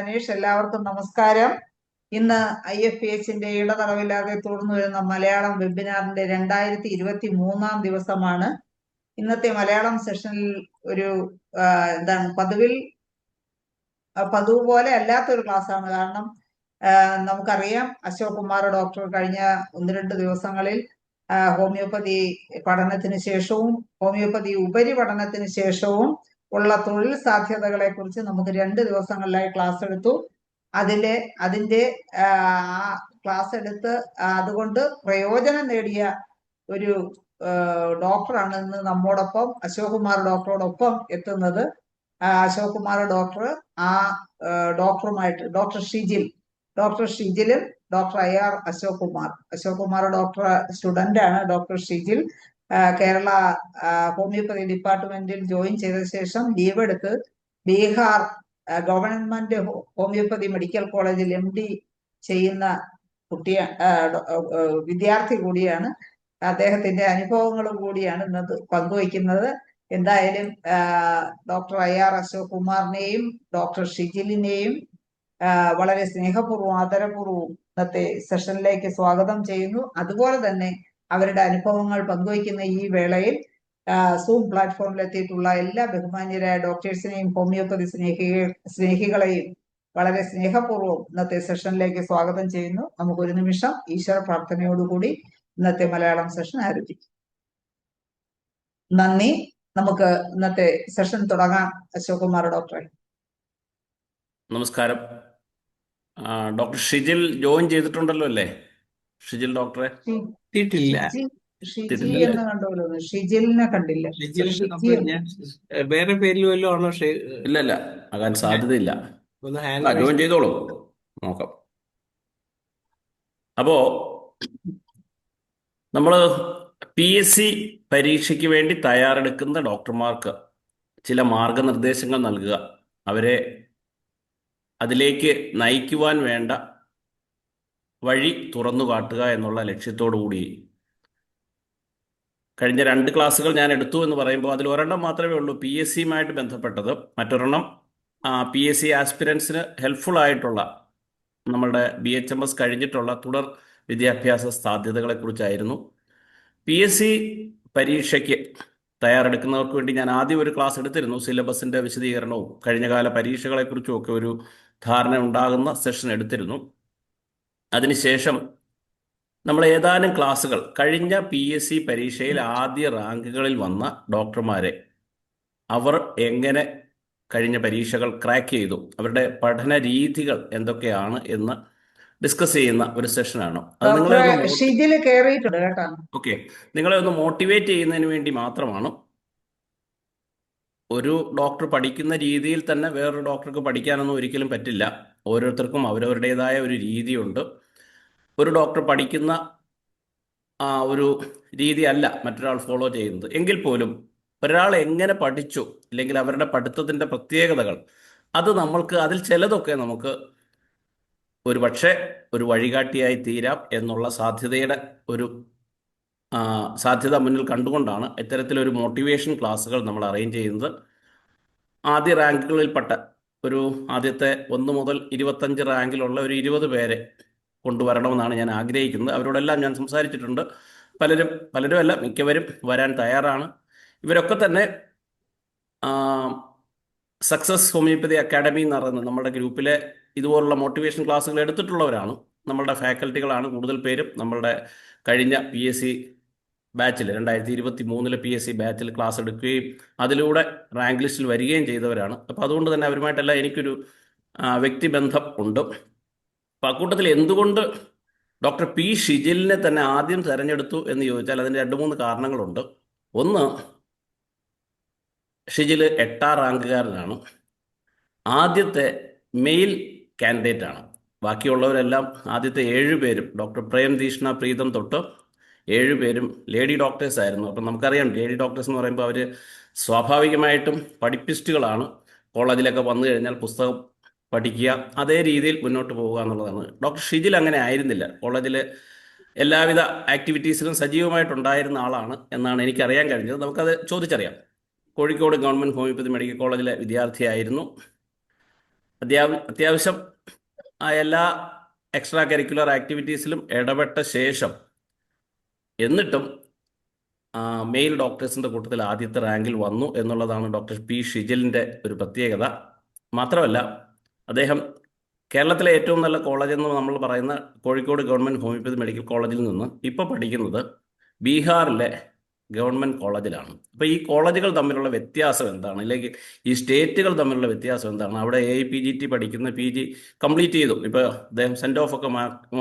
അനീഷ്, എല്ലാവർക്കും നമസ്കാരം. ഇന്ന് IFPHന്റെ ഇടതടവില്ലാതെ തുടർന്നു വരുന്ന മലയാളം വെബിനാറിന്റെ 2023 ദിവസമാണ്. ഇന്നത്തെ മലയാളം സെഷനിൽ ഒരു പതിവ് പോലെ അല്ലാത്തൊരു ക്ലാസ്സാണ്. കാരണം നമുക്കറിയാം, അശോക് കുമാർ ഡോക്ടർ കഴിഞ്ഞ 1-2 ദിവസങ്ങളിൽ ഹോമിയോപ്പതി പഠനത്തിന് ശേഷവും ഹോമിയോപ്പതി ഉപരിപഠനത്തിന് ശേഷവും ഉള്ള തൊഴിൽ സാധ്യതകളെ കുറിച്ച് നമുക്ക് 2 ദിവസങ്ങളിലായി ക്ലാസ് എടുത്തു. അതിന്റെ ക്ലാസ് എടുത്ത് അതുകൊണ്ട് പ്രയോജനം നേടിയ ഒരു ഡോക്ടറാണ് ഇന്ന് നമ്മോടൊപ്പം, അശോക് കുമാർ ഡോക്ടറോടൊപ്പം എത്തുന്നത്. അശോക് കുമാർ ഡോക്ടർ ഡോക്ടറുമായിട്ട് ഡോക്ടർ ഷിജിലും doctor IR Ashok Kumar doctor student ആണ്. ഡോക്ടർ ഷിജിൽ കേരള ഹോമിയോപ്പതി ഡിപ്പാർട്ട്മെന്റിൽ ജോയിൻ ചെയ്ത ശേഷം ലീവ് എടുത്ത് ബീഹാർ ഗവൺമെന്റ് ഹോമിയോപ്പതി മെഡിക്കൽ കോളേജിൽ MD ചെയ്യുന്ന വിദ്യാർത്ഥി കൂടിയാണ്. അദ്ദേഹത്തിന്റെ അനുഭവങ്ങളും കൂടിയാണ് ഇന്നത് പങ്കുവയ്ക്കുന്നത്. എന്തായാലും ഡോക്ടർ IR അശോക് കുമാറിനെയും ഡോക്ടർ ഷിജിലിനെയും വളരെ സ്നേഹപൂർവ്വം ആദരപൂർവ്വം ഇന്നത്തെ സെഷനിലേക്ക് സ്വാഗതം ചെയ്യുന്നു. അതുപോലെ തന്നെ അവരുടെ അനുഭവങ്ങൾ പങ്കുവയ്ക്കുന്ന ഈ വേളയിൽ സൂം പ്ലാറ്റ്ഫോമിൽ എത്തിയിട്ടുള്ള എല്ലാ ബഹുമാന്യരായ ഡോക്ടേഴ്സിനെയും ഹോമിയോപ്പതി സ്നേഹികളെയും വളരെ സ്നേഹപൂർവ്വം ഇന്നത്തെ സെഷനിലേക്ക് സ്വാഗതം ചെയ്യുന്നു. നമുക്കൊരു നിമിഷം ഈശ്വര പ്രാർത്ഥനയോടുകൂടി ഇന്നത്തെ മലയാളം സെഷൻ ആരംഭിക്കും. നന്ദി. നമുക്ക് ഇന്നത്തെ സെഷൻ തുടങ്ങാം. അശോക് കുമാർ ഡോക്ടറെ. നമസ്കാരം. ഡോക്ടർ ഷിജിൽ ജോയിൻ ചെയ്തിട്ടുണ്ടല്ലോ അല്ലേ? ഷിജിൽ ഡോക്ടറെ ഷിജിലിനെ കണ്ടില്ല. വേറെ പേരിൽ വല്ലതും ആണോ? ഇല്ല, ആകാൻ സാധ്യതയില്ല. ജോയിൻ ചെയ്തോളൂ, നോക്കാം. അപ്പോ നമ്മൾ PSC പരീക്ഷയ്ക്ക് വേണ്ടി തയ്യാറെടുക്കുന്ന ഡോക്ടർമാർക്ക് ചില മാർഗനിർദ്ദേശങ്ങൾ നൽകുക, അവരെ അതിലേക്ക് നയിക്കുവാൻ വേണ്ട വഴി തുറന്നു കാട്ടുക എന്നുള്ള ലക്ഷ്യത്തോടു കൂടി കഴിഞ്ഞ 2 ക്ലാസ്സുകൾ ഞാൻ എടുത്തു എന്ന് പറയുമ്പോൾ അതിൽ ഒരെണ്ണം മാത്രമേ ഉള്ളൂ PSCയുമായിട്ട് ബന്ധപ്പെട്ടത്. മറ്റൊരെണ്ണം PSC ആസ്പിരൻസിന് ഹെൽപ്ഫുൾ ആയിട്ടുള്ള നമ്മളുടെ BHMS കഴിഞ്ഞിട്ടുള്ള തുടർ വിദ്യാഭ്യാസ സാധ്യതകളെക്കുറിച്ചായിരുന്നു. PSC പരീക്ഷയ്ക്ക് തയ്യാറെടുക്കുന്നവർക്ക് വേണ്ടി ഞാൻ ആദ്യം ഒരു ക്ലാസ് എടുത്തിരുന്നു. സിലബസിൻ്റെ വിശദീകരണവും കഴിഞ്ഞകാല പരീക്ഷകളെക്കുറിച്ചും ഒക്കെ ഒരു ധാരണ ഉണ്ടാകുന്ന സെഷൻ എടുത്തിരുന്നു. അതിനുശേഷം നമ്മൾ ഏതാനും ക്ലാസ്സുകൾ കഴിഞ്ഞ PSC പരീക്ഷയിൽ ആദ്യ റാങ്കുകളിൽ വന്ന ഡോക്ടർമാരെ അവർ എങ്ങനെ കഴിഞ്ഞ പരീക്ഷകൾ ക്രാക്ക് ചെയ്തു, അവരുടെ പഠന രീതികൾ എന്തൊക്കെയാണ് എന്ന് ഡിസ്കസ് ചെയ്യുന്ന ഒരു സെഷനാണ്. അത് നിങ്ങളെ ഒന്ന് മോട്ടിവേറ്റ് ചെയ്യുന്നതിന് വേണ്ടി മാത്രമാണ്. ഒരു ഡോക്ടർ പഠിക്കുന്ന രീതിയിൽ തന്നെ വേറൊരു ഡോക്ടർക്ക് പഠിക്കാനൊന്നും ഒരിക്കലും പറ്റില്ല. ഓരോരുത്തർക്കും അവരവരുടേതായ ഒരു രീതിയുണ്ട്. ഒരു ഡോക്ടർ പഠിക്കുന്ന ഒരു രീതി അല്ല മറ്റൊരാൾ ഫോളോ ചെയ്യുന്നത്. എങ്കിൽ പോലും ഒരാൾ എങ്ങനെ പഠിച്ചു, അല്ലെങ്കിൽ അവരുടെ പഠിത്തത്തിൻ്റെ പ്രത്യേകതകൾ, അത് നമ്മൾക്ക് അതിൽ ചിലതൊക്കെ നമുക്ക് ഒരു പക്ഷേ ഒരു വഴികാട്ടിയായി തീരാം എന്നുള്ള സാധ്യത മുന്നിൽ കണ്ടുകൊണ്ടാണ് ഇത്തരത്തിലൊരു മോട്ടിവേഷൻ ക്ലാസ്സുകൾ നമ്മൾ അറേഞ്ച് ചെയ്യുന്നത്. ആദ്യ റാങ്കുകളിൽപ്പെട്ട ആദ്യത്തെ 1 മുതൽ 25 റാങ്കിലുള്ള ഒരു 20 പേരെ കൊണ്ടുവരണമെന്നാണ് ഞാൻ ആഗ്രഹിക്കുന്നത്. അവരോടെല്ലാം ഞാൻ സംസാരിച്ചിട്ടുണ്ട്. പലരും അല്ല, മിക്കവരും വരാൻ തയ്യാറാണ്. ഇവരൊക്കെ തന്നെ സക്സസ് ഹോമിയോപ്പതി അക്കാഡമി എന്ന് പറയുന്നത് നമ്മുടെ ഗ്രൂപ്പിലെ ഇതുപോലുള്ള മോട്ടിവേഷൻ ക്ലാസ്സുകൾ എടുത്തിട്ടുള്ളവരാണ്. നമ്മളുടെ ഫാക്കൽറ്റികളാണ് കൂടുതൽ പേരും. നമ്മളുടെ കഴിഞ്ഞ PSC ബാച്ചിൽ 2023 PSC ബാച്ചിൽ ക്ലാസ് എടുക്കുകയും അതിലൂടെ റാങ്ക് ലിസ്റ്റിൽ വരികയും ചെയ്തവരാണ്. അപ്പോൾ അതുകൊണ്ട് തന്നെ അവരുമായിട്ടെല്ലാം എനിക്കൊരു വ്യക്തിബന്ധം ഉണ്ട്. അപ്പോൾ അക്കൂട്ടത്തിൽ എന്തുകൊണ്ട് ഡോക്ടർ P. ഷിജിലിനെ തന്നെ ആദ്യം തിരഞ്ഞെടുത്തു എന്ന് ചോദിച്ചാൽ അതിന് 2-3 കാരണങ്ങളുണ്ട്. ഒന്ന്, ഷിജിൽ 8ാം റാങ്കുകാരനാണ്. ആദ്യത്തെ മെയിൽ കാൻഡിഡേറ്റ് ആണ്. ബാക്കിയുള്ളവരെല്ലാം ആദ്യത്തെ 7 പേരും ഡോക്ടർ പ്രേം തീഷ്ണ പ്രീതം തൊട്ട് 7 പേരും ലേഡി ഡോക്ടേഴ്സ് ആയിരുന്നു. അപ്പം നമുക്കറിയാം, ലേഡി ഡോക്ടേഴ്സ് എന്ന് പറയുമ്പോൾ അവർ സ്വാഭാവികമായിട്ടും പഠിപ്പിസ്റ്റുകളാണ്. കോളേജിലൊക്കെ വന്നു കഴിഞ്ഞാൽ പുസ്തകം പഠിക്കുക, അതേ രീതിയിൽ മുന്നോട്ട് പോവുക എന്നുള്ളതാണ്. ഡോക്ടർ ഷിജിൽ അങ്ങനെ ആയിരുന്നില്ല. കോളേജിൽ എല്ലാവിധ ആക്ടിവിറ്റീസിലും സജീവമായിട്ടുണ്ടായിരുന്ന ആളാണ് എന്നാണ് എനിക്കറിയാൻ കഴിഞ്ഞത്. നമുക്കത് ചോദിച്ചറിയാം. കോഴിക്കോട് ഗവൺമെൻറ് ഹോമിയോപ്പതി മെഡിക്കൽ കോളേജിലെ വിദ്യാർത്ഥിയായിരുന്നു. അത്യാവശ്യം എല്ലാ എക്സ്ട്രാ കരിക്കുലർ ആക്ടിവിറ്റീസിലും ഇടപെട്ട ശേഷം എന്നിട്ടും മെയിൽ ഡോക്ടേഴ്സിൻ്റെ കൂട്ടത്തിൽ ആദ്യത്തെ റാങ്കിൽ വന്നു എന്നുള്ളതാണ് ഡോക്ടർ പി ഷിജിലിൻ്റെ ഒരു പ്രത്യേകത. മാത്രമല്ല, അദ്ദേഹം കേരളത്തിലെ ഏറ്റവും നല്ല കോളേജ് എന്ന് നമ്മൾ പറയുന്ന കോഴിക്കോട് ഗവൺമെൻറ് ഹോമിയോപ്പതി മെഡിക്കൽ കോളേജിൽ നിന്ന് ഇപ്പോൾ പഠിക്കുന്നത് ബീഹാറിലെ ഗവൺമെൻറ് കോളേജിലാണ്. അപ്പോൾ ഈ കോളേജുകൾ തമ്മിലുള്ള വ്യത്യാസം എന്താണ്, അല്ലെങ്കിൽ ഈ സ്റ്റേറ്റുകൾ തമ്മിലുള്ള വ്യത്യാസം എന്താണ്? അവിടെ AIPGT പഠിക്കുന്ന PG കംപ്ലീറ്റ് ചെയ്തു, ഇപ്പോൾ അദ്ദേഹം സെൻഡ് ഓഫ് ഒക്കെ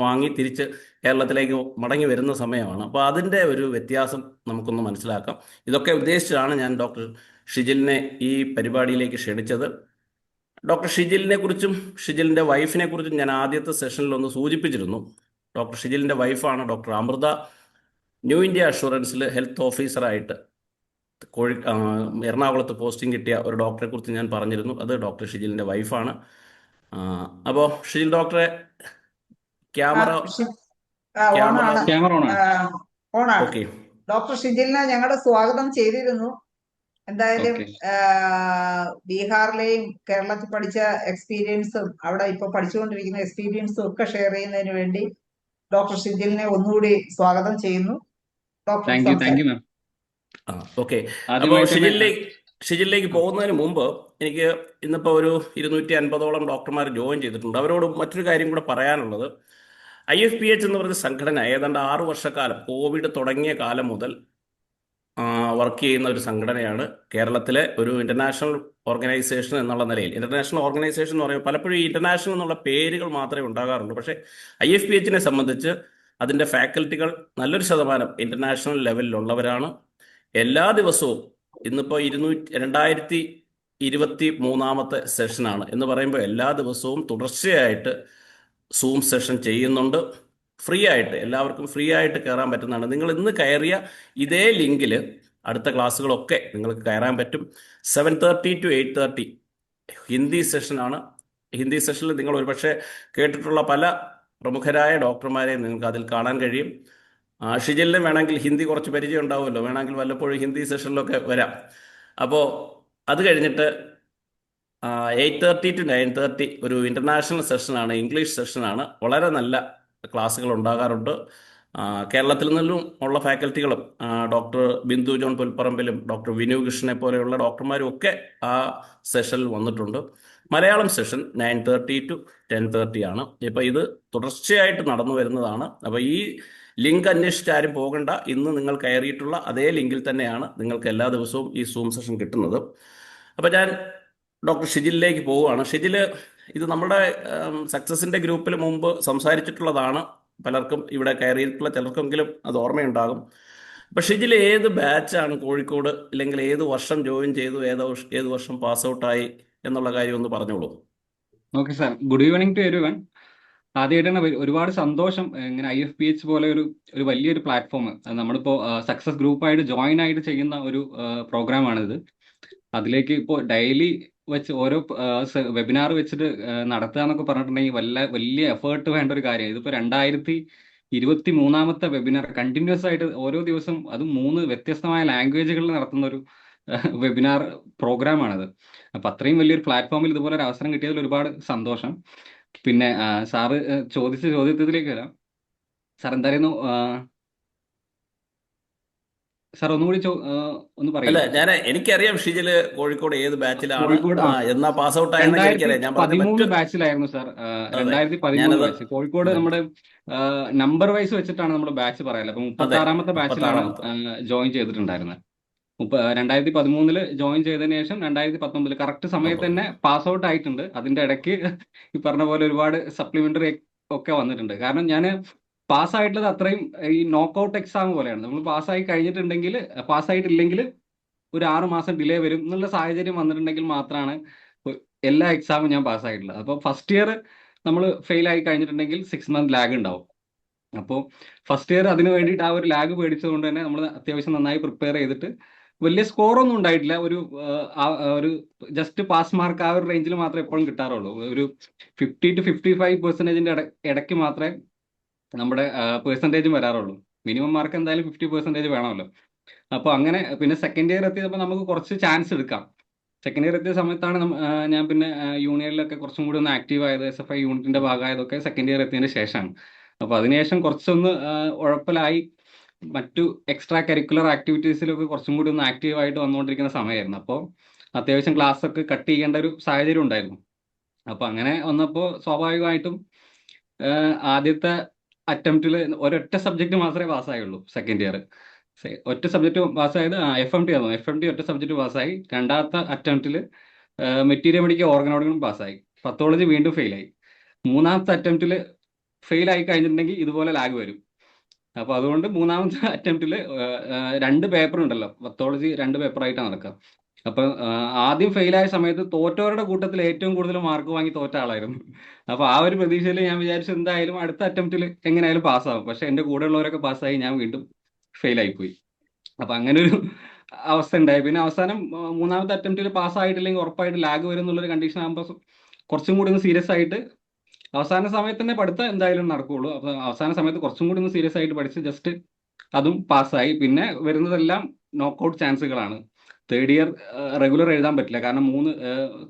വാങ്ങി തിരിച്ച് കേരളത്തിലേക്ക് മടങ്ങി വരുന്ന സമയമാണ്. അപ്പോൾ അതിൻ്റെ ഒരു വ്യത്യാസം നമുക്കൊന്ന് മനസ്സിലാക്കാം. ഇതൊക്കെ ഉദ്ദേശിച്ചാണ് ഞാൻ ഡോക്ടർ ഷിജിലിനെ ഈ പരിപാടിയിലേക്ക് ക്ഷണിച്ചത്. ഡോക്ടർ ഷിജിലിനെ കുറിച്ചും ഷിജിലിൻ്റെ വൈഫിനെ കുറിച്ചും ഞാൻ ആദ്യത്തെ സെഷനിൽ ഒന്ന് സൂചിപ്പിച്ചിരുന്നു. ഡോക്ടർ ഷിജിലിൻ്റെ വൈഫാണ് ഡോക്ടർ അമൃത. ന്യൂ ഇന്ത്യ അഷുറൻസിൽ ഹെൽത്ത് ഓഫീസറായിട്ട് എറണാകുളത്ത് പോസ്റ്റിംഗ് കിട്ടിയ ഒരു ഡോക്ടറെ കുറിച്ച് ഞാൻ പറഞ്ഞിരുന്നു. അത് ഡോക്ടർ ഷിജിലിൻ്റെ വൈഫാണ്. അപ്പോൾ ഷിജിൽ ഡോക്ടറെ ക്യാമറ ഓണാണ്. ക്യാമറ ഓണാണ്. ഓണാണ്. ഓക്കെ. ഡോക്ടർ ഷിജിലിനെ ഞങ്ങൾ സ്വാഗതം ചെയ്തിരുന്നു. എന്തായാലും ഓക്കെ. ബീഹാറിലെയും കേരളത്തിൽ പഠിച്ച എക്സ്പീരിയൻസും അവിടെ ഇപ്പൊ പഠിച്ചുകൊണ്ടിരിക്കുന്ന എക്സ്പീരിയൻസും ഒക്കെ ഷെയർ ചെയ്യുന്നതിന് വേണ്ടി ഡോക്ടർ ഷിജിലിനെ ഒന്നുകൂടി സ്വാഗതം ചെയ്യുന്നു. Doctor thank you ma'am. Okay. അപ്പോൾ ആദ്യമായിട്ട് ഷിജിലിലേക്ക് പോകുന്നതിന് മുമ്പ് എനിക്ക് ഇന്നിപ്പോൾ ഒരു 250ഓളം ഡോക്ടർമാർ ജോയിൻ ചെയ്തിട്ടുണ്ട്. അവരോട് മറ്റൊരു കാര്യം കൂടെ പറയാനുള്ളത്, IFPH എന്ന് പറഞ്ഞ സംഘടന ഏതാണ്ട് 6 വർഷക്കാലം കോവിഡ് തുടങ്ങിയ കാലം മുതൽ വർക്ക് ചെയ്യുന്ന ഒരു സംഘടനയാണ്. കേരളത്തിലെ ഒരു ഇൻ്റർനാഷണൽ ഓർഗനൈസേഷൻ എന്നുള്ള നിലയിൽ, ഇൻ്റർനാഷണൽ ഓർഗനൈസേഷൻ എന്ന് പറയുമ്പോൾ പലപ്പോഴും ഈ ഇൻ്റർനാഷണൽ എന്നുള്ള പേരുകൾ മാത്രമേ ഉണ്ടാകാറുള്ളൂ. പക്ഷേ IFPHനെ സംബന്ധിച്ച് അതിൻ്റെ ഫാക്കൽറ്റികൾ നല്ലൊരു ശതമാനം ഇൻ്റർനാഷണൽ ലെവലിലുള്ളവരാണ്. എല്ലാ ദിവസവും ഇന്നിപ്പോൾ 2023 സെഷനാണ് എന്ന് പറയുമ്പോൾ എല്ലാ ദിവസവും തുടർച്ചയായിട്ട് സൂം സെഷൻ ചെയ്യുന്നുണ്ട്. ഫ്രീ ആയിട്ട് എല്ലാവർക്കും ഫ്രീ ആയിട്ട് കയറാൻ പറ്റുന്നതാണ്. നിങ്ങൾ ഇന്ന് കയറിയ ഇതേ ലിങ്കിൽ അടുത്ത ക്ലാസ്സുകളൊക്കെ നിങ്ങൾക്ക് കയറാൻ പറ്റും. 7:30 to 8:30 ഹിന്ദി സെഷനാണ്. ഹിന്ദി സെഷനിൽ നിങ്ങൾ ഒരുപക്ഷെ കേട്ടിട്ടുള്ള പല പ്രമുഖരായ ഡോക്ടർമാരെ നിങ്ങൾക്ക് അതിൽ കാണാൻ കഴിയും. ഷിജിലിന് വേണമെങ്കിൽ ഹിന്ദി കുറച്ച് പരിചയം ഉണ്ടാവുമല്ലോ, വേണമെങ്കിൽ വല്ലപ്പോഴും ഹിന്ദി സെഷനിലൊക്കെ വരാം. അപ്പോൾ അത് കഴിഞ്ഞിട്ട് 8:30 to 9:30 ഒരു ഇൻ്റർനാഷണൽ സെഷനാണ്, ഇംഗ്ലീഷ് സെഷനാണ്. വളരെ നല്ല ക്ലാസ്സുകൾ ഉണ്ടാകാറുണ്ട്. കേരളത്തിൽ നിന്നും ഉള്ള ഫാക്കൽറ്റികളും ഡോക്ടർ ബിന്ദു ജോൺ പുൽപ്പറമ്പിലും ഡോക്ടർ വിനു കൃഷ്ണനെ പോലെയുള്ള ഡോക്ടർമാരും ഒക്കെ ആ സെഷനിൽ വന്നിട്ടുണ്ട്. മലയാളം സെഷൻ 9:30 to 10:30 ആണ്. ഇപ്പോൾ ഇത് തുടർച്ചയായിട്ട് നടന്നു വരുന്നതാണ്. അപ്പോൾ ഈ ലിങ്ക് അന്വേഷിച്ച് ആരും പോകണ്ട. ഇന്ന് നിങ്ങൾ കയറിയിട്ടുള്ള അതേ ലിങ്കിൽ തന്നെയാണ് നിങ്ങൾക്ക് എല്ലാ ദിവസവും ഈ സൂം സെഷൻ കിട്ടുന്നത്. അപ്പോൾ ഞാൻ ഡോക്ടർ ഷിജിലിലേക്ക് പോവുകയാണ്. ഷിജില് ഇത് നമ്മുടെ സക്സസിൻ്റെ ഗ്രൂപ്പിൽ മുമ്പ് സംസാരിച്ചിട്ടുള്ളതാണ്. പലർക്കും ഇവിടെ കയറിയിട്ടുള്ള ചിലർക്കെങ്കിലും അത് ഓർമ്മയുണ്ടാകും. അപ്പം ഷിജിൽ ഏത് ബാച്ചാണ് കോഴിക്കോട്, അല്ലെങ്കിൽ ഏത് വർഷം ജോയിൻ ചെയ്തു, ഏത് വർഷം പാസ് ഔട്ടായി എന്നുള്ള കാര്യം ഒന്ന് പറഞ്ഞോളൂ. Okay sir, good evening to everyone. ആദ്യമായിട്ടാണ് ഒരുപാട് സന്തോഷം ഇങ്ങനെ IFPH പോലെ ഒരു വലിയൊരു പ്ലാറ്റ്ഫോം നമ്മളിപ്പോൾ സക്സസ് ഗ്രൂപ്പായിട്ട് ജോയിൻ ആയിട്ട് ചെയ്യുന്ന ഒരു പ്രോഗ്രാമാണിത്. അതിലേക്ക് ഇപ്പോൾ ഡെയിലി വെച്ച് ഓരോ വെബിനാർ വെച്ചിട്ട് നടത്തുക എന്നൊക്കെ പറഞ്ഞിട്ടുണ്ടെങ്കിൽ വലിയ എഫേർട്ട് വേണ്ട ഒരു കാര്യമാണ്. ഇതിപ്പോൾ 2023 വെബിനാർ കണ്ടിന്യൂസ് ആയിട്ട് ഓരോ ദിവസം, അത് 3 വ്യത്യസ്തമായ ലാംഗ്വേജുകളിൽ നടത്തുന്ന ഒരു വെബിനാർ പ്രോഗ്രാമാണിത്. അപ്പം അത്രയും വലിയൊരു പ്ലാറ്റ്ഫോമിൽ ഇതുപോലെ ഒരു അവസരം കിട്ടിയതിൽ ഒരുപാട് സന്തോഷം. പിന്നെ സാറ് ചോദിച്ച ചോദ്യത്തിലേക്ക് വരാം. സാർ എന്തായിരുന്നു സാർ ഒന്നുകൂടി ഒന്ന് അല്ല, പറയാം. എനിക്കറിയാം ഷിജില് കോഴിക്കോട് ഏത് ബാച്ചിലാണ്, കോഴിക്കോട് എന്നാ പാസ് ഔട്ട് ആയെന്ന് എനിക്കറിയാം. ഞാൻ 2013 ബാച്ചിലായിരുന്നു സാർ. 2013 ബാച്ച് കോഴിക്കോട് നമ്മുടെ നമ്പർ വൈസ് വെച്ചിട്ടാണ് നമ്മൾ ബാച്ച് പറയാറ്. അപ്പൊ 36ാമത്തെ ബാച്ചിലാണ് ജോയിൻ ചെയ്തിട്ടുണ്ടായിരുന്നത്. 2013 ജോയിൻ ചെയ്തതിനു ശേഷം 2019 കറക്റ്റ് സമയത്ത് തന്നെ പാസ് ഔട്ട് ആയിട്ടുണ്ട്. അതിന്റെ ഇടയ്ക്ക് ഈ പറഞ്ഞ പോലെ ഒരുപാട് സപ്ലിമെന്ററി ഒക്കെ വന്നിട്ടുണ്ട്. കാരണം ഞാൻ പാസ്സായിട്ടുള്ളത് അത്രയും ഈ നോക്കൗട്ട് എക്സാം പോലെയാണ്. നമ്മൾ പാസ്സായി കഴിഞ്ഞിട്ടുണ്ടെങ്കിൽ, പാസ്സായിട്ടില്ലെങ്കിൽ ഒരു 6 മാസം ഡിലേ വരും എന്നുള്ള സാഹചര്യം വന്നിട്ടുണ്ടെങ്കിൽ മാത്രമാണ് എല്ലാ എക്സാമും ഞാൻ പാസ്സായിട്ടുള്ളത്. അപ്പോൾ ഫസ്റ്റ് ഇയർ നമ്മൾ ഫെയിൽ ആയി കഴിഞ്ഞിട്ടുണ്ടെങ്കിൽ 6 month ലാഗ് ഉണ്ടാവും. അപ്പോൾ ഫസ്റ്റ് ഇയർ അതിന് വേണ്ടിയിട്ട് ആ ഒരു ലാഗ് പേടിച്ചതുകൊണ്ട് തന്നെ നമ്മൾ അത്യാവശ്യം നന്നായി പ്രിപ്പയർ ചെയ്തിട്ട് വലിയ സ്കോറൊന്നും ഉണ്ടായിട്ടില്ല. ഒരു ജസ്റ്റ് പാസ് മാർക്ക് ആ ഒരു റേഞ്ചിൽ മാത്രമേ എപ്പോഴും കിട്ടാറുള്ളൂ. ഒരു 50 to 55% ഇടയ്ക്ക് മാത്രമേ നമ്മുടെ പെർസെൻറ്റേജും വരാറുള്ളൂ. മിനിമം മാർക്ക് എന്തായാലും 50% വേണമല്ലോ. അപ്പോൾ അങ്ങനെ പിന്നെ സെക്കൻഡ് ഇയർ എത്തിയപ്പോൾ നമുക്ക് കുറച്ച് ചാൻസ് എടുക്കാം. സെക്കൻഡ് ഇയർ എത്തിയ സമയത്താണ് ഞാൻ പിന്നെ യൂണിയനിലൊക്കെ കുറച്ചും കൂടി ഒന്ന് ആക്റ്റീവ് ആയത്. SFI യൂണിറ്റിന്റെ ഭാഗമായതൊക്കെ സെക്കൻഡ് ഇയർ എത്തിയതിന് ശേഷമാണ്. അപ്പോൾ അതിനുശേഷം കുറച്ചൊന്ന് ഉഴപ്പലായി മറ്റു എക്സ്ട്രാ കരിക്കുലർ ആക്ടിവിറ്റീസിലൊക്കെ കുറച്ചും കൂടി ഒന്ന് ആക്റ്റീവ് ആയിട്ട് വന്നുകൊണ്ടിരിക്കുന്ന സമയമായിരുന്നു. അപ്പോൾ അത്യാവശ്യം ക്ലാസ് ഒക്കെ കട്ട് ചെയ്യേണ്ട ഒരു സാഹചര്യം ഉണ്ടായിരുന്നു. അപ്പോൾ അങ്ങനെ വന്നപ്പോൾ സ്വാഭാവികമായിട്ടും ആദ്യത്തെ അറ്റംപ്റ്റിൽ ഒരൊറ്റ സബ്ജക്റ്റ് മാത്രമേ പാസ്സായുള്ളൂ സെക്കൻഡ് ഇയർ. ഒറ്റ സബ്ജക്റ്റ് പാസ്സായത് FMT ആയിരുന്നു. FMT ഒറ്റ സബ്ജക്റ്റ് പാസ്സായി. രണ്ടാമത്തെ അറ്റംപ്റ്റിൽ മെറ്റീരിയൽ മെഡിക്കൽ ഓർഗനോളജിയും പാസ്സായി. പത്തോളജി വീണ്ടും ഫെയിലായി. മൂന്നാമത്തെ അറ്റംപ്റ്റിൽ ഫെയിൽ ആയി കഴിഞ്ഞിട്ടുണ്ടെങ്കിൽ ഇതുപോലെ ലാഗ് വരും. അപ്പോൾ അതുകൊണ്ട് മൂന്നാമത്തെ അറ്റംപ്റ്റിൽ 2 പേപ്പർ ഉണ്ടല്ലോ, പത്തോളജി 2 പേപ്പറായിട്ടാണ് നടക്കുക. അപ്പോൾ ആദ്യം ഫെയിലായ സമയത്ത് തോറ്റവരുടെ കൂട്ടത്തിൽ ഏറ്റവും കൂടുതൽ മാർക്ക് വാങ്ങി തോറ്റ ആളായിരുന്നു. അപ്പോൾ ആ ഒരു പ്രതീക്ഷയിൽ ഞാൻ വിചാരിച്ചു എന്തായാലും അടുത്ത അറ്റംപ്റ്റിൽ എങ്ങനെയായാലും പാസ്സാവും. പക്ഷെ എൻ്റെ കൂടെ ഉള്ളവരൊക്കെ പാസ്സായി, ഞാൻ വീണ്ടും ഫെയിലായി പോയി. അപ്പം അങ്ങനെ ഒരു അവസ്ഥ ഉണ്ടായി. പിന്നെ അവസാനം മൂന്നാമത്തെ അറ്റംപ്റ്റിൽ പാസ്സായിട്ടില്ലെങ്കിൽ ഉറപ്പായിട്ട് ലാഗ് വരും എന്നുള്ളൊരു കണ്ടീഷൻ ആകുമ്പോൾ കുറച്ചും കൂടി ഒന്ന് സീരിയസ് ആയിട്ട് അവസാന സമയത്ത് തന്നെ പഠിത്തം എന്തായാലും നടക്കുകയുള്ളൂ. അപ്പോൾ അവസാന സമയത്ത് കുറച്ചും കൂടി ഒന്ന് സീരിയസ് ആയിട്ട് പഠിച്ച് ജസ്റ്റ് അതും പാസ്സായി. പിന്നെ വരുന്നതെല്ലാം നോക്കൗട്ട് ചാൻസുകളാണ്. തേർഡ് ഇയർ റെഗുലർ എഴുതാൻ പറ്റില്ല, കാരണം 3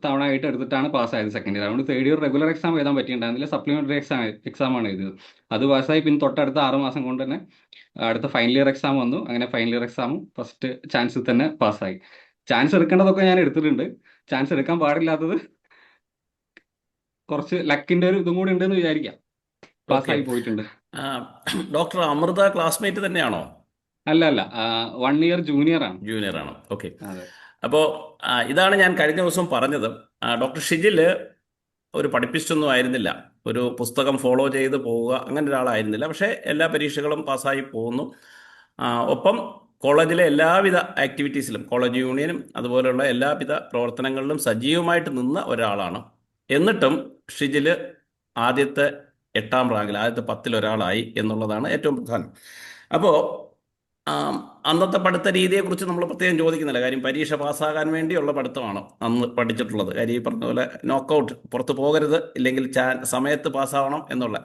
തവണ ആയിട്ട് എടുത്തിട്ടാണ് പാസ്സായത് സെക്കൻഡ് ഇയർ. അതുകൊണ്ട് തേർഡ് ഇയർ റെഗുലർ എക്സാം എഴുതാൻ പറ്റിയിട്ടുണ്ടായിരുന്നില്ല. സപ്ലിമെന്ററി എക്സാമാണ് എഴുതിയത്. അത് പാസ്സായി. പിന്നെ തൊട്ടടുത്ത 6 മാസം കൊണ്ട് തന്നെ അടുത്ത ഫൈനൽ ഇയർ എക്സാം വന്നു. അങ്ങനെ ഫൈനൽ ഇയർ എക്സാമും ഫസ്റ്റ് ചാൻസിൽ തന്നെ പാസ്സായി. ചാൻസ് എടുക്കേണ്ടതൊക്കെ ഞാൻ എടുത്തിട്ടുണ്ട്. ചാൻസ് എടുക്കാൻ പാടില്ലാത്തത് കുറച്ച് ലക്കിന്റെ ഒരു ഇതും കൂടി ഉണ്ടെന്ന് വിചാരിക്കാം. ഓക്കെ. പാസ്സായി പോയിട്ടുണ്ട്. ഡോക്ടർ അമൃത ക്ലാസ്മേറ്റ് തന്നെയാണോ? അല്ല 1 ഇയർ ജൂനിയർ ആണ്. ജൂനിയർ ആണ്. ഓക്കെ. അതെ. അപ്പോൾ ഇതാണ് ഞാൻ കഴിഞ്ഞ ദിവസം പറഞ്ഞത്. ഡോക്ടർ ഷിജിൽ ഒരു പഠിപ്പിസ്റ്റൊന്നും ആയിരുന്നില്ല, ഒരു പുസ്തകം ഫോളോ ചെയ്ത് പോവുക അങ്ങനെ ഒരാളായിരുന്നില്ല. പക്ഷേ എല്ലാ പരീക്ഷകളും പാസ്സായി പോകുന്നു. ഒപ്പം കോളേജിലെ എല്ലാവിധ ആക്ടിവിറ്റീസിലും, കോളേജ് യൂണിയനും അതുപോലെയുള്ള എല്ലാവിധ പ്രവർത്തനങ്ങളിലും സജീവമായിട്ട് നിന്ന ഒരാളാണ്. എന്നിട്ടും ഷിജിൽ ആദ്യത്തെ 8ാം റാങ്കിൽ, ആദ്യത്തെ 10ൽ ഒരാളായി എന്നുള്ളതാണ് ഏറ്റവും പ്രധാനം. അപ്പോൾ അന്നത്തെ പഠിത്ത രീതിയെക്കുറിച്ച് നമ്മൾ പ്രത്യേകം ചോദിക്കുന്നില്ല. കാര്യം പരീക്ഷ പാസ്സാകാൻ വേണ്ടിയുള്ള പഠിത്തമാണ് അന്ന് പഠിച്ചിട്ടുള്ളത്. കാര്യം ഈ പറഞ്ഞ പോലെ നോക്കൗട്ട്, പുറത്ത് പോകരുത്, ഇല്ലെങ്കിൽ സമയത്ത് പാസ്സാവണം എന്നുള്ള.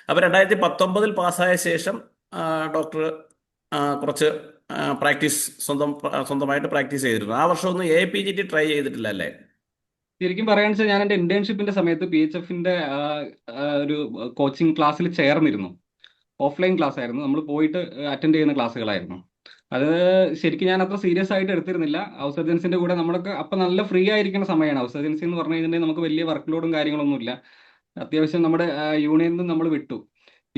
അപ്പോൾ 2019 പാസ്സായ ശേഷം ഡോക്ടർ കുറച്ച് പ്രാക്ടീസ് സ്വന്തമായിട്ട് പ്രാക്ടീസ് ചെയ്തിരുന്നു. ആ വർഷമൊന്നും APGT ട്രൈ ചെയ്തിട്ടില്ല അല്ലേ? ശരിക്കും പറയുകയാണെന്ന് വെച്ചാൽ ഞാൻ എൻ്റെ ഇന്റേൺഷിപ്പിന്റെ സമയത്ത് PHFന്റെ ഒരു കോച്ചിങ് ക്ലാസ്സിൽ ചേർന്നിരുന്നു. ഓഫ്ലൈൻ ക്ലാസ് ആയിരുന്നു. നമ്മൾ പോയിട്ട് അറ്റൻഡ് ചെയ്യുന്ന ക്ലാസ്സുകളായിരുന്നു. അത് ശരിക്കും ഞാൻ അത്ര സീരിയസ് ആയിട്ട് എടുത്തിരുന്നില്ല. ഹൗസ് സർജൻസിന്റെ കൂടെ നമ്മളൊക്കെ അപ്പം നല്ല ഫ്രീ ആയിരിക്കുന്ന സമയമാണ്. ഹൗസ് സർജൻസി എന്ന് പറഞ്ഞു കഴിഞ്ഞിട്ടുണ്ടെങ്കിൽ നമുക്ക് വലിയ വർക്ക് ലോഡും കാര്യങ്ങളൊന്നുമില്ല. അത്യാവശ്യം നമ്മുടെ യൂണിയനിൽ നിന്ന് നമ്മൾ വിട്ടു.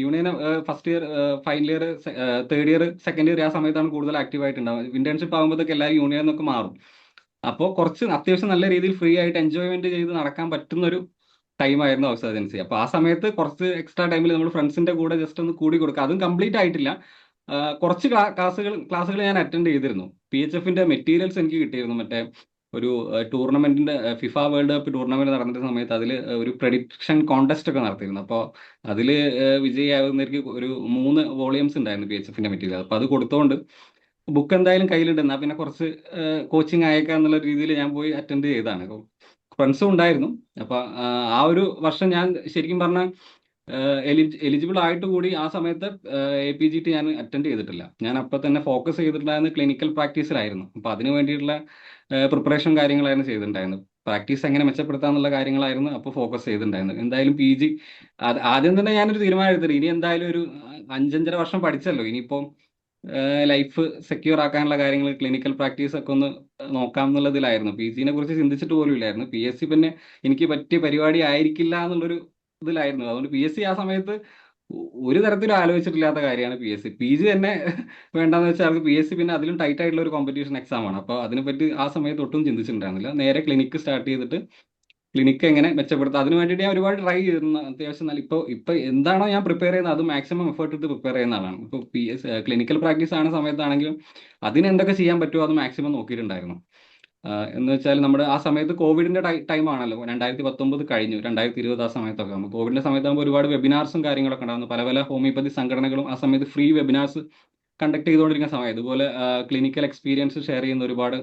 Union first year, final year, third year, second year ആ സമയത്താണ് കൂടുതൽ ആക്റ്റീവ് ആയിട്ടുണ്ടാവുക. ഇന്റേൺഷിപ്പ് ആകുമ്പോഴത്തേക്ക് എല്ലാവരും യൂണിയനിൽ നിന്നൊക്കെ മാറും. അപ്പോൾ കുറച്ച് അത്യാവശ്യം നല്ല രീതിയിൽ ഫ്രീ ആയിട്ട് എൻജോയ്മെന്റ് ചെയ്ത് നടക്കാൻ പറ്റുന്ന ഒരു ടൈമായിരുന്നു ഹൗസ് സർജൻസി. അപ്പോൾ ആ സമയത്ത് കുറച്ച് എക്സ്ട്രാ ടൈമിൽ നമ്മൾ ഫ്രണ്ട്സിന്റെ കൂടെ ജസ്റ്റ് ഒന്ന് കൂടി കൊടുക്കുക. അതും കംപ്ലീറ്റ് ആയിട്ടില്ല. കുറച്ച് ക്ലാസ്സുകൾ ഞാൻ അറ്റൻഡ് ചെയ്തിരുന്നു. PHFന്റെ മെറ്റീരിയൽസ് എനിക്ക് കിട്ടിയിരുന്നു. മറ്റേ ഒരു ടൂർണമെന്റിന്റെ ഫിഫ വേൾഡ് കപ്പ് ടൂർണമെന്റ് നടന്നിട്ട് സമയത്ത് അതിൽ ഒരു പ്രഡിക്ഷൻ കോൺടെസ്റ്റ് ഒക്കെ നടത്തിയിരുന്നു. അപ്പോൾ അതിൽ വിജയിയാവുന്നവർക്ക് ഒരു 3 വോളിയംസ് ഉണ്ടായിരുന്നു PHFന്റെ മെറ്റീരിയൽ. അപ്പോൾ അത് കൊടുത്തോണ്ട് ബുക്ക് എന്തായാലും കയ്യിലുണ്ട്, എന്നാൽ പിന്നെ കുറച്ച് കോച്ചിങ് അയക്കാം എന്നുള്ള രീതിയിൽ ഞാൻ പോയി അറ്റൻഡ് ചെയ്തതാണ്. ഫ്രണ്ട്സും ഉണ്ടായിരുന്നു. അപ്പൊ ആ ഒരു വർഷം ഞാൻ ശരിക്കും പറഞ്ഞാൽ എലിജിബിൾ ആയിട്ട് കൂടി ആ സമയത്ത് APGT ഞാൻ അറ്റൻഡ് ചെയ്തിട്ടില്ല. ഞാൻ അപ്പൊ തന്നെ ഫോക്കസ് ചെയ്തിട്ടുണ്ടായിരുന്നത് ക്ലിനിക്കൽ പ്രാക്ടീസിലായിരുന്നു. അപ്പൊ അതിന് വേണ്ടിയിട്ടുള്ള പ്രിപ്പറേഷൻ കാര്യങ്ങളായിരുന്നു ചെയ്തിട്ടുണ്ടായിരുന്നത്. പ്രാക്ടീസ് എങ്ങനെ മെച്ചപ്പെടുത്താന്നുള്ള കാര്യങ്ങളായിരുന്നു അപ്പോൾ ഫോക്കസ് ചെയ്തിട്ടുണ്ടായിരുന്നത്. എന്തായാലും PG ആദ്യം തന്നെ ഞാനൊരു തീരുമാനം എടുത്തിട്ട് ഇനി എന്തായാലും ഒരു 5-5.5 വർഷം പഠിച്ചല്ലോ, ഇനിയിപ്പോൾ ലൈഫ് സെക്യൂർ ആക്കാനുള്ള കാര്യങ്ങൾ, ക്ലിനിക്കൽ പ്രാക്ടീസ് ഒക്കെ ഒന്ന് നോക്കാം എന്നുള്ളതിലായിരുന്നു. PGനെ കുറിച്ച് ചിന്തിച്ചിട്ട് പോലും ഇല്ലായിരുന്നു. PSC പിന്നെ എനിക്ക് പറ്റിയ പരിപാടി ആയിരിക്കില്ല എന്നുള്ളൊരു ഇതിലായിരുന്നു. അതുകൊണ്ട് PSC ആ സമയത്ത് ഒരു തരത്തിലും ആലോചിച്ചിട്ടില്ലാത്ത കാര്യമാണ് PSC. PG തന്നെ വേണ്ടെന്ന് വെച്ചാൽ അവർക്ക് PSC പിന്നെ അതിലും ടൈറ്റ് ആയിട്ടുള്ള ഒരു കോമ്പറ്റീഷൻ എക്സാം ആണ്. അപ്പോൾ അതിനെപ്പറ്റി ആ സമയത്ത് ഒട്ടും ചിന്തിച്ചിട്ടുണ്ടായിരുന്നില്ല. നേരെ ക്ലിനിക്ക് സ്റ്റാർട്ട് ചെയ്തിട്ട് ക്ലിനിക്ക് എങ്ങനെ മെച്ചപ്പെടുത്താം അതിന് വേണ്ടിയിട്ട് ഞാൻ ഒരുപാട് ട്രൈ ചെയ്തിരുന്നു. അത്യാവശ്യം നല്ല ഇപ്പോൾ എന്താണോ ഞാൻ പ്രിപ്പയർ ചെയ്യുന്നത് അത് മാക്സിമം എഫേർട്ട് എടുത്ത് പ്രിപ്പയർ ചെയ്യുന്ന ആളാണ്. ഇപ്പോൾ ക്ലിനിക്കൽ പ്രാക്ടീസ് ആണ് സമയത്താണെങ്കിലും അതിന് എന്തൊക്കെ ചെയ്യാൻ പറ്റുമോ അത് മാക്സിമം നോക്കിയിട്ടുണ്ടായിരുന്നു. എന്ന് വെച്ചാൽ നമ്മുടെ ആ സമയത്ത് കോവിഡിന്റെ ടൈം ആണല്ലോ. 2019 കഴിഞ്ഞു, 2020 ആ സമയത്തൊക്കെ ആകുമ്പോൾ കോവിഡിന്റെ സമയത്താകുമ്പോൾ ഒരുപാട് വെബിനാർസും കാര്യങ്ങളൊക്കെ ഉണ്ടാകുന്നു. പല പല ഹോമിയോപ്പതി സംഘടനകളും ആ സമയത്ത് ഫ്രീ വെബിനാർസ് കണ്ടക്ട് ചെയ്തുകൊണ്ടിരിക്കുന്ന സമയം. ഇതുപോലെ ക്ലിനിക്കൽ എക്സ്പീരിയൻസ് ഷെയർ ചെയ്യുന്ന ഒരുപാട്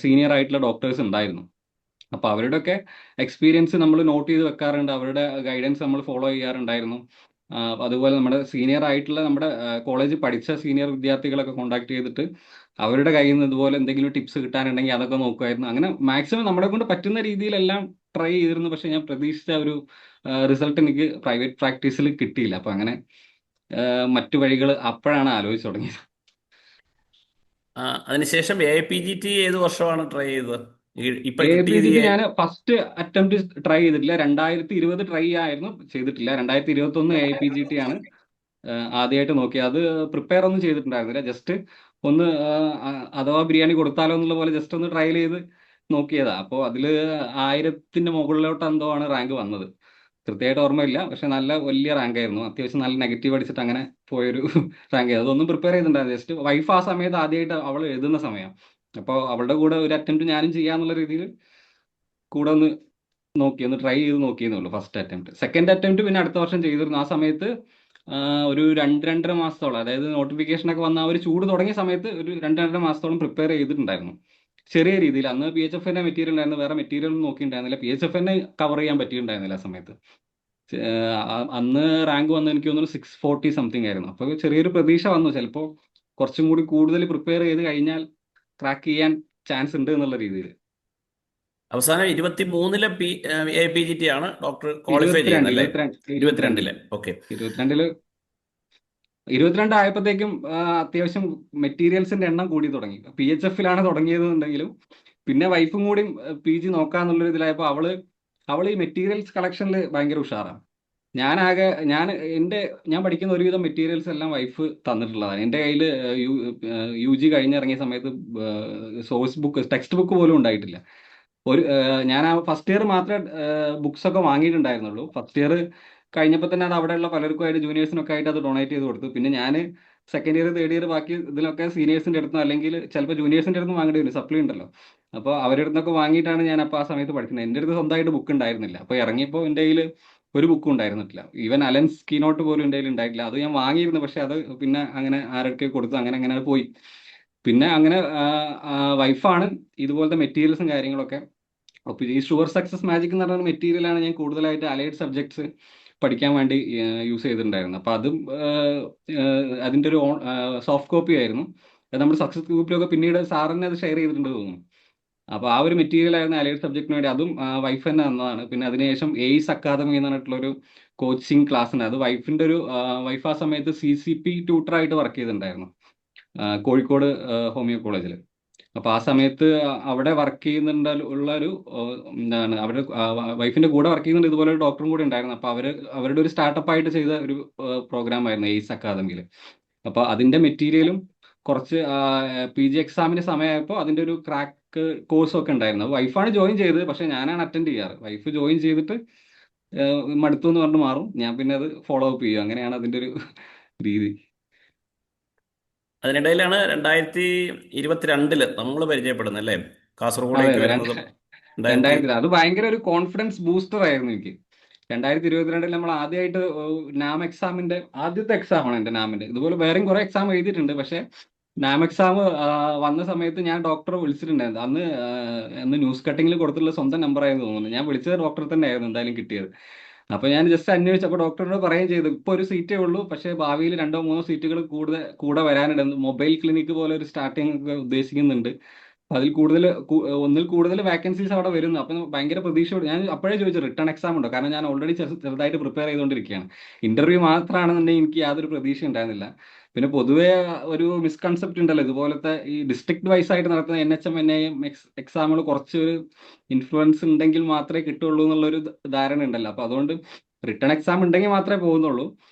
സീനിയർ ആയിട്ടുള്ള ഡോക്ടേഴ്സ് ഉണ്ടായിരുന്നു. അപ്പോൾ അവരുടെയൊക്കെ എക്സ്പീരിയൻസ് നമ്മൾ നോട്ട് ചെയ്ത് വെക്കാറുണ്ട്. അവരുടെ ഗൈഡൻസ് നമ്മൾ ഫോളോ ചെയ്യാറുണ്ടായിരുന്നു. അതുപോലെ നമ്മുടെ സീനിയർ ആയിട്ടുള്ള നമ്മുടെ കോളേജിൽ പഠിച്ച സീനിയർ വിദ്യാർത്ഥികളൊക്കെ കോൺടാക്ട് ചെയ്തിട്ട് അവരുടെ കയ്യിൽ നിന്ന് ഇതുപോലെ എന്തെങ്കിലും ടിപ്സ് കിട്ടാനുണ്ടെങ്കിൽ അതൊക്കെ നോക്കുമായിരുന്നു. അങ്ങനെ മാക്സിമം നമ്മളെ കൊണ്ട് പറ്റുന്ന രീതിയിലെല്ലാം ട്രൈ ചെയ്തിരുന്നു. പക്ഷെ ഞാൻ പ്രതീക്ഷിച്ച ഒരു റിസൾട്ട് എനിക്ക് പ്രൈവറ്റ് പ്രാക്ടീസിൽ കിട്ടിയില്ല. അപ്പൊ അങ്ങനെ മറ്റു വഴികൾ അപ്പോഴാണ് ആലോചിച്ച് തുടങ്ങിയത്. അതിനുശേഷം AIPGT ഏത് വർഷമാണ് ട്രൈ ചെയ്തത്? ഇപ്പൊ കിട്ടിയത് AIPGT ഞാൻ ഫസ്റ്റ് അറ്റംപ്റ്റ് ട്രൈ ചെയ്തിട്ടില്ല. 2020 ട്രൈ ആയിരുന്നു, ചെയ്തിട്ടില്ല. 2021 AIPGT ആണ് ആദ്യമായിട്ട് നോക്കിയത്. അത് പ്രിപ്പയർ ഒന്നും ചെയ്തിട്ടുണ്ടായിരുന്നില്ല. ജസ്റ്റ് ഒന്ന് അഥവാ ബിരിയാണി കൊടുത്താലോ എന്നുള്ള പോലെ ജസ്റ്റ് ഒന്ന് ട്രയൽ ചെയ്ത് നോക്കിയതാ. അപ്പോൾ അതിൽ 1000ന്റെ മുകളിലോട്ട് എന്തോ ആണ് റാങ്ക് വന്നത്. കൃത്യമായിട്ട് ഓർമ്മയില്ല, പക്ഷെ നല്ല വലിയ റാങ്ക് ആയിരുന്നു. അത്യാവശ്യം നല്ല നെഗറ്റീവ് അടിച്ചിട്ട് അങ്ങനെ പോയൊരു റാങ്ക് ആയിരുന്നു. അതൊന്നും പ്രിപ്പയർ ചെയ്തിട്ടുണ്ടായിരുന്നു. ജസ്റ്റ് വൈഫ് ആ സമയത്ത് ആദ്യമായിട്ട് അവൾ എഴുതുന്ന സമയം. അപ്പോൾ അവളുടെ കൂടെ ഒരു അറ്റംപ്റ്റ് ഞാനും ചെയ്യാന്നുള്ള രീതിയിൽ കൂടെ ഒന്ന് ഒന്ന് ട്രൈ ചെയ്ത് നോക്കിയെന്നേ ഉള്ളൂ ഫസ്റ്റ് അറ്റംപ്റ്റ്. സെക്കൻഡ് അറ്റംപ്റ്റ് പിന്നെ അടുത്ത വർഷം ചെയ്തിരുന്നു. ആ സമയത്ത് ഒരു 2-2.5 മാസത്തോളം, അതായത് നോട്ടിഫിക്കേഷൻ ഒക്കെ വന്ന ആ ഒരു ചൂട് തുടങ്ങിയ സമയത്ത് ഒരു 2-2.5 മാസത്തോളം പ്രിപ്പയർ ചെയ്തിട്ടുണ്ടായിരുന്നു ചെറിയ രീതിയിൽ. അന്ന് PHFന്റെ മെറ്റീരിയൽ ഉണ്ടായിരുന്നു, വേറെ മെറ്റീരിയൽ ഒന്നും നോക്കിയിട്ടുണ്ടായിരുന്നില്ല. PHFനെ കവർ ചെയ്യാൻ പറ്റിയിട്ടുണ്ടായിരുന്നില്ല ആ സമയത്ത്. അന്ന് റാങ്ക് വന്ന് എനിക്ക് തോന്നുന്നു 640 സംതിങ് ആയിരുന്നു. അപ്പോൾ ചെറിയൊരു പ്രതീക്ഷ വന്നു, ചിലപ്പോൾ കുറച്ചും കൂടി കൂടുതൽ പ്രിപ്പയർ ചെയ്ത് കഴിഞ്ഞാൽ ക്രാക്ക് ചെയ്യാൻ ചാൻസ് ഉണ്ട് എന്നുള്ള രീതിയിൽ. അവസാനം 23-ലെ AIPGT ആണ് ഡോക്ടർ ക്വാളിഫൈ ചെയ്യുന്നല്ലേ? 22-ലെ. ഓക്കെ. 22 ആയപ്പോഴത്തേക്കും അത്യാവശ്യം മെറ്റീരിയൽസിന്റെ എണ്ണം കൂടി തുടങ്ങി. PHFലാണ് തുടങ്ങിയതെന്നുണ്ടെങ്കിലും പിന്നെ വൈഫും കൂടി PG നോക്കാന്നുള്ളൊരു ഇതിലായപ്പോൾ അവള് ഈ മെറ്റീരിയൽസ് കളക്ഷനിൽ ഭയങ്കര ഉഷാറാണ്. ഞാൻ പഠിക്കുന്ന ഒരുവിധം മെറ്റീരിയൽസ് എല്ലാം വൈഫ് തന്നിട്ടുള്ളതാണ്. എൻ്റെ കയ്യിൽ UG കഴിഞ്ഞിറങ്ങിയ സമയത്ത് സോഴ്സ് ബുക്ക്, ടെക്സ്റ്റ് ബുക്ക് പോലും ഉണ്ടായിട്ടില്ല. ഞാൻ ആ ഫസ്റ്റ് ഇയർ മാത്രമേ ബുക്സ് ഒക്കെ വാങ്ങിയിട്ടുണ്ടായിരുന്നുള്ളൂ. ഫസ്റ്റ് ഇയർ കഴിഞ്ഞപ്പോൾ തന്നെ അത് അവിടെയുള്ള പലർക്കുമായിട്ട് ജൂനിയേഴ്സിനൊക്കെ ആയിട്ട് അത് ഡൊണേറ്റ് ചെയ്ത് കൊടുത്തു. പിന്നെ ഞാൻ സെക്കൻഡ് ഇയർ തേർഡ് ഇയർ ബാക്കി ഇതിലൊക്കെ സീനിയേഴ്സിൻ്റെ അടുത്തും അല്ലെങ്കിൽ ചിലപ്പോൾ ജൂനിയേഴ്സിൻ്റെ അടുത്തും വാങ്ങേണ്ടി വരും, സപ്ലി ഉണ്ടല്ലോ. അപ്പോൾ അവരുടെ അടുത്തൊക്കെ വാങ്ങിയിട്ടാണ് ഞാൻ അപ്പോൾ ആ സമയത്ത് പഠിക്കുന്നത്. എൻ്റെ അടുത്ത് സ്വന്തമായിട്ട് ബുക്ക് ഉണ്ടായിരുന്നില്ല. അപ്പോൾ ഇറങ്ങിയപ്പോൾ എൻ്റെ കയ്യിൽ ഒരു ബുക്കും ഉണ്ടായിരുന്നില്ല. ഈവൻ അലൻസ് കീനോട്ട് പോലും എൻ്റെ കയ്യിൽ ഉണ്ടായിട്ടില്ല. അത് ഞാൻ വാങ്ങിയിരുന്നു, പക്ഷെ അത് പിന്നെ അങ്ങനെ ആരൊക്കെ കൊടുത്തു, അങ്ങനെ അത് പോയി. പിന്നെ അങ്ങനെ വൈഫാണ് ഇതുപോലത്തെ മെറ്റീരിയൽസും കാര്യങ്ങളൊക്കെ. അപ്പോൾ ഈ ഷുവർ സക്സസ് മാജിക് എന്ന് പറഞ്ഞ മെറ്റീരിയലാണ് ഞാൻ കൂടുതലായിട്ട് അലൈഡ് സബ്ജക്ട്സ് പഠിക്കാൻ വേണ്ടി യൂസ് ചെയ്തിട്ടുണ്ടായിരുന്നു. അപ്പോൾ അതും അതിൻ്റെ ഒരു സോഫ്റ്റ് കോപ്പി ആയിരുന്നു. അത് നമ്മൾ സക്സസ് ഗ്രൂപ്പിലൊക്കെ പിന്നീട് സാറിനെ അത് ഷെയർ ചെയ്തിട്ടുണ്ട് തോന്നുന്നു. അപ്പോൾ ആ ഒരു മെറ്റീരിയൽ ആയിരുന്നു അലൈഡ് സബ്ജക്റ്റിന് വേണ്ടി. അതും വൈഫ് തന്നെ തന്നതാണ്. പിന്നെ അതിനുശേഷം എയ്സ് അക്കാദമി എന്ന് പറഞ്ഞിട്ടുള്ളൊരു കോച്ചിങ് ക്ലാസ് ഉണ്ട്. അത് വൈഫ് ആ സമയത്ത് CCP ട്യൂട്ടറായിട്ട് വർക്ക് ചെയ്തിട്ടുണ്ടായിരുന്നു കോഴിക്കോട് ഹോമിയോ കോളേജിൽ. അപ്പോൾ ആ സമയത്ത് അവിടെ വർക്ക് ചെയ്യുന്നുണ്ട് ഉള്ള ഒരു എന്താണ് അവരുടെ വൈഫിന്റെ കൂടെ വർക്ക് ചെയ്യുന്നുണ്ട് ഇതുപോലെ ഒരു ഡോക്ടറും കൂടെ ഉണ്ടായിരുന്നു. അപ്പോൾ അവരുടെ ഒരു സ്റ്റാർട്ടപ്പ് ആയിട്ട് ചെയ്ത ഒരു പ്രോഗ്രാം ആയിരുന്നു എയ്സ് അക്കാദമിയിൽ. അപ്പോൾ അതിന്റെ മെറ്റീരിയലും കുറച്ച് PG എക്സാമിന്റെ സമയമായപ്പോൾ അതിന്റെ ഒരു ക്രാക്ക് കോഴ്സും ഒക്കെ ഉണ്ടായിരുന്നു. വൈഫാണ് ജോയിൻ ചെയ്തത്, പക്ഷെ ഞാനാണ് അറ്റൻഡ് ചെയ്യാറ്. വൈഫ് ജോയിൻ ചെയ്തിട്ട് മടുത്തു എന്ന് പറഞ്ഞ് മാറും, ഞാൻ പിന്നെ അത് ഫോളോ അപ്പ് ചെയ്യും. അങ്ങനെയാണ് അതിന്റെ ഒരു രീതി. അതിനിടയിലാണ് 2022 നമ്മൾ പരിചയപ്പെടുന്നത് അല്ലേ? കാസർഗോഡേക്ക് വരുന്നതും 2000 അത് ഭയങ്കര ഒരു കോൺഫിഡൻസ് ബൂസ്റ്റർ ആയിരുന്നു എനിക്ക്. 2022 നമ്മൾ ആദ്യമായിട്ട് നാം എക്സാമിന്റെ ആദ്യത്തെ എക്സാമാണ് എൻ്റെ നാമിന്റെ. ഇതുപോലെ വേറെയും കുറെ എക്സാം എഴുതിയിട്ടുണ്ട്, പക്ഷെ നാം എക്സാം വന്ന സമയത്ത് ഞാൻ ഡോക്ടറെ വിളിച്ചിട്ടുണ്ടായിരുന്നു. അന്ന് ന്യൂസ് കട്ടിങ്ങിൽ കൊടുത്തിട്ടുള്ള സ്വന്തം നമ്പർ ആയിരുന്നു തോന്നുന്നു. ഞാൻ വിളിച്ചത് ഡോക്ടറെ തന്നെ ആയിരുന്നു എന്തായാലും കിട്ടിയത്. അപ്പൊ ഞാൻ ജസ്റ്റ് അന്വേഷിച്ചപ്പോൾ ഡോക്ടറിനോട് പറയുകയും ചെയ്തു, ഇപ്പൊ ഒരു സീറ്റേ ഉള്ളൂ, പക്ഷെ ഭാവിയിൽ 2-3 സീറ്റുകൾ കൂടെ വരാനുണ്ട്. മൊബൈൽ ക്ലിനിക്ക് പോലെ ഒരു സ്റ്റാർട്ടിങ് ഒക്കെ ഉദ്ദേശിക്കുന്നുണ്ട്. അതിൽ ഒന്നിൽ കൂടുതൽ വാക്കൻസീസ് അവിടെ വരുന്നു. അപ്പം ഭയങ്കര പ്രതീക്ഷയോട് ഞാൻ അപ്പോഴേ ചോദിച്ചു റിട്ടേൺ എക്സാം ഉണ്ടോ, കാരണം ഞാൻ ഓൾറെഡി ചെറുതായിട്ട് പ്രിപ്പയർ ചെയ്തുകൊണ്ടിരിക്കുകയാണ്. ഇന്റർവ്യൂ മാത്രമാണെന്നുണ്ടെങ്കിൽ എനിക്ക് യാതൊരു പ്രതീക്ഷ ഉണ്ടായിരുന്നില്ല. പിന്നെ പൊതുവേ ഒരു മിസ്കൺസെപ്റ്റ് ഉണ്ടല്ലോ, ഇതുപോലത്തെ ഈ ഡിസ്ട്രിക്ട് വൈസ് ആയിട്ട് നടത്തുന്ന NHM NIM എക്സാമുകൾ കുറച്ചൊരു ഇൻഫ്ലുവൻസ് ഉണ്ടെങ്കിൽ മാത്രമേ കിട്ടുള്ളൂ എന്നുള്ളൊരു ധാരണ ഉണ്ടല്ലോ. അപ്പൊ അതുകൊണ്ട് റിട്ടേൺ എക്സാം ഉണ്ടെങ്കിൽ മാത്രമേ പോകുന്നുള്ളൂ,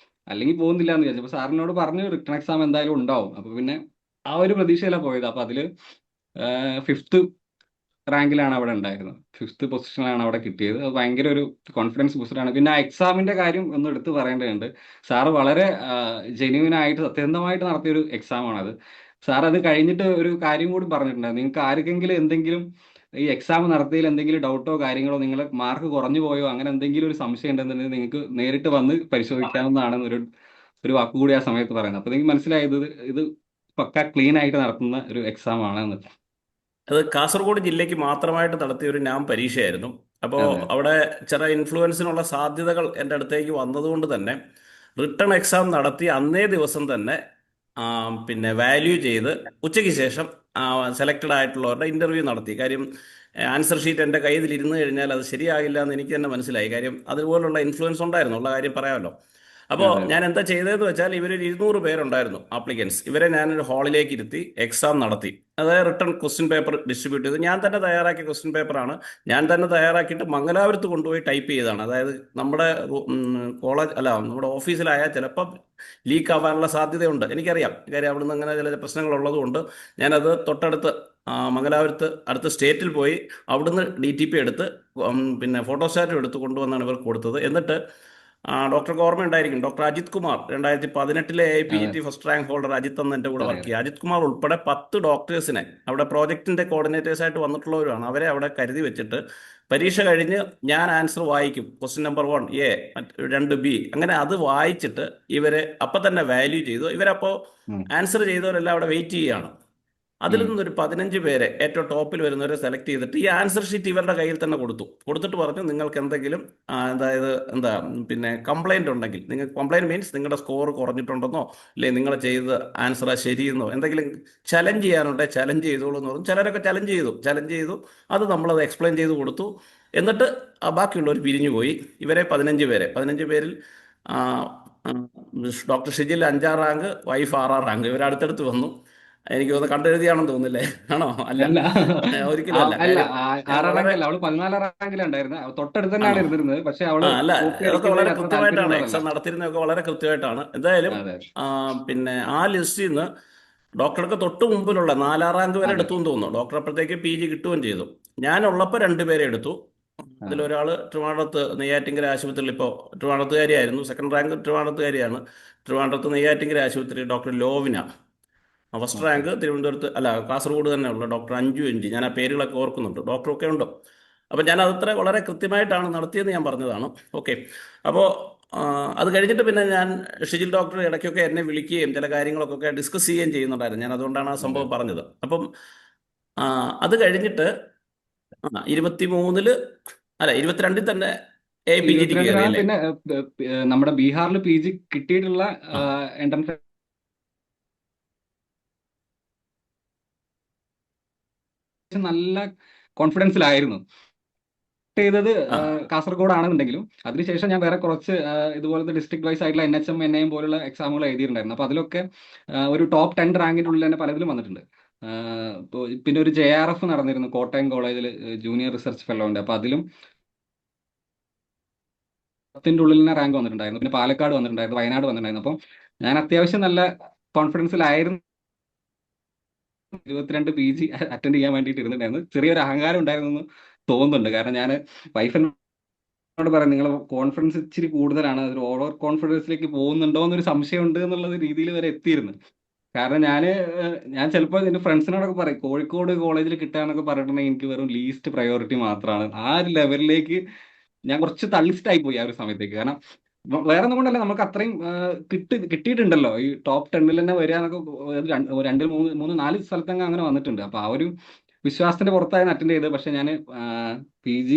അല്ലെങ്കിൽ പോകുന്നില്ല എന്ന് വിചാരിച്ചു. അപ്പൊ സാറിനോട് പറഞ്ഞു റിട്ടേൺ എക്സാം എന്തായാലും ഉണ്ടാവും. അപ്പൊ പിന്നെ ആ ഒരു പ്രതീക്ഷയിലാണ് പോയത്. അപ്പൊ അതില് 5th റാങ്കിലാണ് അവിടെ ഉണ്ടായിരുന്നത്. 5th പൊസിഷനിലാണ് അവിടെ കിട്ടിയത്. അത് ഭയങ്കര ഒരു കോൺഫിഡൻസ് ബൂസ്റ്ററാണ്. പിന്നെ ആ എക്സാമിന്റെ കാര്യം ഒന്ന് എടുത്ത് പറയേണ്ടതുണ്ട്. സാറ് വളരെ ജെന്യൂൻ ആയിട്ട് സത്യസന്ധമായിട്ട് നടത്തിയൊരു എക്സാമാണത്. സാർ അത് കഴിഞ്ഞിട്ട് ഒരു കാര്യം കൂടി പറഞ്ഞിട്ടുണ്ടായിരുന്നു, നിങ്ങൾക്ക് ആർക്കെങ്കിലും എന്തെങ്കിലും ഈ എക്സാം നടത്തിയതിൽ എന്തെങ്കിലും ഡൗട്ടോ കാര്യങ്ങളോ നിങ്ങളെ മാർക്ക് കുറഞ്ഞു പോയോ അങ്ങനെ എന്തെങ്കിലും ഒരു സംശയം ഉണ്ടെന്നുണ്ടെങ്കിൽ നിങ്ങൾക്ക് നേരിട്ട് വന്ന് പരിശോധിക്കാവുന്നതാണെന്ന് ഒരു വാക്കുകൂടി ആ സമയത്ത് പറയുന്നത്. അപ്പോൾ നിങ്ങൾക്ക് മനസ്സിലായത് ഇത് പക്ക ക്ലീൻ ആയിട്ട് നടത്തുന്ന ഒരു എക്സാം ആണെന്ന്. അത് കാസർഗോഡ് ജില്ലയ്ക്ക് മാത്രമായിട്ട് നടത്തിയ ഒരു നാം പരീക്ഷയായിരുന്നു. അപ്പോൾ അവിടെ ചില ഇൻഫ്ലുവൻസിനുള്ള സാധ്യതകൾ എൻ്റെ അടുത്തേക്ക് വന്നതുകൊണ്ട് തന്നെ റിട്ടേൺ എക്സാം നടത്തി അന്നേ ദിവസം തന്നെ പിന്നെ വാല്യൂ ചെയ്ത് ഉച്ചയ്ക്ക് ശേഷം സെലക്റ്റഡ് ആയിട്ടുള്ളവരുടെ ഇൻ്റർവ്യൂ നടത്തി. കാര്യം ആൻസർ ഷീറ്റ് എൻ്റെ കയ്യിൽ ഇരുന്ന് കഴിഞ്ഞാൽ അത് ശരിയാകില്ല എന്ന് എനിക്ക് തന്നെ മനസ്സിലായി. കാര്യം അതുപോലുള്ള ഇൻഫ്ലുവൻസ് ഉണ്ടായിരുന്നു, ഉള്ള കാര്യം പറയാമല്ലോ. അപ്പോൾ അതെ ഞാൻ എന്താ ചെയ്തതെന്ന് വെച്ചാൽ ഇവരൊരു 200 പേരുണ്ടായിരുന്നു ആപ്ലിക്കൻസ്. ഇവരെ ഞാനൊരു ഹാളിലേക്ക് ഇരുത്തി എക്സാം നടത്തി. അതായത് റിട്ടേൺ ക്വസ്റ്റ്യൻ പേപ്പർ ഡിസ്ട്രിബ്യൂട്ട് ചെയ്തു. ഞാൻ തന്നെ തയ്യാറാക്കിയ ക്വസ്റ്റ്യൻ പേപ്പറാണ്. ഞാൻ തന്നെ തയ്യാറാക്കിയിട്ട് മംഗലാപുരത്ത് കൊണ്ടുപോയി ടൈപ്പ് ചെയ്തതാണ്. അതായത് നമ്മുടെ കോളേജ് അല്ല, നമ്മുടെ ഓഫീസിലായാൽ ചിലപ്പോൾ ലീക്ക് ആവാനുള്ള സാധ്യതയുണ്ട്, എനിക്കറിയാം. കാര്യം അവിടുന്ന് അങ്ങനെ ചില പ്രശ്നങ്ങൾ ഉള്ളതുകൊണ്ട് ഞാനത് തൊട്ടടുത്ത് മംഗലാപുരത്ത് അടുത്ത സ്റ്റേറ്റിൽ പോയി അവിടുന്ന് DTP എടുത്ത് പിന്നെ ഫോട്ടോസ്റ്റാറ്റും എടുത്ത് കൊണ്ടുവന്നാണ് ഇവർക്ക് കൊടുത്തത്. എന്നിട്ട് ഡോക്ടർക്ക് ഓർമ്മ ഉണ്ടായിരിക്കും, doctor Ajith Kumar 2018 AIPGT first rank holder Ajith എന്ന് എൻ്റെ കൂടെ വർക്ക് അതെ ചെയ്യുക. അജിത് കുമാർ ഉൾപ്പെടെ 10 ഡോക്ടേഴ്സിനെ അവിടെ പ്രോജക്റ്റിന്റെ കോർഡിനേറ്റേഴ്സായിട്ട് വന്നിട്ടുള്ളവരാണ്. അവരെ അവിടെ കരുതി വെച്ചിട്ട് പരീക്ഷ കഴിഞ്ഞ് ഞാൻ ആൻസർ വായിക്കും. ക്വസ്റ്റ്യൻ നമ്പർ 1A, 2B, അങ്ങനെ അത് വായിച്ചിട്ട് ഇവരെ അപ്പം തന്നെ വാല്യൂ ചെയ്തു. ഇവരപ്പോൾ ഉം, ആൻസർ ചെയ്തവരെല്ലാം അവിടെ വെയിറ്റ് ചെയ്യുകയാണ്. അതിൽ ഉം, നിന്നൊരു 15 പേരെ ഏറ്റവും ടോപ്പിൽ വരുന്നവരെ സെലക്ട് ചെയ്തിട്ട് ഈ ആൻസർ ഷീറ്റ് ഇവരുടെ കയ്യിൽ തന്നെ കൊടുത്തിട്ട് പറഞ്ഞു, നിങ്ങൾക്ക് എന്തെങ്കിലും അതായത് എന്താ പിന്നെ കംപ്ലൈന്റ് ഉണ്ടെങ്കിൽ, നിങ്ങൾക്ക് കംപ്ലൈന്റ് മീൻസ് നിങ്ങളുടെ സ്കോർ കുറഞ്ഞിട്ടുണ്ടെന്നോ ഇല്ലേ നിങ്ങൾ ചെയ്ത ആൻസർ ശരിയെന്നോ എന്തെങ്കിലും ചലഞ്ച് ചെയ്യാനുണ്ടെങ്കിൽ ചലഞ്ച് ചെയ്തോളൂ എന്ന് പറഞ്ഞു. ചിലരൊക്കെ ചലഞ്ച് ചെയ്തു. അത് നമ്മളത് എക്സ്പ്ലെയിൻ ചെയ്ത് കൊടുത്തു. എന്നിട്ട് ബാക്കിയുള്ളവർ പിരിഞ്ഞു പോയി. ഇവരെ 15 പേരിൽ ആ, ആ, doctor Shijil 5ാം rank, wife 6ാം rank. ഇവർ അടുത്തടുത്ത് വന്നു. എനിക്ക് തോന്നുന്നു കണ്ടെഴുതിയാണെന്ന് തോന്നുന്നില്ലേ? ആണോ? അല്ല, അല്ല ഒരിക്കലും അല്ല. അല്ല കാര്യം ഞാൻ 6ാം വളരെ റാങ്കല്ല, അവള് 14ാം റാങ്കിലുണ്ടായിരുന്നത്. തൊട്ടടുത്ത് തന്നെയാണ് ആണോ? ഇരുന്നിരുന്നത്, പക്ഷെ അവള് അല്ല, കോപ്പി അതൊക്കെ വളരെ അടിക്കുന്നതിന് അത്ര കൃത്യമായിട്ടാണ് താല്പര്യമുള്ളതല്ല. എക്സാം നടത്തിയിരുന്നതൊക്കെ, വളരെ കൃത്യമായിട്ടാണ്. എന്തായാലും അതെ ആ, പിന്നെ ആ ലിസ്റ്റിൽ നിന്ന് ഡോക്ടർക്ക് തൊട്ട് മുമ്പിലുള്ള 4ാം റാങ്ക് വരെ അതെ എടുത്തു എന്ന് തോന്നുന്നു. ഡോക്ടർ അപ്പോഴത്തേക്ക് PG കിട്ടുകയും ചെയ്തു. ഞാനുള്ളപ്പോൾ 2 പേരെ എടുത്തു. ആ അതിലൊരാൾ ട്രിവാൻഡ്രത്ത് നെയ്യാറ്റിങ്കര ആശുപത്രിയിൽ, ഇപ്പോൾ ട്രിവാൻഡ്രത്തുകാരിയായിരുന്നു, സെക്കൻഡ് റാങ്ക് ട്രിവാൻഡ്രത്തുകാരിയാണ്. ട്രിവാൻഡ്രത്ത് നെയ്യാറ്റിങ്കര ആശുപത്രി ഡോക്ടർ ലോവിന. ഫസ്റ്റ് ഓക്കെ റാങ്ക് തിരുവനന്തപുരത്ത് അല്ല, കാസർഗോഡ് തന്നെയുള്ള ഡോക്ടർ അഞ്ജു. ഞാൻ ആ പേരുകളൊക്കെ ഓർക്കുന്നുണ്ട്. ഡോക്ടറൊക്കെ ഉണ്ട്. അപ്പം ഞാൻ അതത്ര വളരെ കൃത്യമായിട്ടാണ് നടത്തിയെന്ന് ഞാൻ പറഞ്ഞതാണ്. ഓക്കെ. അപ്പോൾ അത് കഴിഞ്ഞിട്ട് പിന്നെ ഞാൻ ഷിജിൽ ഡോക്ടർ ഇടയ്ക്കൊക്കെ എന്നെ വിളിക്കുകയും ചില കാര്യങ്ങളൊക്കെ ഡിസ്കസ് ചെയ്യുകയും ചെയ്യുന്നുണ്ടായിരുന്നു. ഞാൻ അതുകൊണ്ടാണ് ആ അതെ സംഭവം പറഞ്ഞത്. അപ്പം ആ, അത് കഴിഞ്ഞിട്ട് 23-ല് അല്ല 22-ൽ തന്നെ AIPGTക്ക് കയറി 22ാണ്. അല്ലേ? പിന്നെ നമ്മുടെ ബീഹാറിൽ PG കിട്ടിയിട്ടുള്ള ആ എൻട്രൻസ് നല്ല കോൺഫിഡൻസിലായിരുന്നു. ചെയ്തത് ആ കാസർഗോഡ് ആണെന്നുണ്ടെങ്കിലും അതിനുശേഷം ഞാൻ വേറെ കുറച്ച് ഇതുപോലത്തെ ഡിസ്ട്രിക്ട് വൈസ് ആയിട്ടുള്ള NHM NIM പോലുള്ള എക്സാമുകൾ എഴുതിയിട്ടുണ്ടായിരുന്നു. അപ്പോൾ അതിലൊക്കെ ഒരു ടോപ്പ് 10 റാങ്കിൻ്റെ ഉള്ളിൽ തന്നെ പലതിലും വന്നിട്ടുണ്ട്. പിന്നെ ഒരു JRF നടന്നിരുന്നു കോട്ടയം കോളേജിൽ, ജൂനിയർ റിസർച്ച് ഫെല്ലോ ഉണ്ട്. അപ്പോൾ അതിലും 10ന്റെ ഉള്ളിൽ തന്നെ റാങ്ക് വന്നിട്ടുണ്ടായിരുന്നു. പിന്നെ പാലക്കാട് വന്നിട്ടുണ്ടായിരുന്നു, വയനാട് വന്നിട്ടുണ്ടായിരുന്നു. അപ്പം ഞാൻ അത്യാവശ്യം നല്ല കോൺഫിഡൻസിലായിരുന്നു 22 PG അറ്റൻഡ് ചെയ്യാൻ വേണ്ടിയിട്ട് ഇരുന്നിട്ടുണ്ടായിരുന്നു. ചെറിയൊരു അഹങ്കാരം ഉണ്ടായിരുന്നു എന്ന് തോന്നുന്നുണ്ട്. കാരണം ഞാൻ വൈഫിനോട് പറയാം, നിങ്ങൾ കോൺഫിഡൻസ് ഇച്ചിരി കൂടുതലാണ്, അതൊരു ഓവർ കോൺഫിഡൻസിലേക്ക് പോകുന്നുണ്ടോ എന്നൊരു സംശയമുണ്ട് എന്നുള്ളത് രീതിയിൽ വരെ എത്തിയിരുന്നു. കാരണം ഞാൻ ചിലപ്പോൾ എൻ്റെ ഫ്രണ്ട്സിനോടൊക്കെ പറയും, കോഴിക്കോട് കോളേജിൽ കിട്ടാന്നൊക്കെ പറഞ്ഞിട്ടുണ്ടെങ്കിൽ എനിക്ക് വെറും ലീസ്റ്റ് പ്രയോറിറ്റി മാത്രമാണ്. ആ ഒരു ലെവലിലേക്ക് ഞാൻ കുറച്ച് തള്ളിസ്റ്റായി പോയി ആ ഒരു സമയത്തേക്ക്. കാരണം വേറെ ഒന്നും കൊണ്ടല്ല, നമുക്ക് അത്രയും കിട്ടിയിട്ടുണ്ടല്ലോ ഈ ടോപ്പ് 10ൽ തന്നെ വരിക എന്നൊക്കെ. രണ്ട് മൂന്ന് നാല് സ്ഥലത്തങ്ങ് അങ്ങനെ വന്നിട്ടുണ്ട്. അപ്പൊ ആ ഒരു വിശ്വാസത്തിന്റെ പുറത്തായിരുന്നു അറ്റൻഡ് ചെയ്തത്. പക്ഷെ ഞാൻ PG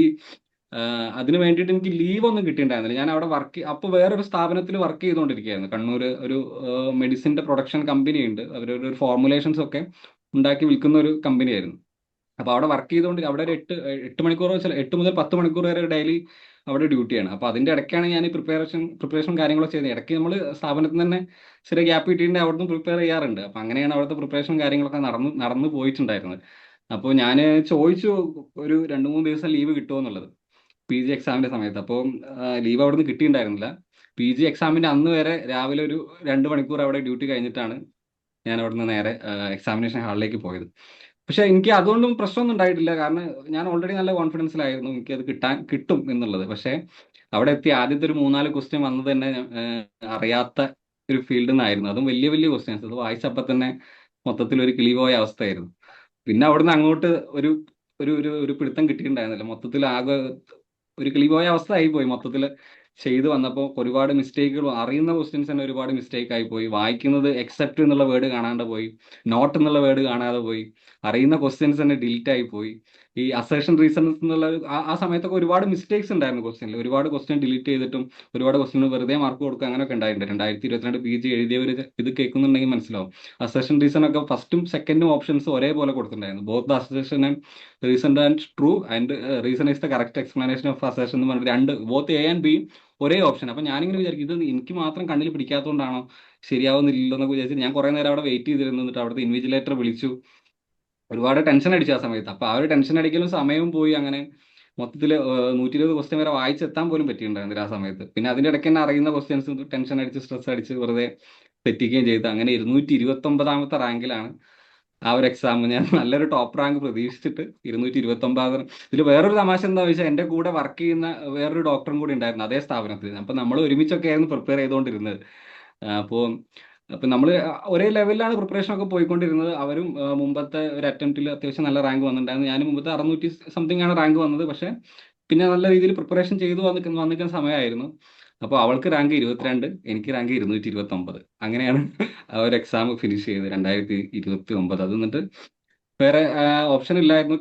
അതിന് വേണ്ടിയിട്ട് എനിക്ക് ലീവ് ഒന്നും കിട്ടിയിട്ടുണ്ടായിരുന്നില്ല. ഞാൻ അവിടെ അപ്പോൾ വേറൊരു സ്ഥാപനത്തിൽ വർക്ക് ചെയ്തുകൊണ്ടിരിക്കുകയായിരുന്നു. കണ്ണൂർ ഒരു മെഡിസിന്റെ പ്രൊഡക്ഷൻ കമ്പനി ഉണ്ട്. അവരൊരു ഫോർമുലേഷൻസ് ഒക്കെ ഉണ്ടാക്കി വിൽക്കുന്ന ഒരു കമ്പനിയായിരുന്നു. അപ്പോൾ അവിടെ വർക്ക് ചെയ്തുകൊണ്ട് അവിടെ ഒരു 8 മണിക്കൂർ, 8 മുതൽ 10 മണിക്കൂർ വരെ ഡെയിലി അവിടെ ഡ്യൂട്ടിയാണ്. അപ്പോൾ അതിന്റെ ഇടയ്ക്കാണ് ഞാൻ ഈ പ്രിപ്പറേഷൻ കാര്യങ്ങളൊക്കെ ചെയ്യുന്നത്. ഇടയ്ക്ക് നമ്മൾ സ്ഥാപനത്തിൽ നിന്ന് തന്നെ ചെറിയ ഗ്യാപ്പ് കിട്ടിയിട്ട് അവിടെ നിന്ന് പ്രിപ്പയർ ചെയ്യാറുണ്ട്. അപ്പോൾ അങ്ങനെയാണ് അവിടുത്തെ പ്രിപ്പറേഷൻ കാര്യങ്ങളൊക്കെ നടന്നു പോയിട്ടുണ്ടായിരുന്നത്. അപ്പോൾ ഞാൻ ചോദിച്ചു ഒരു 2-3 ദിവസം ലീവ് കിട്ടുമോ എന്നുള്ളത് PG എക്സാമിന്റെ സമയത്ത്. അപ്പോൾ ലീവ് അവിടെ നിന്ന് കിട്ടിയിട്ടുണ്ടായിരുന്നില്ല. PG എക്സാമിന്റെ അന്ന് വരെ രാവിലെ ഒരു 2 മണിക്കൂർ അവിടെ ഡ്യൂട്ടി കഴിഞ്ഞിട്ടാണ് ഞാൻ അവിടെ നിന്ന് നേരെ എക്സാമിനേഷൻ ഹാളിലേക്ക് പോയത്. പക്ഷെ എനിക്ക് അതുകൊണ്ടും പ്രശ്നമൊന്നും ഉണ്ടായിട്ടില്ല. കാരണം ഞാൻ ഓൾറെഡി നല്ല കോൺഫിഡൻസിലായിരുന്നു എനിക്ക് അത് കിട്ടും എന്നുള്ളത്. പക്ഷെ അവിടെ എത്തി ആദ്യത്തെ ഒരു 3-4 ക്വസ്റ്റ്യൻ വന്നത് തന്നെ അറിയാത്ത ഒരു ഫീൽഡിൽ നിന്നായിരുന്നു. അതും വലിയ വലിയ ക്വസ്റ്റ്യൻസ്. അത് വായിച്ചപ്പോൾ തന്നെ മൊത്തത്തിൽ ഒരു കിളിപോയ അവസ്ഥയായിരുന്നു. പിന്നെ അവിടുന്ന് അങ്ങോട്ട് ഒരു ഒരു ഒരു ഒരു പിടുത്തം കിട്ടിയിട്ടുണ്ടായിരുന്നില്ല. മൊത്തത്തിൽ ആകെ ഒരു കിളിപോയ അവസ്ഥ ആയിപ്പോയി. മൊത്തത്തിൽ ചെയ്തു വന്നപ്പോൾ ഒരുപാട് മിസ്റ്റേക്കുകൾ, അറിയുന്ന ക്വസ്റ്റ്യൻസ് തന്നെ ഒരുപാട് മിസ്റ്റേക്ക് ആയി പോയി. വായിക്കുന്നത് എക്സെപ്റ്റ് എന്നുള്ള വേർഡ് കാണാണ്ട് പോയി, നോട്ട് എന്നുള്ള വേർഡ് കാണാതെ പോയി, അറിയുന്ന ക്വസ്റ്റ്യൻസ് തന്നെ ഡിലീറ്റ് ആയി പോയി. ഈ അസേഷൻ റീസൺസ് എന്നുള്ള ആ സമയത്തൊക്കെ ഒരുപാട് മിസ്റ്റേക്സ് ഉണ്ടായിരുന്നു ക്വസ്റ്റ്യനിൽ. ഒരുപാട് ക്വസ്റ്റ്യൻ ഡിലീറ്റ് ചെയ്തിട്ടും ഒരുപാട് ക്വസ്റ്റ്യന് വെറുതെ മാർക്ക് കൊടുക്കുക അങ്ങനെയൊക്കെ ഉണ്ടായിട്ടുണ്ട്. 2022 PG എഴുതിയവർ ഇത് കേൾക്കുന്നുണ്ടെങ്കിൽ മനസ്സിലാവും. അസേഷൻ റീസൺ ഒക്കെ ഫസ്റ്റും സെക്കൻഡും ഓപ്ഷൻസ് ഒരേപോലെ കൊടുത്തിട്ടുണ്ടായിരുന്നു. Both the assertion and reason and true and reason is the correct explanation of assertion എന്ന് പറഞ്ഞിട്ട് രണ്ട് ബോത്ത് എ ആൻഡ് ബിയും ഒരേ ഓപ്ഷൻ. അപ്പൊ ഞാനിങ്ങനെ വിചാരിക്കും ഇത് എനിക്ക് മാത്രം കണ്ണിൽ പിടിക്കാത്തതുകൊണ്ടാണോ ശരിയാവുന്നില്ലല്ലോ എന്നൊക്കെ വിചാരിച്ചിട്ട് ഞാൻ കുറെ നേരം അവിടെ വെയിറ്റ് ചെയ്തിരുന്നു. എന്നിട്ട് അവിടുത്തെ ഇൻവിജിലേറ്റർ വിളിച്ചു. ഒരുപാട് ടെൻഷൻ അടിച്ചു ആ സമയത്ത്. അപ്പൊ ആ ഒരു ടെൻഷൻ അടിക്കലും സമയവും പോയി. അങ്ങനെ മൊത്തത്തിൽ 120 ക്വസ്റ്റ്യൻ വരെ വായിച്ചെത്താൻ പോലും പറ്റിയിട്ടുണ്ടായിരുന്നില്ല ആ സമയത്ത്. പിന്നെ അതിന്റെ ഇടയ്ക്ക് തന്നെ അറിയുന്ന ക്വസ്റ്റ്യൻസ് ടെൻഷൻ അടിച്ച് സ്ട്രെസ് അടിച്ച് വെറുതെ തെറ്റിക്കുകയും ചെയ്ത് അങ്ങനെ 229ാമത്തെ റാങ്കിലാണ് ആ ഒരു എക്സാം. ഞാൻ നല്ലൊരു ടോപ്പ് റാങ്ക് പ്രതീക്ഷിച്ചിട്ട് 229. ഇതിൽ വേറൊരു തമാശ എന്താ വെച്ചാൽ എന്റെ കൂടെ വർക്ക് ചെയ്യുന്ന വേറൊരു ഡോക്ടറും കൂടി ഉണ്ടായിരുന്നു അതേ സ്ഥാപനത്തിൽ. അപ്പൊ നമ്മൾ ഒരുമിച്ചൊക്കെ ആയിരുന്നു പ്രിപ്പയർ ചെയ്തുകൊണ്ടിരുന്നത്. അപ്പോൾ അപ്പൊ നമ്മൾ ഒരേ ലെവലിലാണ് പ്രിപ്പറേഷൻ ഒക്കെ പോയിക്കൊണ്ടിരുന്നത്. അവരും മുമ്പത്തെ ഒരു അറ്റംപ്റ്റിൽ അത്യാവശ്യം നല്ല റാങ്ക് വന്നിട്ടുണ്ടായിരുന്നു. ഞാൻ മുമ്പത്തെ 600 സംതിങ് ആണ് റാങ്ക് വന്നത്. പക്ഷെ പിന്നെ നല്ല രീതിയിൽ പ്രിപ്പറേഷൻ ചെയ്തു വന്നിരിക്കുന്ന സമയമായിരുന്നു. അപ്പോൾ അവൾക്ക് റാങ്ക് 22, എനിക്ക് റാങ്ക് 229. അങ്ങനെയാണ് ആ ഒരു എക്സാം ഫിനിഷ് ചെയ്തത് 2029. അത് എന്നിട്ട് വേറെ ഓപ്ഷൻ ഇല്ലായിരുന്നു.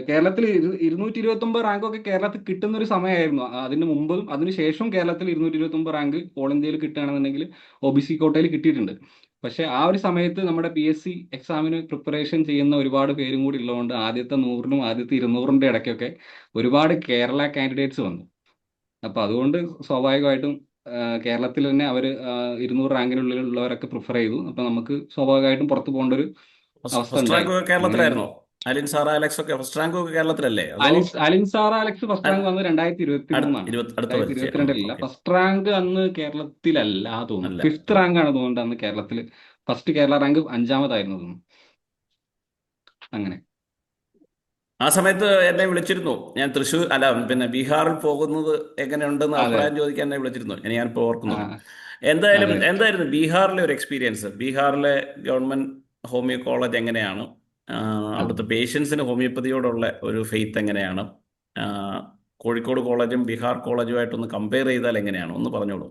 കേരളത്തിൽ 229 റാങ്കൊക്കെ കേരളത്തിൽ കിട്ടുന്ന ഒരു സമയമായിരുന്നു. അതിന് മുമ്പും അതിന് ശേഷവും കേരളത്തിൽ 229 റാങ്ക് ഓൾ ഇന്ത്യയിൽ കിട്ടുകയാണെന്നുണ്ടെങ്കിൽ OBC കോട്ടയിൽ കിട്ടിയിട്ടുണ്ട്. പക്ഷെ ആ ഒരു സമയത്ത് നമ്മുടെ PSC എക്സാമിന് പ്രിപ്പറേഷൻ ചെയ്യുന്ന ഒരുപാട് പേരും കൂടി ഉള്ളതുകൊണ്ട് ആദ്യത്തെ 100നും ആദ്യത്തെ 200ന്റെ ഇടയ്ക്കൊക്കെ ഒരുപാട് കേരള കാൻഡിഡേറ്റ്സ് വന്നു. അപ്പൊ അതുകൊണ്ട് സ്വാഭാവികമായിട്ടും കേരളത്തിൽ തന്നെ അവർ 200 റാങ്കിനുള്ളിലുള്ളവരൊക്കെ പ്രിഫർ ചെയ്തു. അപ്പൊ നമുക്ക് സ്വാഭാവികമായിട്ടും പുറത്തു പോകേണ്ട ഒരു അവസ്ഥ ഫസ്റ്റ് ഉണ്ടായി. റാങ്ക് ഒക്കെ അങ്ങനെ കേരളത്തിലായിരുന്നോ? അലിൻ സാറ അലക്സ് ഒക്കെ ഫസ്റ്റ് റാങ്ക് ഒക്കെ കേരളത്തിലല്ലേ? അതോ Alin sir Alex first rank വന്നത് 2023ആണ്. അടുത്ത പരീക്ഷ? 2022 ഓക്കെ. ഫസ്റ്റ് റാങ്ക് അന്ന് കേരളത്തിലല്ല തോന്നുന്നു. അല്ല. 5th റാങ്ക് ആണ് തോന്നുന്നുണ്ട് അന്ന് കേരളത്തിൽ. ഫസ്റ്റ് കേരള റാങ്ക് 5ാമതായിരുന്നു തോന്നുന്നു. അങ്ങനെ ആ സമയത്ത് എന്നെ വിളിച്ചിരുന്നു. ഞാൻ തൃശ്ശൂർ അല്ല പിന്നെ ബീഹാറിൽ പോകുന്നത് എങ്ങനെയുണ്ടെന്ന് അതെ അഭിപ്രായം ചോദിക്കാൻ എന്നെ വിളിച്ചിരുന്നു. ഞാനിപ്പോൾ ആ ഓർക്കുന്നുണ്ട്. എന്തായാലും അതെ എന്തായിരുന്നു ബീഹാറിലെ ഒരു എക്സ്പീരിയൻസ്? ബീഹാറിലെ ഗവൺമെന്റ് ഹോമിയോ കോളേജ് എങ്ങനെയാണ്? ആ അവിടുത്തെ പേഷ്യൻസിന് ഹോമിയോപ്പതിയോടുള്ള ഒരു ഫെയ്ത്ത് എങ്ങനെയാണ്? ആ, കോഴിക്കോട് കോളേജും ബീഹാർ കോളേജുമായിട്ടൊന്ന് കമ്പയർ ചെയ്താൽ എങ്ങനെയാണ്? ഒന്ന് പറഞ്ഞോളൂ.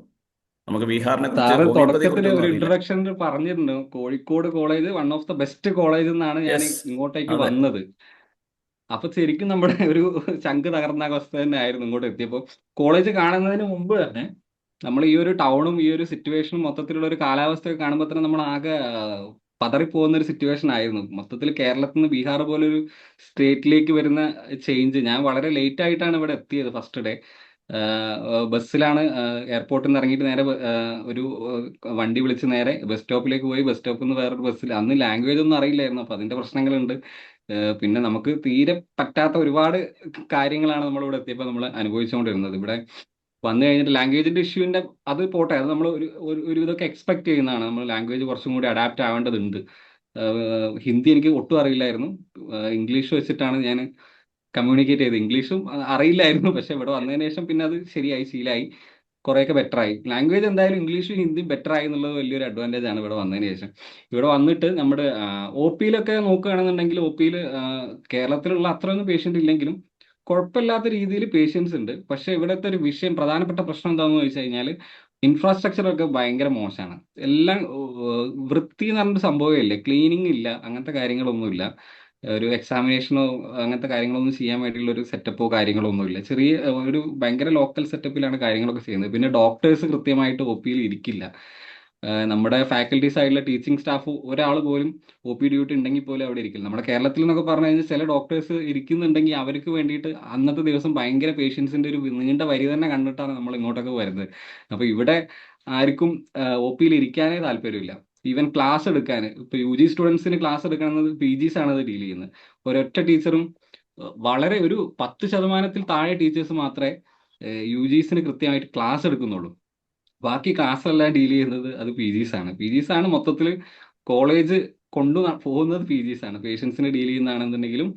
നമുക്ക് ബീഹാറിനെ കുറിച്ച് സാറ് ഹോമിയോപ്പതിയെ തുടക്കത്തിൽ കുറിച്ചൊന്നും ഒരു അറിയില്ല. ഇൻട്രൊഡക്ഷനിൽ പറഞ്ഞിട്ടുണ്ട് Kozhikode college one of the best college എന്നാണ് ഞാൻ യെസ്, ഇങ്ങോട്ടേക്ക് അതെ. വന്നത്. അപ്പൊ ശരിക്കും നമ്മുടെ ഒരു ചങ്ക് തകർന്ന അവസ്ഥ തന്നെ ആയിരുന്നു ഇങ്ങോട്ട് എത്തിയപ്പോൾ. കോളേജ് കാണുന്നതിന് മുമ്പ് തന്നെ നമ്മൾ ഈ ഒരു ടൗണും ഈ ഒരു സിറ്റുവേഷനും മൊത്തത്തിലുള്ള ഒരു കാലാവസ്ഥയൊക്കെ കാണുമ്പോൾ തന്നെ നമ്മൾ ആകെ പതറിപ്പോകുന്ന ഒരു സിറ്റുവേഷൻ ആയിരുന്നു. മൊത്തത്തിൽ കേരളത്തിൽ നിന്ന് ബീഹാർ പോലൊരു സ്റ്റേറ്റിലേക്ക് വരുന്ന ചേഞ്ച്. ഞാൻ വളരെ ലേറ്റ് ആയിട്ടാണ് ഇവിടെ എത്തിയത്. ഫസ്റ്റ് ഡേ ബസ്സിലാണ് എയർപോർട്ടിൽ നിന്ന് ഇറങ്ങിയിട്ട് നേരെ ഒരു വണ്ടി വിളിച്ച് നേരെ ബസ് സ്റ്റോപ്പിലേക്ക് പോയി. ബസ് സ്റ്റോപ്പിൽ നിന്ന് വേറൊരു ബസ്സിൽ, അന്ന് ലാംഗ്വേജ് ഒന്നും അറിയില്ലായിരുന്നു. അപ്പൊ അതിന്റെ പ്രശ്നങ്ങളുണ്ട്. പിന്നെ നമുക്ക് തീരെ പറ്റാത്ത ഒരുപാട് കാര്യങ്ങളാണ് നമ്മൾ ഇവിടെ എത്തിയപ്പോൾ നമ്മൾ അനുഭവിച്ചുകൊണ്ടിരുന്നത്. ഇവിടെ വന്നു കഴിഞ്ഞിട്ട് ലാംഗ്വേജിന്റെ ഇഷ്യൂവിന്റെ അത് പോട്ടെ, അത് നമ്മൾ ഒരു ഇതൊക്കെ എക്സ്പെക്ട് ചെയ്യുന്നതാണ്. നമ്മൾ ലാംഗ്വേജ് കുറച്ചും കൂടി അഡാപ്റ്റ് ആവേണ്ടതുണ്ട്. ഹിന്ദി എനിക്ക് ഒട്ടും അറിയില്ലായിരുന്നു. ഇംഗ്ലീഷ് വെച്ചിട്ടാണ് ഞാൻ കമ്മ്യൂണിക്കേറ്റ് ചെയ്തത്. ഇംഗ്ലീഷും അറിയില്ലായിരുന്നു. പക്ഷെ ഇവിടെ വന്നതിന് ശേഷം പിന്നെ അത് ശരിയായി, ശീലായി, കുറേയൊക്കെ ബെറ്റർ ആയി. ലാംഗ്വേജ് എന്തായാലും ഇംഗ്ലീഷും ഹിന്ദിയും ബെറ്റർ ആയി എന്നുള്ളത് വലിയൊരു അഡ്വാൻറ്റേജ് ആണ് ഇവിടെ വന്നതിന് ശേഷം. ഇവിടെ വന്നിട്ട് നമ്മുടെ OP-യിലൊക്കെ നോക്കുകയാണെന്നുണ്ടെങ്കിൽ OP-യിൽ കേരളത്തിലുള്ള അത്രയൊന്നും പേഷ്യൻ്റ് ഇല്ലെങ്കിലും കുഴപ്പമില്ലാത്ത രീതിയിൽ പേഷ്യൻസ് ഉണ്ട്. പക്ഷെ ഇവിടുത്തെ ഒരു വിഷയം, പ്രധാനപ്പെട്ട പ്രശ്നം എന്താണെന്ന് ചോദിച്ചു കഴിഞ്ഞാൽ ഇൻഫ്രാസ്ട്രക്ചർ ഒക്കെ ഭയങ്കര മോശമാണ്. എല്ലാം വൃത്തി എന്ന് പറഞ്ഞൊരു സംഭവമേ ഇല്ല, ക്ലീനിങ് ഇല്ല, അങ്ങനത്തെ കാര്യങ്ങളൊന്നുമില്ല. ഒരു എക്സാമിനേഷനോ അങ്ങനത്തെ കാര്യങ്ങളൊന്നും ചെയ്യാൻ വേണ്ടിയുള്ള ഒരു സെറ്റപ്പോ കാര്യങ്ങളോ ഒന്നുമില്ല. ചെറിയ ഒരു ഭയങ്കര ലോക്കൽ സെറ്റപ്പിലാണ് കാര്യങ്ങളൊക്കെ ചെയ്യുന്നത്. പിന്നെ ഡോക്ടേഴ്സ് കൃത്യമായിട്ട് OP-യിൽ ഇരിക്കില്ല. നമ്മുടെ ഫാക്കൽറ്റി സൈഡിലെ ടീച്ചിങ് സ്റ്റാഫ് ഒരാൾ പോലും OP ഡ്യൂട്ടി ഉണ്ടെങ്കിൽ പോലും അവിടെ ഇരിക്കില്ല. നമ്മുടെ കേരളത്തിൽ എന്നൊക്കെ പറഞ്ഞു കഴിഞ്ഞാൽ ചില ഡോക്ടേഴ്സ് ഇരിക്കുന്നുണ്ടെങ്കിൽ അവർക്ക് വേണ്ടിയിട്ട് അന്നത്തെ ദിവസം ഭയങ്കര പേഷ്യൻസിന്റെ ഒരു നീണ്ട വരി തന്നെ കണ്ടിട്ടാണ് നമ്മൾ ഇങ്ങോട്ടൊക്കെ വരുന്നത്. അപ്പൊ ഇവിടെ ആർക്കും OP-യിൽ ഇരിക്കാനേ താല്പര്യമില്ല. ഈവൻ ക്ലാസ് എടുക്കാൻ, ഇപ്പൊ UG സ്റ്റുഡൻസിന് ക്ലാസ് എടുക്കുന്നത് PGs ആണ് അത് ഡീൽ ചെയ്യുന്നത്. ഒരൊറ്റ ടീച്ചറും വളരെ ഒരു 10% താഴെ ടീച്ചേഴ്സ് മാത്രമേ UGസിന് കൃത്യമായിട്ട് ക്ലാസ് എടുക്കുന്നുള്ളൂ. ബാക്കി ക്ലാസ് എല്ലാം ഡീൽ ചെയ്യുന്നത് അത് PGs ആണ്. PGs ആണ് മൊത്തത്തിൽ കോളേജ് പോകുന്നത്. PGs ആണ് പേഷ്യൻസിനെ ഡീൽ ചെയ്യുന്നതാണെന്നുണ്ടെങ്കിലും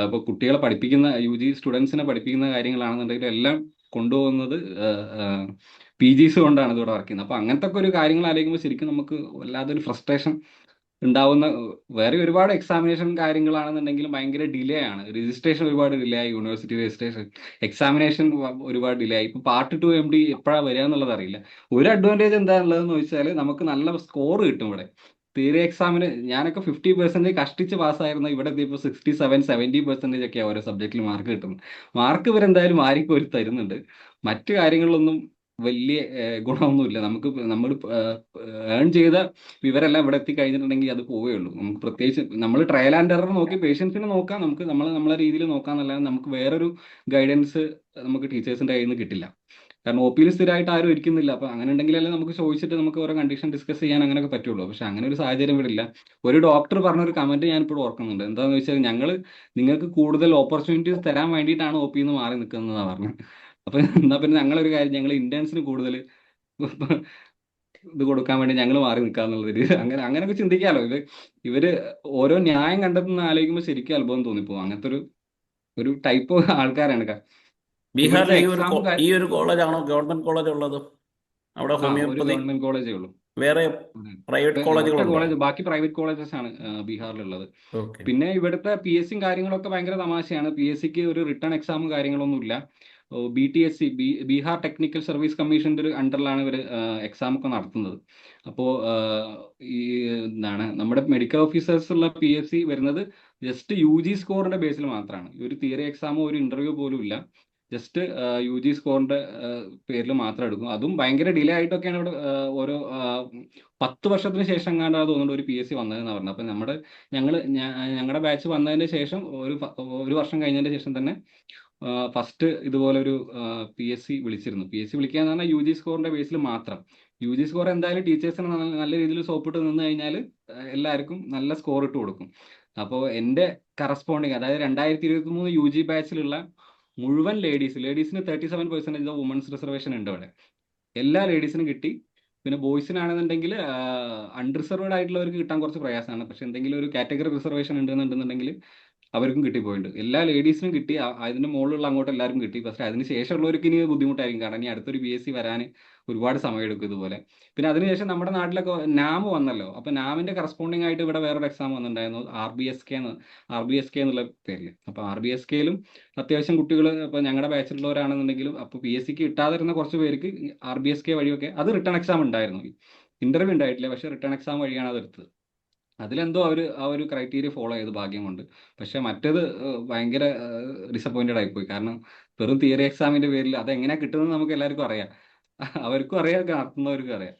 ഇപ്പൊ കുട്ടികളെ പഠിപ്പിക്കുന്ന UG സ്റ്റുഡൻസിനെ പഠിപ്പിക്കുന്ന കാര്യങ്ങളാണെന്നുണ്ടെങ്കിലും എല്ലാം കൊണ്ടുപോകുന്നത് PGs കൊണ്ടാണ് ഇതിവിടെ വർക്ക് ചെയ്യുന്നത്. അപ്പൊ അങ്ങനത്തെ ഒക്കെ ഒരു കാര്യങ്ങൾ ആലോചിക്കുമ്പോൾ ശരിക്കും നമുക്ക് വല്ലാതൊരു ഫ്രസ്ട്രേഷൻ ഉണ്ടാവുന്ന. വേറെ ഒരുപാട് എക്സാമിനേഷൻ കാര്യങ്ങളാണെന്നുണ്ടെങ്കിലും ഭയങ്കര ഡിലേ ആണ്. രജിസ്ട്രേഷൻ ഒരുപാട് ഡിലേ ആയി, യൂണിവേഴ്സിറ്റി രജിസ്ട്രേഷൻ, എക്സാമിനേഷൻ ഒരുപാട് ഡിലേ ആയി. ഇപ്പൊ പാർട്ട് 2 MD എപ്പോഴാണ് വരിക എന്നുള്ളത് അറിയില്ല. ഒരു അഡ്വാൻറ്റേജ് എന്താണുള്ളതെന്ന് ചോദിച്ചാൽ നമുക്ക് നല്ല സ്കോർ കിട്ടും ഇവിടെ. തിയറി എക്സാമിന് ഞാനൊക്കെ 50% കഷ്ടിച്ച് പാസ്സായിരുന്നു. ഇവിടെ എത്തിയപ്പോൾ 67-70% ഒക്കെയാണ് ഓരോ സബ്ജക്റ്റിൽ മാർക്ക് കിട്ടുന്നത്. മാർക്ക് ഇവരെന്തായാലും വാരിക്കോരി തരുന്നുണ്ട്. മറ്റു കാര്യങ്ങളിലൊന്നും വലിയ ഗുണമൊന്നുമില്ല. നമുക്ക് നമ്മൾ ഏൺ ചെയ്ത വിവരെല്ലാം ഇവിടെ എത്തിക്കഴിഞ്ഞിട്ടുണ്ടെങ്കിൽ അത് പോവുകയുള്ളൂ. നമുക്ക് പ്രത്യേകിച്ച് നമ്മൾ ട്രയൽ ആൻഡ് എറർ നോക്കി പേഷ്യൻസിനെ നോക്കാം, നമുക്ക് നമ്മളെ രീതിയിൽ നോക്കാമെന്നല്ലാതെ നമുക്ക് വേറൊരു ഗൈഡൻസ് നമുക്ക് ടീച്ചേഴ്സിൻ്റെ കയ്യിൽ നിന്ന് കിട്ടില്ല. കാരണം ഒ പിയിൽ സ്ഥിരമായിട്ട് ആരും ഇരിക്കുന്നില്ല. അപ്പൊ അങ്ങനെ ഉണ്ടെങ്കിലല്ലേ നമുക്ക് ചോദിച്ചിട്ട് നമുക്ക് ഓരോ കണ്ടീഷൻ ഡിസ്കസ് ചെയ്യാൻ അങ്ങനെയൊക്കെ പറ്റുള്ളൂ. പക്ഷെ അങ്ങനെ ഒരു സാഹചര്യം ഇവിടെ ഇല്ല. ഒരു ഡോക്ടർ പറഞ്ഞൊരു കമന്റ് ഞാൻ ഇപ്പോൾ ഓർക്കുന്നുണ്ട്. എന്താന്ന് വെച്ചാൽ നിങ്ങൾക്ക് കൂടുതൽ ഓപ്പർച്യൂണിറ്റീസ് തരാൻ വേണ്ടിയിട്ടാണ് ഒ പി നിന്ന് മാറി നിൽക്കുന്നതാണ് പറഞ്ഞത്. അപ്പൊ എന്നാ പിന്നെ ഞങ്ങളൊരു കാര്യം, ഞങ്ങൾ ഇന്റേൺസിന് കൂടുതൽ ഇത് കൊടുക്കാൻ വേണ്ടി ഞങ്ങൾ മാറി നിൽക്കാന്നുള്ള രീതി, അങ്ങനെയൊക്കെ ചിന്തിക്കാമല്ലോ. ഇവര് ഓരോ ന്യായം കണ്ടെത്തുന്ന ആലോചിക്കുമ്പോൾ ശരിക്കും അത്ഭുതം തോന്നിപ്പോകും. അങ്ങനത്തെ ഒരു ടൈപ്പ് ആൾക്കാരാണ്. ബീഹാറിൽ ഇവിടുത്തെ ഈ എക്സാം ഈ ഒരു കോളേജാണോ ഗവൺമെന്റ് കോളേജ് ഉള്ളത്? അവിടെ ഒരു ഹോമിയോപ്പതി ഗവൺമെന്റ് കോളേജേ ഉള്ളൂ. വേറെ പ്രൈവറ്റ് ഒറ്റ കോളേജുകളുണ്ടോ? കോളേജ്, ബാക്കി പ്രൈവറ്റ് കോളേജസ് ആണ് ബീഹാറിലുള്ളത്. ഓക്കെ. പിന്നെ ഇവിടുത്തെ PSC കാര്യങ്ങളൊക്കെ ഭയങ്കര തമാശയാണ്. PSCക്ക് ഒരു റിട്ടേൺ എക്സാമും കാര്യങ്ങളൊന്നുമില്ല. BTSC, ബീഹാർ ടെക്നിക്കൽ സർവീസ് കമ്മീഷന്റെ ഒരു അണ്ടറിലാണ് ഇവർ എക്സാം ഒക്കെ നടത്തുന്നത്. അപ്പോൾ ഈ എന്താണ് നമ്മുടെ മെഡിക്കൽ ഓഫീസേഴ്സുള്ള PSC വരുന്നത് ജസ്റ്റ് UG സ്കോറിന്റെ ബേസിൽ മാത്രമാണ്. ഒരു തിയറി എക്സാമോ ഒരു ഇന്റർവ്യൂ പോലും ഇല്ല. ജസ്റ്റ് UG സ്കോറിന്റെ പേരിൽ മാത്രം എടുക്കും. അതും ഭയങ്കര ഡിലേ ആയിട്ടൊക്കെയാണ് ഇവിടെ ഓരോ 10 വർഷത്തിന് ശേഷം എങ്ങാണ്ട് തോന്നുന്നുണ്ട് ഒരു PSC വന്നതെന്ന് പറഞ്ഞത്. അപ്പം ഞങ്ങളുടെ ബാച്ച് വന്നതിന് ശേഷം ഒരു വർഷം കഴിഞ്ഞതിന് ശേഷം തന്നെ ഫസ്റ്റ് ഇതുപോലെ ഒരു PSC വിളിച്ചിരുന്നു. PSC വിളിക്കുക എന്ന് പറഞ്ഞാൽ UG സ്കോറിന്റെ ബേസിൽ മാത്രം. UG സ്കോർ എന്തായാലും ടീച്ചേഴ്സിന് നല്ല രീതിയിൽ സോപ്പിട്ട് നിന്ന് കഴിഞ്ഞാൽ എല്ലാവർക്കും നല്ല സ്കോർ ഇട്ട് കൊടുക്കും. അപ്പോൾ എൻ്റെ കറസ്പോണ്ടിങ്, അതായത് 2023 UG ബാച്ചിലുള്ള മുഴുവൻ ലേഡീസിന് 37% വുമൻസ് റിസർവേഷൻ ഉണ്ട് അവിടെ. എല്ലാ ലേഡീസിനും കിട്ടി. പിന്നെ ബോയ്സിനാണെന്നുണ്ടെങ്കിൽ അൺറിസർവ്ഡ് ആയിട്ടുള്ളവർക്ക് കിട്ടാൻ കുറച്ച് പ്രയാസമാണ്. പക്ഷെ എന്തെങ്കിലും ഒരു കാറ്റഗറി റിസർവേഷൻ ഉണ്ടെന്നുണ്ടെന്നുണ്ടെങ്കിൽ അവർക്കും കിട്ടിപ്പോയിട്ടുണ്ട്. എല്ലാ ലേഡീസിനും കിട്ടി. അതിന്റെ മുകളിലുള്ള അങ്ങോട്ട് എല്ലാവർക്കും കിട്ടി. പക്ഷെ അതിന് ശേഷമുള്ളവർക്ക് ഇനി ബുദ്ധിമുട്ടായിരിക്കും. കാരണം ഇനി അടുത്തൊരു PSC വരാൻ ഒരുപാട് സമയം എടുക്കും ഇതുപോലെ. പിന്നെ അതിനുശേഷം നമ്മുടെ നാട്ടിലൊക്കെ നാം വന്നല്ലോ. അപ്പൊ നാമിന്റെ കറസ്പോണ്ടിങ് ആയിട്ട് ഇവിടെ വേറൊരു എക്സാം വന്നിട്ടുണ്ടായിരുന്നു, RBSK എന്നുള്ള പേരിൽ. അപ്പൊ RBSKയിലും അത്യാവശ്യം കുട്ടികൾ ഇപ്പൊ ഞങ്ങളുടെ ബാച്ചിലുള്ളവരാണെന്നുണ്ടെങ്കിലും അപ്പൊ PSCക്ക് കിട്ടാതിരുന്ന കുറച്ച് പേർക്ക് RBSK വഴിയൊക്കെ അത് റിട്ടേൺ എക്സാം ഉണ്ടായിരുന്നു. ഇന്റർവ്യൂ ഉണ്ടായിട്ടില്ല, പക്ഷെ റിട്ടേൺ എക്സാം വഴിയാണ് അത് എടുത്തത്. അതിലെന്തോ ആ ഒരു ക്രൈറ്റീരിയ ഫോളോ ചെയ്ത് ഭാഗ്യം കൊണ്ട്. പക്ഷെ മറ്റേത് ഭയങ്കര ഡിസപ്പോയിന്റഡ് ആയിപ്പോയി. കാരണം വെറും തിയറി എക്സാമിന്റെ പേരിൽ അതെങ്ങനെയാ കിട്ടുന്നത് നമുക്ക് എല്ലാവർക്കും അറിയാം. അവർക്കും അറിയാം, നടത്തുന്നവർക്കും അറിയാം.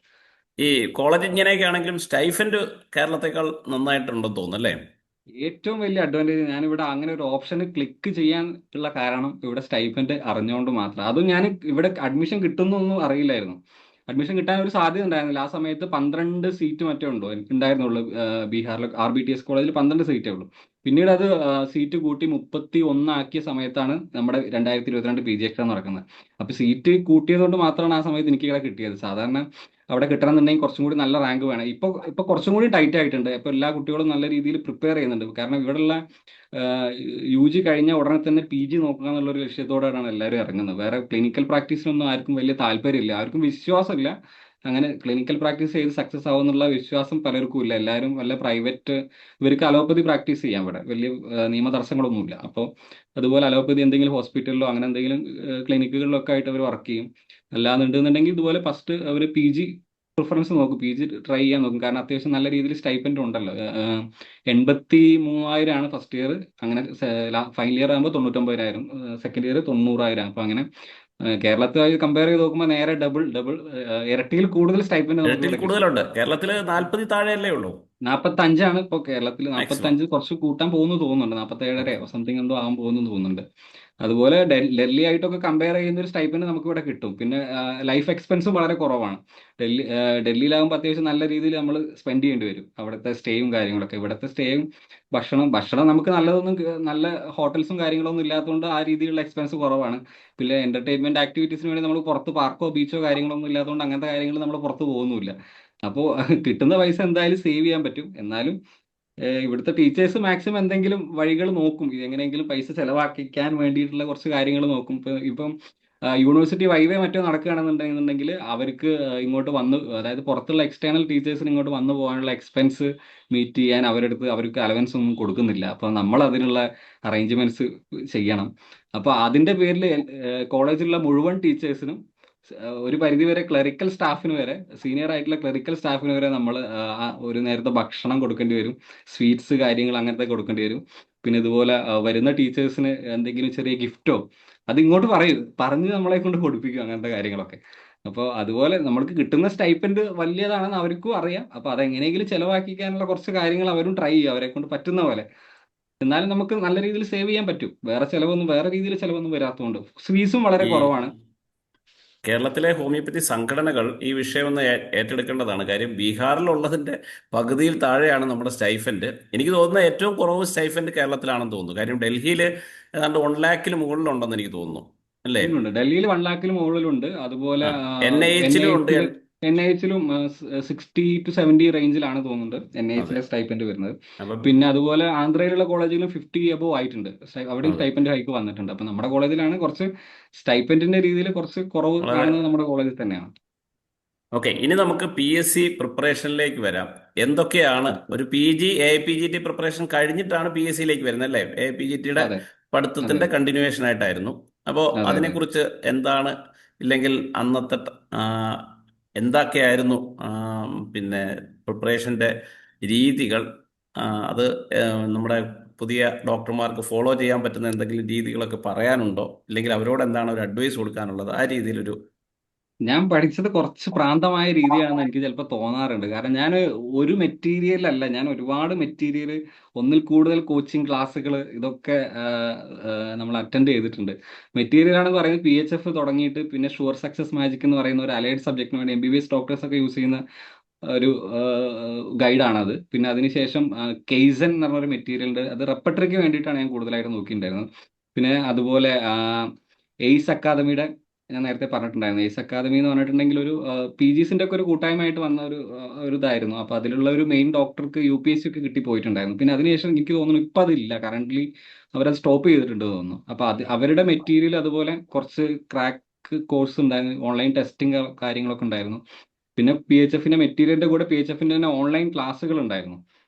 ഈ കോളേജ് ഇങ്ങനെയൊക്കെ ആണെങ്കിലും സ്റ്റൈഫൻഡ് കേരളത്തെക്കാൾ നന്നായിട്ടുണ്ടെന്ന് തോന്നുന്നു അല്ലേ? ഏറ്റവും വലിയ അഡ്വാൻറ്റേജ്, ഞാനിവിടെ അങ്ങനെ ഒരു ഓപ്ഷൻ ക്ലിക്ക് ചെയ്യാൻ ഉള്ള കാരണം ഇവിടെ സ്റ്റൈഫൻഡ് അറിഞ്ഞുകൊണ്ട് മാത്രം. അതും ഞാൻ ഇവിടെ അഡ്മിഷൻ കിട്ടുന്നൊന്നും അറിയില്ലായിരുന്നു. അഡ്മിഷൻ കിട്ടാൻ ഒരു സാധ്യത ഉണ്ടായിരുന്നില്ല. ആ സമയത്ത് 12 സീറ്റ് മറ്റേ ഉണ്ടായിരുന്നുള്ളൂ. ബീഹാറിലെ RBTS കോളേജിൽ 12 സീറ്റേ ഉള്ളൂ. പിന്നീട് അത് സീറ്റ് കൂട്ടി 31 ആക്കിയ സമയത്താണ് നമ്മുടെ 2022 PG എക്സാം നടക്കുന്നത്. അപ്പൊ സീറ്റ് കൂട്ടിയത് കൊണ്ട് മാത്രമാണ് ആ സമയത്ത് എനിക്ക് ഇവിടെ കിട്ടിയത്. സാധാരണ അവിടെ കിട്ടണമെന്നുണ്ടെങ്കിൽ കുറച്ചും കൂടി നല്ല റാങ്ക് വേണം. ഇപ്പൊ കുറച്ചും കൂടി ടൈറ്റ് ആയിട്ടുണ്ട്. ഇപ്പൊ എല്ലാ കുട്ടികളും നല്ല രീതിയിൽ പ്രിപ്പയർ ചെയ്യുന്നുണ്ട്. കാരണം ഇവിടെയുള്ള UG കഴിഞ്ഞ ഉടനെ തന്നെ PG നോക്കുക എന്നുള്ള ഒരു ലക്ഷ്യത്തോടെയാണ് എല്ലാവരും ഇറങ്ങുന്നത്. വേറെ ക്ലിനിക്കൽ പ്രാക്ടീസിനൊന്നും ആർക്കും വലിയ താല്പര്യമില്ല, ആർക്കും വിശ്വാസമില്ല. അങ്ങനെ ക്ലിനിക്കൽ പ്രാക്ടീസ് ചെയ്ത് സക്സസ് ആവുമെന്നുള്ള വിശ്വാസം പലർക്കും ഇല്ല. എല്ലാവരും വല്ല പ്രൈവറ്റ്, ഇവർക്ക് അലോപ്പതി പ്രാക്ടീസ് ചെയ്യാൻ ഇവിടെ വലിയ നിയമ തടസ്സങ്ങളൊന്നുമില്ല. അപ്പോൾ അതുപോലെ അലോപ്പതി എന്തെങ്കിലും ഹോസ്പിറ്റലിലോ അങ്ങനെ എന്തെങ്കിലും ക്ലിനിക്കുകളിലോ ഒക്കെ ആയിട്ട് അവർ വർക്ക് ചെയ്യും. അല്ലാന്നുണ്ടെന്നുണ്ടെങ്കിൽ ഇതുപോലെ ഫസ്റ്റ് അവർ PG പ്രിഫറൻസ് നോക്കും, PG ട്രൈ ചെയ്യാൻ നോക്കും. കാരണം അത്യാവശ്യം നല്ല രീതിയിൽ സ്റ്റൈപ്പൻഡ് ഉണ്ടല്ലോ. 83,000 ആണ് ഫസ്റ്റ് ഇയർ. അങ്ങനെ ഫൈനൽ ഇയർ ആകുമ്പോൾ 99,000, സെക്കൻഡ് ഇയർ 90,000. അപ്പൊ അങ്ങനെ കേരളത്തിൽ കമ്പയർ ചെയ്ത് നോക്കുമ്പോൾ നേരെ ഡബിൾ ഇരട്ടിയിൽ കൂടുതൽ സ്റ്റൈപ്പൻഡ് നമുക്ക് ഇരട്ടിയിൽ ഇവിടെ കിട്ടും. കൂടുതലുണ്ട്. കേരളത്തിൽ 40 താഴെയല്ലേ ഉള്ളൂ? 45 ഇപ്പോൾ കേരളത്തിൽ. മാക്സിമം 45 കുറച്ച് കൂട്ടാൻ പോകുന്നു തോന്നുന്നുണ്ട്. 47 സംതിങ് എന്തോ ആകാൻ പോകുന്നു തോന്നുന്നുണ്ട്. അതുപോലെ ഡൽഹി ആയിട്ടൊക്കെ കമ്പയർ ചെയ്യുന്ന ഒരു സ്റ്റൈപ്പൻഡ് നമുക്ക് ഇവിടെ കിട്ടും. പിന്നെ ലൈഫ് എക്സ്പെൻസും വളരെ കുറവാണ്. ഡൽഹിയിലാകുമ്പോൾ അത്യാവശ്യം നല്ല രീതിയിൽ നമ്മൾ സ്പെൻഡ് ചെയ്യേണ്ടി വരും. അവിടുത്തെ സ്റ്റേയും കാര്യങ്ങളൊക്കെ. ഇവിടുത്തെ സ്റ്റേയും ഭക്ഷണം നമുക്ക് നല്ല ഹോട്ടൽസും കാര്യങ്ങളൊന്നും ഇല്ലാത്തതുകൊണ്ട് ആ രീതിയിലുള്ള എക്സ്പെൻസ് കുറവാണ്. പിന്നെ എന്റർടൈൻമെന്റ് ആക്ടിവിറ്റീസിന് വേണ്ടി നമ്മൾ പുറത്ത് പാർക്കോ ബീച്ചോ കാര്യങ്ങളൊന്നും ഇല്ലാത്തതുകൊണ്ട് അങ്ങനത്തെ കാര്യങ്ങൾ നമ്മൾ പുറത്ത് പോകുന്നില്ല. അപ്പോൾ കിട്ടുന്ന പൈസ എന്തായാലും സേവ് ചെയ്യാൻ പറ്റും. എന്നാലും ഇവിടുത്തെ ടീച്ചേഴ്സ് മാക്സിമം എന്തെങ്കിലും വഴികൾ നോക്കും, എങ്ങനെയെങ്കിലും പൈസ ചെലവാക്കിക്കാൻ വേണ്ടിയിട്ടുള്ള കുറച്ച് കാര്യങ്ങൾ നോക്കും. ഇപ്പം യൂണിവേഴ്സിറ്റി വൈവേ മറ്റോ നടക്കുകയാണെന്നുണ്ടെങ്കിൽ അവർക്ക് ഇങ്ങോട്ട് അതായത് പുറത്തുള്ള എക്സ്റ്റേണൽ ടീച്ചേഴ്സിന് ഇങ്ങോട്ട് വന്നു പോകാനുള്ള എക്സ്പെൻസ് മീറ്റ് ചെയ്യാൻ അവർക്ക് അലവൻസ് ഒന്നും കൊടുക്കുന്നില്ല. അപ്പോൾ നമ്മൾ അതിനുള്ള അറേഞ്ച്മെന്റ്സ് ചെയ്യണം. അപ്പോൾ അതിന്റെ പേരിൽ കോളേജിലുള്ള മുഴുവൻ ടീച്ചേഴ്സിനും ഒരു പരിധി വരെ ക്ലറിക്കൽ സ്റ്റാഫിന് വരെ, സീനിയർ ആയിട്ടുള്ള ക്ലറിക്കൽ സ്റ്റാഫിന് വരെ നമ്മൾ ഒരു നേരത്തെ ഭക്ഷണം കൊടുക്കേണ്ടി വരും, സ്വീറ്റ്സ് കാര്യങ്ങൾ അങ്ങനത്തെ കൊടുക്കേണ്ടി വരും. പിന്നെ ഇതുപോലെ വരുന്ന ടീച്ചേഴ്സിന് എന്തെങ്കിലും ചെറിയ ഗിഫ്റ്റോ അത് ഇങ്ങോട്ട് പറഞ്ഞ് നമ്മളെ കൊണ്ട് കൊടുപ്പിക്കും അങ്ങനത്തെ കാര്യങ്ങളൊക്കെ. അപ്പോൾ അതുപോലെ നമ്മൾക്ക് കിട്ടുന്ന സ്റ്റൈപ്പൻഡ് വലിയതാണെന്ന് അവർക്കും അറിയാം. അപ്പോൾ അതെങ്ങനെയെങ്കിലും ചെലവാക്കിക്കാനുള്ള കുറച്ച് കാര്യങ്ങൾ അവരും ട്രൈ ചെയ്യും അവരെ കൊണ്ട് പറ്റുന്ന പോലെ. എന്നാലും നമുക്ക് നല്ല രീതിയിൽ സേവ് ചെയ്യാൻ പറ്റും. വേറെ രീതിയിൽ ചിലവൊന്നും വരാത്തതുകൊണ്ട് ഫീസും വളരെ ഈ കുറവാണ്. കേരളത്തിലെ ഹോമിയോപ്പതി സംഘടനകൾ ഈ വിഷയം ഒന്ന് ഏറ്റെടുക്കേണ്ടതാണ്. കാര്യം ബീഹാറിലുള്ളതിന്റെ പകുതിയിൽ താഴെയാണ് നമ്മുടെ സ്റ്റൈഫൻഡ്. എനിക്ക് തോന്നുന്നത് ഏറ്റവും കുറവ് സ്റ്റൈഫൻഡ് കേരളത്തിലാണെന്ന് തോന്നുന്നു. കാര്യം ഡൽഹിയിൽ ഏതാണ്ട് 1 ലക്ഷത്തിന് മുകളിലുണ്ടെന്ന് എനിക്ക് തോന്നുന്നു, അല്ലേ? ഉണ്ട് ഡൽഹിയിൽ 1 ലക്ഷത്തിന് മുകളിലുണ്ട്. അതുപോലെ എൻ ഐ എച്ചിലും ഉണ്ട്. എൻ ഐ എച്ചിലും 60 to 70 റേഞ്ചിലാണ് തോന്നുന്നുണ്ട് NIHലെ സ്റ്റൈപ്പൻഡ് വരുന്നത്. അപ്പം പിന്നെ അതുപോലെ ആന്ധ്രയിലുള്ള കോളേജിലും 50 above ആയിട്ടുണ്ട്. അവിടെയും സ്റ്റൈപ്പൻഡ് ഹൈക്ക് വന്നിട്ടുണ്ട്. അപ്പൊ നമ്മുടെ കോളേജിലാണ് കുറച്ച് സ്റ്റൈപ്പൻഡിന്റെ രീതിയിൽ കുറച്ച് കുറവ് വളരെ കാണുന്നത് നമ്മുടെ കോളേജിൽ തന്നെയാണ്. ഓക്കെ, ഇനി നമുക്ക് PSC പ്രിപ്പറേഷനിലേക്ക് വരാം. എന്തൊക്കെയാണ് ഒരു PG AIPGT പ്രിപ്പറേഷൻ കഴിഞ്ഞിട്ടാണ് PSCയിലേക്ക് വരുന്നത്, അല്ലേ? AIPGTയുടെ അതെ പഠിത്തത്തിന്റെ അതെ കണ്ടിന്യൂവേഷൻ ആയിട്ടായിരുന്നു. അപ്പോൾ അതെ അതെ അതിനെക്കുറിച്ച് എന്താണ്, ഇല്ലെങ്കിൽ അന്നത്തെ എന്തൊക്കെയായിരുന്നു പിന്നെ പ്രിപ്പറേഷന്റെ രീതികൾ? അത് നമ്മുടെ പുതിയ ഡോക്ടർമാർക്ക് ഫോളോ ചെയ്യാൻ പറ്റുന്ന എന്തെങ്കിലും രീതികളൊക്കെ പറയാനുണ്ടോ? ഇല്ലെങ്കിൽ അവരോട് എന്താണ് ഒരു അഡ്വൈസ് കൊടുക്കാനുള്ളത്? ആ രീതിയിലൊരു ഞാൻ പഠിച്ചത് കുറച്ച് പ്രാന്തമായ രീതിയാണെന്ന് എനിക്ക് ചിലപ്പോൾ തോന്നാറുണ്ട്. കാരണം ഞാൻ ഒരു മെറ്റീരിയൽ അല്ല, ഞാൻ ഒരുപാട് മെറ്റീരിയൽ, ഒന്നിൽ കൂടുതൽ കോച്ചിങ് ക്ലാസ്സുകൾ ഇതൊക്കെ നമ്മൾ അറ്റൻഡ് ചെയ്തിട്ടുണ്ട്. മെറ്റീരിയൽ ആണെന്ന് പറയുന്നത് PHF തുടങ്ങിയിട്ട് പിന്നെ ഷുവർ സക്സസ് മാജിക് എന്ന് പറയുന്ന ഒരു അലൈഡ് സബ്ജക്റ്റിന് വേണ്ടി MBBS ഡോക്ടേഴ്സ് ഒക്കെ യൂസ് ചെയ്യുന്ന ഒരു ഗൈഡാണത്. പിന്നെ അതിനുശേഷം കെയ്സൻ എന്ന് പറഞ്ഞൊരു മെറ്റീരിയൽ ഉണ്ട്. അത് റെപ്പട്രിക്ക് വേണ്ടിയിട്ടാണ് ഞാൻ കൂടുതലായിട്ട് നോക്കിയിട്ടുണ്ടായിരുന്നത്. പിന്നെ അതുപോലെ എയ്സ് അക്കാദമിയുടെ, ഞാൻ നേരത്തെ പറഞ്ഞിട്ടുണ്ടായിരുന്നു, എയ്സ് അക്കാദമി എന്ന് പറഞ്ഞിട്ടുണ്ടെങ്കിൽ ഒരു PGസിന്റെ ഒക്കെ ഒരു കൂട്ടായ്മയായിട്ട് വന്ന ഒരു ഇതായിരുന്നു. അപ്പൊ അതിലുള്ള ഒരു മെയിൻ ഡോക്ടർക്ക് UPSC ഒക്കെ കിട്ടിപ്പോയിട്ടുണ്ടായിരുന്നു. പിന്നെ അതിനുശേഷം എനിക്ക് തോന്നുന്നു ഇപ്പം അതില്ല, കറന്റ്ലി അവരത് സ്റ്റോപ്പ് ചെയ്തിട്ടുണ്ട് തോന്നുന്നു. അപ്പൊ അവരുടെ മെറ്റീരിയൽ അതുപോലെ കുറച്ച് ക്രാക്ക് കോഴ്സ് ഉണ്ടായിരുന്നു, ഓൺലൈൻ ടെസ്റ്റിംഗ് കാര്യങ്ങളൊക്കെ ഉണ്ടായിരുന്നു. പിന്നെ PHFന്റെ മെറ്റീരിയലിന്റെ കൂടെ PHFന്റെ തന്നെ ഓൺലൈൻ ക്ലാസ്സുകൾ ഉണ്ടായിരുന്നു.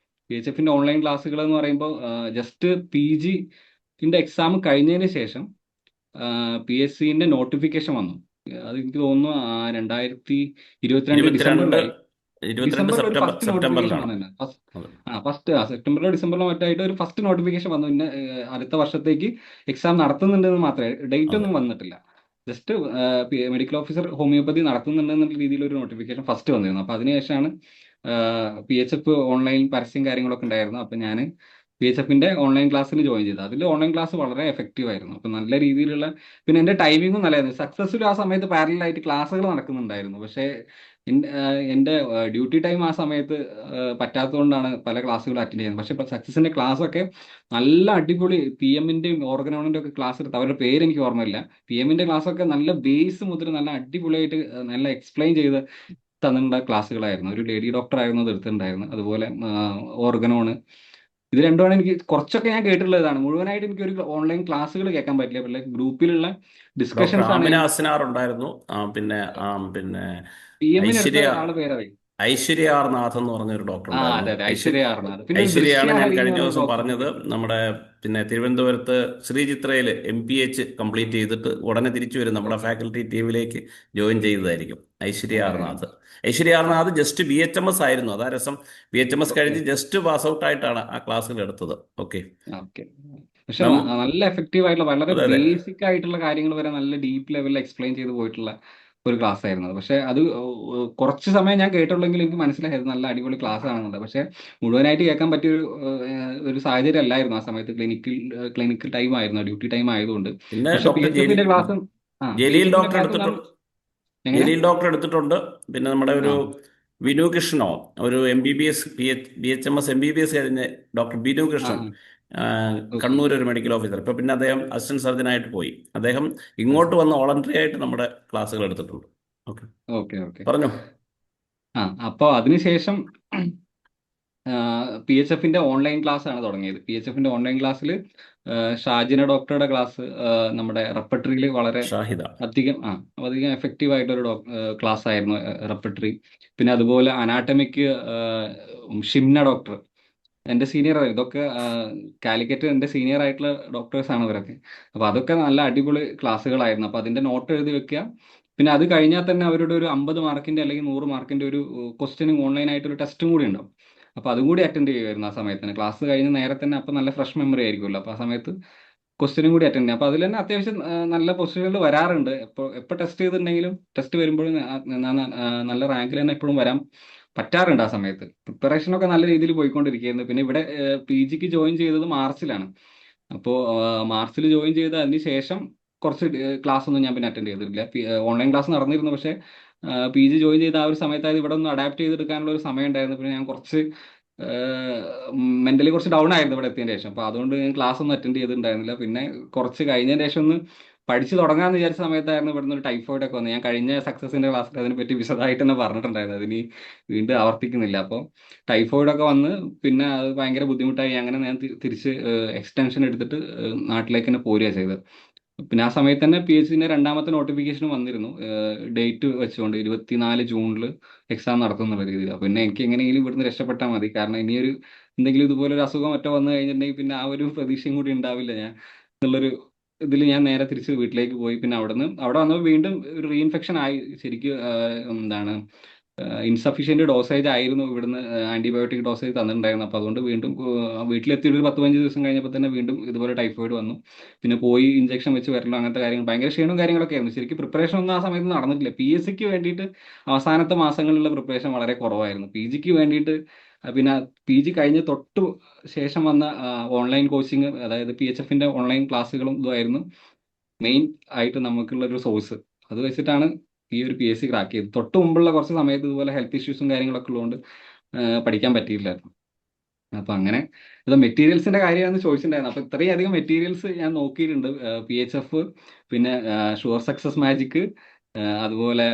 PHFന്റെ ഓൺലൈൻ ക്ലാസ്സുകൾ എന്ന് പറയുമ്പോൾ ജസ്റ്റ് PGന്റെ എക്സാം കഴിഞ്ഞതിന് ശേഷം PSCന്റെ നോട്ടിഫിക്കേഷൻ വന്നു. അത് എനിക്ക് തോന്നുന്നു 2022 ഡിസംബറിലായി. ഡിസംബറിൽ ഒരു ഫസ്റ്റ് നോട്ടിഫിക്കേഷൻ വന്നില്ല. സെപ്റ്റംബറിലോ ഡിസംബറിലോ മറ്റായിട്ട് ഒരു ഫസ്റ്റ് നോട്ടിഫിക്കേഷൻ വന്നു. പിന്നെ അടുത്ത വർഷത്തേക്ക് എക്സാം നടത്തുന്നുണ്ടെന്ന് മാത്രമേ, ഡേറ്റ് ഒന്നും വന്നിട്ടില്ല. ജസ്റ്റ് മെഡിക്കൽ ഓഫീസർ ഹോമിയോപ്പതി നടത്തുന്നുണ്ടെന്നുള്ള രീതിയിൽ ഒരു നോട്ടിഫിക്കേഷൻ ഫസ്റ്റ് വന്നിരുന്നു. അപ്പൊ അതിനുശേഷമാണ് PHF ഓൺലൈൻ പരസ്യം കാര്യങ്ങളൊക്കെ ഉണ്ടായിരുന്നു. അപ്പൊ ഞാൻ PHFന്റെ ഓൺലൈൻ ക്ലാസ്സിന് ജോയിൻ ചെയ്തു. അതിൽ ഓൺലൈൻ ക്ലാസ് വളരെ എഫക്റ്റീവ് ആയിരുന്നു. അപ്പൊ നല്ല രീതിയിലുള്ള, പിന്നെ എന്റെ ടൈമിങ്ങും നല്ലതായിരുന്നു. സക്സസ്ഫുൾ ആ സമയത്ത് പാരലായിട്ട് ക്ലാസ്സുകൾ നടക്കുന്നുണ്ടായിരുന്നു. പക്ഷേ എന്റെ ഡ്യൂട്ടി ടൈം ആ സമയത്ത് പറ്റാത്തതുകൊണ്ടാണ് പല ക്ലാസ്സുകൾ അറ്റൻഡ് ചെയ്യുന്നത്. പക്ഷെ ഇപ്പൊ സക്സസിന്റെ ക്ലാസ് ഒക്കെ നല്ല അടിപൊളി, PMന്റെയും ഓർഗനോണിന്റെ ഒക്കെ ക്ലാസ് എടുത്ത്, അവരുടെ പേര് എനിക്ക് ഓർമ്മയില്ല, PMന്റെ ക്ലാസ് ഒക്കെ നല്ല ബേസ് മുതൽ നല്ല അടിപൊളിയായിട്ട് നല്ല എക്സ്പ്ലെയിൻ ചെയ്ത് തന്നിട്ടുള്ള ക്ലാസ്സുകളായിരുന്നു. ഒരു ലേഡി ഡോക്ടർ ആയിരുന്നു അത് എടുത്തിട്ടുണ്ടായിരുന്നു. അതുപോലെ ഓർഗനോണ്, ഇത് രണ്ടുമാണ് എനിക്ക് കുറച്ചൊക്കെ ഞാൻ കേട്ടിട്ടുള്ളതാണ്. മുഴുവനായിട്ട് എനിക്ക് ഒരു ഓൺലൈൻ ക്ലാസ്സുകൾ കേൾക്കാൻ പറ്റില്ല. പക്ഷേ ഗ്രൂപ്പിലുള്ള ഡോക്ടർ ഡിസ്കഷൻസ് ആണ് ആമിന അസ്നാർ ഉണ്ടായിരുന്നു. പിന്നെ പിന്നെ PMന് എടുത്ത ഐശ്വര്യ ഒരാള് പേരറിയും. ഐശ്വര്യ ആർ നാഥ് എന്ന് പറഞ്ഞൊരു ഡോക്ടർ അതെ ഉണ്ടായിരുന്നു. അതെ ഐശ്വര്യ ആർനാഥ്. പിന്നെ ഒരു ഐശ്വര്യയാണ് ദൃശ്യ ഞാൻ ഹരി എന്ന് കഴിഞ്ഞ പറഞ്ഞൊരു ദിവസം ഡോക്ടർ പറഞ്ഞത്. ഉണ്ട്. നമ്മുടെ പിന്നെ തിരുവനന്തപുരത്ത് ശ്രീചിത്രയിൽ MPH കംപ്ലീറ്റ് ചെയ്തിട്ട് ഉടനെ തിരിച്ചു വരും നമ്മുടെ ഓക്കെ ഫാക്കൽറ്റി ടീമിലേക്ക് ജോയിൻ ചെയ്തതായിരിക്കും. Aishwarya R okay Nath. Aishwarya R Nath just BHMS ആയിരുന്നു. അതാ രസം. BHMS ഓക്കെ കഴിഞ്ഞ് ജസ്റ്റ് പാസ് ഔട്ട് ആയിട്ടാണ് ആ ക്ലാസ്സുകൾ എടുത്തത്. ഓക്കെ. ഓക്കെ പക്ഷെ നല്ല എഫക്റ്റീവ് ആയിട്ടുള്ള, വളരെ അതെ അതെ. ബേസിക് ആയിട്ടുള്ള കാര്യങ്ങൾ വരെ നല്ല ഡീപ്പ് ലെവലിൽ എക്സ്പ്ലെയിൻ ചെയ്ത് പോയിട്ടുള്ള ഒരു ക്ലാസ് ആയിരുന്നു അത്. പക്ഷെ അത് കുറച്ച് സമയം ഞാൻ കേട്ടുള്ളെങ്കിൽ എനിക്ക് മനസ്സിലായത് നല്ല അടിപൊളി ക്ലാസ് ആണെന്നുണ്ട്. പക്ഷെ മുഴുവനായിട്ട് കേൾക്കാൻ പറ്റിയ ഒരു സാഹചര്യം അല്ലായിരുന്നു ആ സമയത്ത്. ക്ലിനിക്കൽ ടൈം ആയിരുന്നു, ഡ്യൂട്ടി ടൈം ആയതുകൊണ്ട്. പിന്നെ പക്ഷെ ഡോക്ടർ PHFന്റെ ക്ലാസ്സും ജലീൽ PHFന്റെ ഡോക്ടർ ക്ലാസ് എടുത്തിട്ടുണ്ട്. എങ്ങനെ ജലീൽ ഡോക്ടർ എടുത്തിട്ടുണ്ട്. പിന്നെ നമ്മുടെ ആ ഒരു വിനു കൃഷ്ണനോ, ഒരു MBBS BHMS MBBS കഴിഞ്ഞ് ഡോക്ടർ ബിനു ആ കൃഷ്ണൻ, ഓക്കെ കണ്ണൂർ ഒരു മെഡിക്കൽ ഓഫീസർ. ഇപ്പൊ പിന്നെ അദ്ദേഹം അസിസ്റ്റന്റ് സർജനായിട്ട് പോയി. അദ്ദേഹം ആ ഇങ്ങോട്ട് വന്ന് വോളണ്ടറി ആയിട്ട് നമ്മുടെ ക്ലാസ്സുകൾ എടുത്തിട്ടുണ്ട്. ഓക്കെ, ഓക്കെ ഓക്കെ പറഞ്ഞോ. അപ്പോൾ അതിനുശേഷം PHFന്റെ ഓൺലൈൻ ക്ലാസ് ആണ് തുടങ്ങിയത്. PHFന്റെ ഓൺലൈൻ ക്ലാസ്സിൽ ഷാജിന ഡോക്ടറുടെ ക്ലാസ് നമ്മുടെ റെപ്പട്രിയിൽ വളരെ ഷാഹിദ. അധികം എഫക്റ്റീവ് ആയിട്ടൊരു ക്ലാസ് ആയിരുന്നു റെപ്പട്രി. പിന്നെ അതുപോലെ അനാട്ടമിക്ക് ഷിംന ഡോക്ടർ എന്റെ സീനിയർ, ഇതൊക്കെ കാലിക്കറ്റ് എന്റെ സീനിയർ ആയിട്ടുള്ള ഡോക്ടേഴ്സ് ആണ് ഇവരൊക്കെ. അപ്പൊ അതൊക്കെ നല്ല അടിപൊളി ക്ലാസ്സുകളായിരുന്നു. അപ്പൊ അതിന്റെ നോട്ട് എഴുതി വെക്കുക, പിന്നെ അത് കഴിഞ്ഞാൽ തന്നെ അവരുടെ ഒരു 50 മാർക്കിന്റെ അല്ലെങ്കിൽ 100 മാർക്കിന്റെ ഒരു ക്വസ്റ്റ്യനും ഓൺലൈനായിട്ട് ഒരു ടെസ്റ്റും കൂടി ഉണ്ടാവും. അപ്പോൾ അതും കൂടി അറ്റൻഡ് ചെയ്യുമായിരുന്നു ആ സമയത്ത് തന്നെ. ക്ലാസ് കഴിഞ്ഞ് നേരെ തന്നെ അപ്പം നല്ല ഫ്രഷ് മെമ്മറി ആയിരിക്കുമല്ലോ. അപ്പോൾ ആ സമയത്ത് ക്വസ്റ്റ്യനും കൂടി അറ്റൻഡ് ചെയ്യും. അപ്പോൾ അതിൽ തന്നെ അത്യാവശ്യം നല്ല പൊസിഷനുകൾ വരാറുണ്ട്. എപ്പോൾ ടെസ്റ്റ് ചെയ്തിട്ടുണ്ടെങ്കിലും ടെസ്റ്റ് വരുമ്പോഴും നല്ല റാങ്കിൽ തന്നെ എപ്പോഴും വരാൻ പറ്റാറുണ്ട് ആ സമയത്ത്. പ്രിപ്പറേഷനൊക്കെ നല്ല രീതിയിൽ പോയിക്കൊണ്ടിരിക്കുകയായിരുന്നു. പിന്നെ ഇവിടെ PGക്ക് ജോയിൻ ചെയ്തത് മാർച്ചിലാണ്. അപ്പോൾ മാർച്ചിൽ ജോയിൻ ചെയ്ത് അതിന് ശേഷം കുറച്ച് ക്ലാസ് ഒന്നും ഞാൻ പിന്നെ അറ്റൻഡ് ചെയ്തിട്ടില്ല. ഓൺലൈൻ ക്ലാസ് നടന്നിരുന്നു. പക്ഷേ PG ജോയിൻ ചെയ്ത ആ ഒരു സമയത്തായത് ഇവിടെ ഒന്ന് അഡാപ്റ്റ് ചെയ്തെടുക്കാനുള്ള ഒരു സമയം ഉണ്ടായിരുന്നു. പിന്നെ ഞാൻ കുറച്ച് മെന്റലി കുറച്ച് ഡൗൺ ആയിരുന്നു ഇവിടെ എത്തിയതിന് ശേഷം. അപ്പോൾ അതുകൊണ്ട് ഞാൻ ക്ലാസ് ഒന്നും അറ്റൻഡ് ചെയ്തിട്ടുണ്ടായിരുന്നില്ല. പിന്നെ കുറച്ച് കഴിഞ്ഞതിന് ശേഷം ഒന്ന് പഠിച്ച് തുടങ്ങാമെന്ന് വിചാരിച്ച സമയത്തായിരുന്നു ഇവിടുന്ന് ഒരു ടൈഫോയിഡ് ഒക്കെ വന്നത്. ഞാൻ കഴിഞ്ഞ സക്സസിന്റെ ക്ലാസ്സിൽ അതിനെപ്പറ്റി വിശദമായിട്ട് തന്നെ പറഞ്ഞിട്ടുണ്ടായിരുന്നു. അതിനി വീണ്ടും ആവർത്തിക്കുന്നില്ല. അപ്പോൾ ടൈഫോയിഡ് ഒക്കെ വന്ന് പിന്നെ അത് ഭയങ്കര ബുദ്ധിമുട്ടായി. അങ്ങനെ ഞാൻ തിരിച്ച് എക്സ്റ്റൻഷൻ എടുത്തിട്ട് നാട്ടിലേക്ക് തന്നെ പോരുകയാണ് ചെയ്തത്. പിന്നെ ആ സമയത്ത് തന്നെ PHന്റെ രണ്ടാമത്തെ നോട്ടിഫിക്കേഷൻ വന്നിരുന്നു, ഡേറ്റ് വെച്ചുകൊണ്ട് 24 ജൂണിൽ എക്സാം നടത്തുന്നുള്ള രീതിയിൽ. അപ്പോൾ പിന്നെ എനിക്ക് എങ്ങനെയെങ്കിലും ഇവിടുന്ന് രക്ഷപ്പെട്ടാൽ മതി. കാരണം ഇനിയൊരു എന്തെങ്കിലും ഇതുപോലെ ഒരു അസുഖം മറ്റോ വന്നു കഴിഞ്ഞിട്ടുണ്ടെങ്കിൽ പിന്നെ ആ ഒരു പ്രതീക്ഷയും കൂടി ഉണ്ടാവില്ല ഞാൻ എന്നുള്ളൊരു ഇതിൽ ഞാൻ നേരെ തിരിച്ച് വീട്ടിലേക്ക് പോയി. പിന്നെ അവിടെ വന്നപ്പോൾ വീണ്ടും ഒരു റീഇൻഫെക്ഷൻ ആയി. ശരിക്കും എന്താണ് ഇൻസഫിഷ്യന്റ് ഡോസേജ് ആയിരുന്നു ഇവിടുന്ന് ആന്റിബയോട്ടിക് ഡോസേജ് തന്നിട്ടുണ്ടായിരുന്നു. അപ്പോൾ അതുകൊണ്ട് വീണ്ടും വീട്ടിലെത്തി ഒരു 10-15 ദിവസം കഴിഞ്ഞപ്പോൾ തന്നെ വീണ്ടും ഇതുപോലെ ടൈഫോയിഡ് വന്നു. പിന്നെ പോയി ഇഞ്ചക്ഷൻ വെച്ച് വരലോ അങ്ങനത്തെ കാര്യങ്ങൾ, ഭയങ്കര ക്ഷീണവും കാര്യങ്ങളൊക്കെ ആയിരുന്നു. ശരിക്കും പ്രിപ്പറേഷൻ ഒന്നും ആ സമയത്ത് നടന്നിട്ടില്ല. PSCക്ക് വേണ്ടിയിട്ട് അവസാനത്തെ മാസങ്ങളിലുള്ള പ്രിപ്പറേഷൻ വളരെ കുറവായിരുന്നു. PGക്ക് വേണ്ടിയിട്ട് പിന്നെ PG കഴിഞ്ഞ് തൊട്ട് ശേഷം വന്ന ഓൺലൈൻ കോച്ചിങ്, അതായത് PHFന്റെ ഓൺലൈൻ ക്ലാസ്സുകളും ഇതുമായിരുന്നു മെയിൻ ആയിട്ട് നമുക്കുള്ള ഒരു സോഴ്സ്. അത് വെച്ചിട്ടാണ് ഈ ഒരു PSC ക്രാക്ക് ചെയ്തത്. തൊട്ട് മുമ്പുള്ള കുറച്ച് സമയത്ത് ഇതുപോലെ ഹെൽത്ത് ഇഷ്യൂസും കാര്യങ്ങളൊക്കെ ഉള്ളതുകൊണ്ട് പഠിക്കാൻ പറ്റിയില്ലായിരുന്നു. അപ്പൊ അങ്ങനെ ഇത് മെറ്റീരിയൽസിന്റെ കാര്യമാണ് ചോദിച്ചിട്ടുണ്ടായിരുന്നു. അപ്പൊ ഇത്രയും അധികം മെറ്റീരിയൽസ് ഞാൻ നോക്കിയിട്ടുണ്ട്. PHF, പിന്നെ ഷുവർ സക്സസ് മാജിക്, അതുപോലെ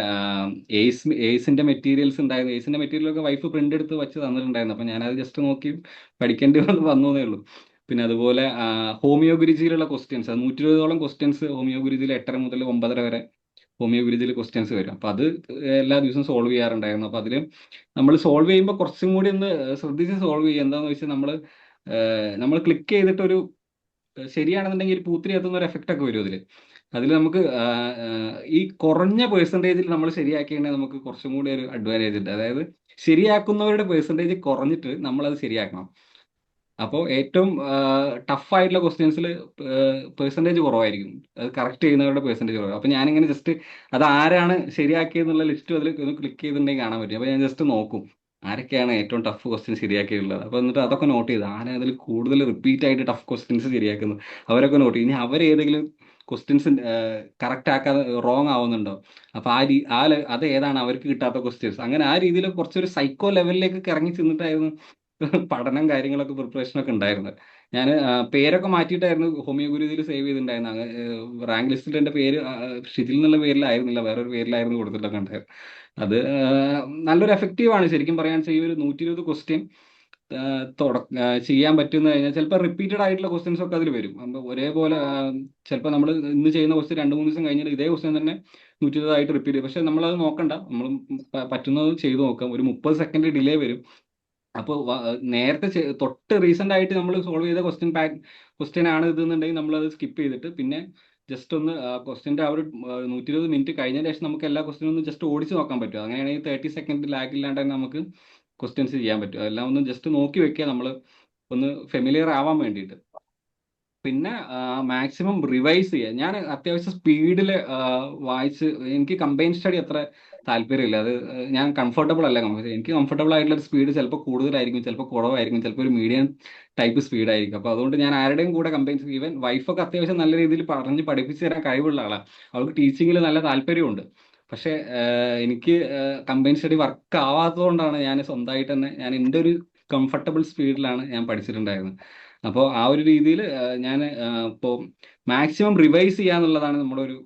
എയ്സിന്റെ മെറ്റീരിയൽസ് ഉണ്ടായിരുന്നു. എയ്സിന്റെ മെറ്റീരിയൽ ഒക്കെ വൈഫ് പ്രിന്റ് എടുത്ത് വെച്ച് തന്നിട്ടുണ്ടായിരുന്നു. അപ്പൊ ഞാനത് ജസ്റ്റ് നോക്കി പഠിക്കേണ്ടി വന്നേ ഉള്ളൂ. പിന്നെ അതുപോലെ ഹോമിയോ ഗുരുജിയിലുള്ള ക്വസ്റ്റ്യൻസ്, 120ഓളം ക്വസ്റ്റ്യൻസ് ഹോമിയോ ഗുരുജിയിൽ 8:30 മുതൽ 9:30 വരെ ഹോമിയോ ഗുരുജിയിൽ ക്വസ്റ്റ്യൻസ് വരും. അപ്പൊ അത് എല്ലാ ദിവസവും സോൾവ് ചെയ്യാറുണ്ടായിരുന്നു. അപ്പൊ അതിൽ നമ്മൾ സോൾവ് ചെയ്യുമ്പോൾ കുറച്ചും കൂടി ഒന്ന് ശ്രദ്ധിച്ച് സോൾവ് ചെയ്യുക. എന്താണെന്ന് വെച്ചാൽ നമ്മൾ ക്ലിക്ക് ചെയ്തിട്ട് ഒരു ശരിയാണെന്നുണ്ടെങ്കിൽ പൂത്തിരി എത്തുന്ന ഒരു എഫക്റ്റ് ഒക്കെ വരും അതിൽ നമുക്ക് ഈ കുറഞ്ഞ പേഴ്സൻറ്റേജിൽ നമ്മൾ ശരിയാക്കിയാൽ നമുക്ക് കുറച്ചും കൂടി ഒരു അഡ്വാൻറ്റേജ് ഉണ്ട്. അതായത് ശരിയാക്കുന്നവരുടെ പേഴ്സൻറ്റേജ് കുറഞ്ഞിട്ട് നമ്മളത് ശരിയാക്കണം. അപ്പോൾ ഏറ്റവും ടഫായിട്ടുള്ള ക്വസ്റ്റ്യൻസിൽ പേഴ്സൻറ്റേജ് കുറവായിരിക്കും, അത് കറക്റ്റ് ചെയ്യുന്നവരുടെ പേഴ്സൻറ്റേജ് കുറവാണ്. അപ്പോൾ ഞാനിങ്ങനെ ജസ്റ്റ് അത് ആരാണ് ശരിയാക്കിയതെന്നുള്ള ലിസ്റ്റ് അതിൽ ഒന്ന് ക്ലിക്ക് ചെയ്തിട്ടുണ്ടെങ്കിൽ കാണാൻ പറ്റും. അപ്പോൾ ഞാൻ ജസ്റ്റ് നോക്കും ആരൊക്കെയാണ് ഏറ്റവും ടഫ് ക്വസ്റ്റ്യൻ ശരിയാക്കിയിട്ടുള്ളത്. അപ്പോൾ എന്നിട്ട് അതൊക്കെ നോട്ട് ചെയ്ത് ആരാ അതിൽ കൂടുതൽ റിപ്പീറ്റ് ആയിട്ട് ടഫ് ക്വസ്റ്റ്യൻസ് ശരിയാക്കുന്നത് അവരൊക്കെ നോട്ട് ചെയ്യും. ഇനി അവരേതെങ്കിലും ക്വസ്റ്റ്യൻസ് കറക്റ്റ് ആക്കാതെ റോങ് ആവുന്നുണ്ടോ, അപ്പോൾ അത് ഏതാണ് അവർക്ക് കിട്ടാത്ത ക്വസ്റ്റ്യൻസ്, അങ്ങനെ ആ രീതിയിൽ കുറച്ചൊരു സൈക്കോ ലെവലിലേക്ക് ഇറങ്ങി ചെന്നിട്ടായിരുന്നു പഠനം കാര്യങ്ങളൊക്കെ പ്രിപ്പറേഷനൊക്കെ ഉണ്ടായിരുന്നത്. ഞാൻ പേരൊക്കെ മാറ്റിയിട്ടായിരുന്നു ഹോമിയോ ഗുരുതിയിൽ സേവ് ചെയ്തിട്ടുണ്ടായിരുന്നു. റാങ്ക് ലിസ്റ്റിൽ എൻ്റെ പേര് ഷിജിൽ എന്നുള്ള പേരിലായിരുന്നില്ല, വേറൊരു പേരിലായിരുന്നു കൊടുത്തിട്ടൊക്കെ ഉണ്ടായിരുന്നു. അത് നല്ലൊരു എഫക്റ്റീവാണ് ശരിക്കും പറയാൻ വെച്ചാൽ. ഈ ഒരു 120 ക്വസ്റ്റ്യൻ ചെയ്യാൻ പറ്റുന്ന കഴിഞ്ഞാൽ ചിലപ്പോൾ റിപ്പീറ്റഡ് ആയിട്ടുള്ള ക്വസ്റ്റ്യൻസ് ഒക്കെ അതിൽ വരും. അപ്പോൾ ഒരേപോലെ ചിലപ്പോൾ നമ്മൾ ഇന്ന് ചെയ്യുന്ന ക്വസ്റ്റ്യൻ 2-3 ദിവസം കഴിഞ്ഞിട്ട് ഇതേ ക്വസ്റ്റ്യൻ തന്നെ 120 ആയിട്ട് റിപ്പീറ്റ് ചെയ്യും. പക്ഷെ നമ്മളത് നോക്കണ്ട, നമ്മൾ പറ്റുന്നത് ചെയ്ത് നോക്കാം. ഒരു 30 സെക്കൻഡ് ഡിലേ വരും. അപ്പോൾ നേരത്തെ തൊട്ട് റീസെന്റ് ആയിട്ട് നമ്മൾ സോൾവ് ചെയ്ത ക്വസ്റ്റ്യൻ ആണ് ഇതെന്നുണ്ടെങ്കിൽ നമ്മൾ അത് സ്കിപ്പ് ചെയ്തിട്ട് പിന്നെ ജസ്റ്റ് ഒന്ന് ക്വസ്റ്റ്യൻ്റെ ആ ഒരു 120 മിനിറ്റ് കഴിഞ്ഞതിന് ശേഷം നമുക്ക് എല്ലാ ക്വസ്റ്റ്യനും ഒന്ന് ജസ്റ്റ് ഓടിച്ച് നോക്കാൻ പറ്റും. അങ്ങനെയാണെങ്കിൽ 30 സെക്കൻഡ് ലാഗ് ഇല്ലാണ്ട് തന്നെ നമുക്ക് ക്വസ്റ്റ്യൻസ് ചെയ്യാൻ പറ്റും. അതെല്ലാം ഒന്ന് ജസ്റ്റ് നോക്കി വെക്കുക നമ്മൾ ഒന്ന് ഫെമിലിയർ ആവാൻ വേണ്ടിയിട്ട്. പിന്നെ മാക്സിമം റിവൈസ് ചെയ്യുക. ഞാൻ അത്യാവശ്യം സ്പീഡിൽ വായിച്ച്, എനിക്ക് കമ്പൈൻ സ്റ്റഡി അത്ര താല്പര്യമില്ല. അത് ഞാൻ കംഫർട്ടബിൾ അല്ല. എനിക്ക് കംഫർട്ടബിൾ ആയിട്ടുള്ള ഒരു സ്പീഡ് ചിലപ്പോൾ കൂടുതലായിരിക്കും, ചിലപ്പോൾ കുറവായിരിക്കും, ചിലപ്പോൾ ഒരു മീഡിയം ടൈപ്പ് സ്പീഡായിരിക്കും. അപ്പോൾ അതുകൊണ്ട് ഞാൻ ആരുടെയും കൂടെ കമ്പൈൻ, ഈവൻ വൈഫൊക്കെ അത്യാവശ്യം നല്ല രീതിയിൽ പറഞ്ഞ് പഠിപ്പിച്ച് തരാൻ കഴിവുള്ള ആളാണ്. അവർക്ക് ടീച്ചിങ്ങിൽ നല്ല താല്പര്യമുണ്ട്. പക്ഷേ എനിക്ക് കമ്പൈൻ സ്റ്റഡി വർക്ക് ആവാത്തതുകൊണ്ടാണ് ഞാൻ സ്വന്തമായിട്ട് തന്നെ ഞാൻ എൻ്റെ ഒരു കംഫർട്ടബിൾ സ്പീഡിലാണ് ഞാൻ പഠിച്ചിട്ടുണ്ടായിരുന്നത്. അപ്പോൾ ആ ഒരു രീതിയിൽ ഞാൻ ഇപ്പോൾ മാക്സിമം റിവൈസ് ചെയ്യാന്നുള്ളതാണ് നമ്മുടെ ഒരു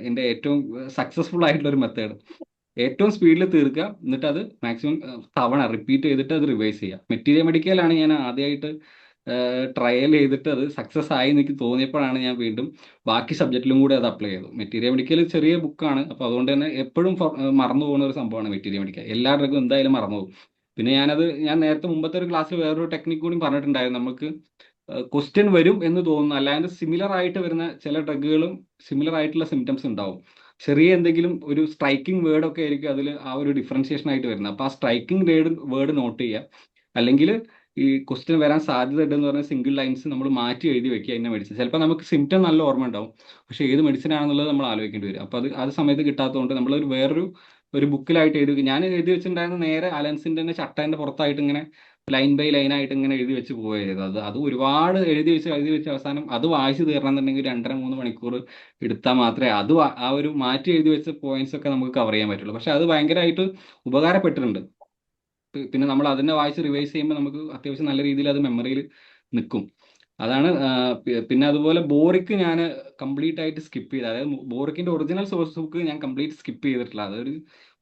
എൻ്റെ ഏറ്റവും സക്സസ്ഫുൾ ആയിട്ടുള്ള ഒരു മെത്തേഡ്. ഏറ്റവും സ്പീഡിൽ തീർക്കുക, എന്നിട്ട് അത് മാക്സിമം തവണ റിപ്പീറ്റ് ചെയ്തിട്ട് അത് റിവൈസ് ചെയ്യുക. മെറ്റീരിയൽ മെഡിക്കലാണ് ഞാൻ ആദ്യമായിട്ട് ട്രയൽ ചെയ്തിട്ട് അത് സക്സസ് ആയി എനിക്ക് തോന്നിയപ്പോഴാണ് ഞാൻ വീണ്ടും ബാക്കി സബ്ജക്റ്റിലും കൂടി അത് അപ്ലൈ ചെയ്തു. മെറ്റീരിയൽ മെഡിക്കൽ ചെറിയ ബുക്കാണ്, അപ്പോൾ അതുകൊണ്ട് തന്നെ എപ്പോഴും മറന്നു പോകുന്ന ഒരു സംഭവമാണ് മെറ്റീരിയൽ മെഡിക്കൽ. എല്ലാ ഡ്രഗും എന്തായാലും മറന്നു പോകും. പിന്നെ ഞാൻ നേരത്തെ മുമ്പത്തെ ഒരു ക്ലാസ്സിൽ വേറൊരു ടെക്നിക് കൂടി പറഞ്ഞിട്ടുണ്ടായിരുന്നു. നമുക്ക് ക്വസ്റ്റ്യൻ വരും എന്ന് തോന്നുന്നു, അല്ലാണ്ട് സിമിലർ ആയിട്ട് വരുന്ന ചില ഡ്രഗുകളും സിമിലർ ആയിട്ടുള്ള സിംറ്റംസ് ഉണ്ടാവും. ചെറിയ എന്തെങ്കിലും ഒരു സ്ട്രൈക്കിംഗ് വേർഡ് ഒക്കെ ആയിരിക്കും അതിൽ ആ ഒരു ഡിഫറൻഷിയേഷൻ ആയിട്ട് വരുന്നത്. അപ്പോൾ ആ സ്ട്രൈക്കിംഗ് വേർഡ് നോട്ട് ചെയ്യുക, അല്ലെങ്കിൽ ഈ ക്വസ്റ്റ്യൻ വരാൻ സാധ്യത ഉണ്ടെന്ന് പറഞ്ഞ സിംഗിൾ ലൈൻസ് നമ്മൾ മാറ്റി എഴുതി വെക്കുക അതിന്റെ മെഡിസിൻ. ചിലപ്പോൾ നമുക്ക് സിംറ്റം നല്ല ഓർമ്മ ഉണ്ടാവും, പക്ഷെ ഏത് മെഡിസിൻ ആണെന്നുള്ളത് നമ്മൾ ആലോചിക്കേണ്ടി വരും. അപ്പോൾ അത് സമയത്ത് കിട്ടാത്തതുകൊണ്ട് നമ്മൾ ഒരു ബുക്കിലായിട്ട് എഴുതി വെക്കും. ഞാൻ എഴുതി വെച്ചിട്ടുണ്ടായിരുന്ന നേരെ അലൻസിന്റെ തന്നെ ചട്ടേന്റെ പുറത്തായിട്ട് ഇങ്ങനെ ലൈൻ ബൈ ലൈൻ ആയിട്ട് ഇങ്ങനെ എഴുതി വെച്ച് പോയത്. അത് ഒരുപാട് എഴുതി വെച്ച് അവസാനം അത് വായിച്ചു തീരണമെന്നുണ്ടെങ്കിൽ 2.5-3 മണിക്കൂർ എടുത്താൽ മാത്രമേ ആ ഒരു മാറ്റി എഴുതി വെച്ച പോയിന്റ്സ് ഒക്കെ നമുക്ക് കവർ ചെയ്യാൻ പറ്റുള്ളൂ. പക്ഷെ അത് ഭയങ്കരമായിട്ട് ഉപകാരപ്പെട്ടിട്ടുണ്ട്. പിന്നെ നമ്മൾ അതിനെ വായിച്ച് റിവൈസ് ചെയ്യുമ്പോൾ നമുക്ക് അത്യാവശ്യം നല്ല രീതിയിൽ അത് മെമ്മറിയിൽ നിൽക്കും. അതാണ്. പിന്നെ അതുപോലെ ബോറിക്ക് ഞാൻ കംപ്ലീറ്റ് ആയിട്ട് സ്കിപ്പ് ചെയ്ത്, അതായത് ബോറിക്കിന്റെ ഒറിജിനൽ സോഴ്സ് ബുക്ക് ഞാൻ കംപ്ലീറ്റ് സ്കിപ്പ് ചെയ്തിട്ടില്ല.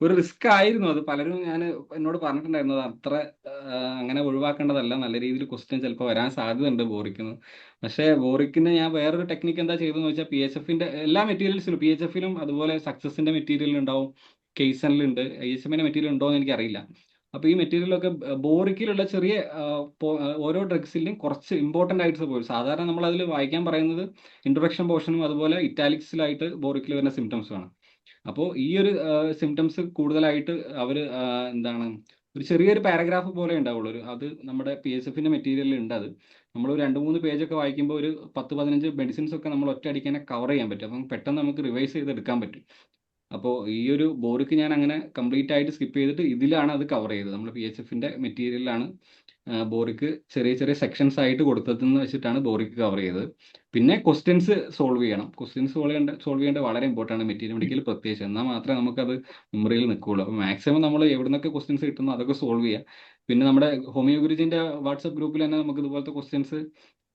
ഒരു റിസ്ക് ആയിരുന്നു അത്. പലരും എന്നോട് പറഞ്ഞിട്ടുണ്ടായിരുന്നു അത് അത്ര അങ്ങനെ ഒഴിവാക്കേണ്ടതല്ല, നല്ല രീതിയിൽ ക്വസ്റ്റ്യൻ ചിലപ്പോൾ വരാൻ സാധ്യതയുണ്ട് ബോറിക്കിന്. പക്ഷേ ബോറിക്കിന് ഞാൻ വേറൊരു ടെക്നിക്ക് എന്താ ചെയ്തതെന്ന് വെച്ചാൽ, PHFന്റെ എല്ലാ മെറ്റീരിയൽസിലും, PHFലും അതുപോലെ സക്സസിന്റെ മെറ്റീരിയൽ ഉണ്ടാവും, കേസണിലുണ്ട്, IHMന്റെ മെറ്റീരിയൽ ഉണ്ടോ എന്ന് എനിക്കറിയില്ല. അപ്പോൾ ഈ മെറ്റീരിയലൊക്കെ ബോറിക്കിലുള്ള ചെറിയ ഓരോ ഡ്രഗ്സിലും കുറച്ച് ഇമ്പോർട്ടൻ്റ് ആയിട്ട് പോലും സാധാരണ നമ്മൾ അതിൽ വായിക്കാൻ പറയുന്നത് ഇൻട്രൊഡക്ഷൻ പോർഷനും അതുപോലെ ഇറ്റാലിക്സിലായിട്ട് ബോറിക്കിൽ വരുന്ന സിംറ്റംസുമാണ്. അപ്പോൾ ഈ ഒരു സിംറ്റംസ് കൂടുതലായിട്ട് അവർ എന്താണ് ഒരു ചെറിയൊരു പാരഗ്രാഫ് പോലെ ഉണ്ടാവുള്ളൂ. അത് നമ്മുടെ PHFന്റെ മെറ്റീരിയലിൽ ഉണ്ട്. അത് നമ്മൾ 2-3 പേജൊക്കെ വായിക്കുമ്പോൾ ഒരു 10-15 മെഡിസിൻസ് ഒക്കെ നമ്മൾ ഒറ്റ അടിക്കാനെ കവർ ചെയ്യാൻ പറ്റും. അപ്പം പെട്ടെന്ന് നമുക്ക് റിവൈസ് ചെയ്തെടുക്കാൻ പറ്റും. അപ്പോൾ ഈ ഒരു ബോറിക്ക് ഞാൻ അങ്ങനെ കംപ്ലീറ്റ് ആയിട്ട് സ്കിപ്പ് ചെയ്തിട്ട് ഇതിലാണ് അത് കവർ ചെയ്തത്. നമ്മൾ PHFന്റെ മെറ്റീരിയലിലാണ് ബോറിക്ക് ചെറിയ ചെറിയ സെക്ഷൻസ് ആയിട്ട് കൊടുത്തതെന്ന് വെച്ചിട്ടാണ് ബോറിക്ക് കവർ ചെയ്തത്. പിന്നെ ക്വസ്റ്റ്യൻസ് സോൾവ് ചെയ്യണം. ക്വസ്റ്റ്യൻസ് സോൾവ് ചെയ്യേണ്ടത് വളരെ ഇമ്പോർട്ടൻ്റ് ആണ്, മെറ്റീരിയൽ മെഡിക്കൽ പ്രത്യേകിച്ച്. എന്നാൽ മാത്രമേ നമുക്കത് മെമ്മറിയിൽ നിൽക്കുകയുള്ളൂ. അപ്പോൾ മാക്സിമം നമ്മൾ എവിടെ നിന്നൊക്കെ ക്വസ്റ്റ്യൻസ് കിട്ടുന്നു അതൊക്കെ സോൾവ് ചെയ്യുക. പിന്നെ നമ്മുടെ ഹോമിയോ ഗുരുജിന്റെ വാട്സപ്പ് ഗ്രൂപ്പിൽ തന്നെ നമുക്ക് ഇതുപോലത്തെ ക്വസ്റ്റ്യൻസ്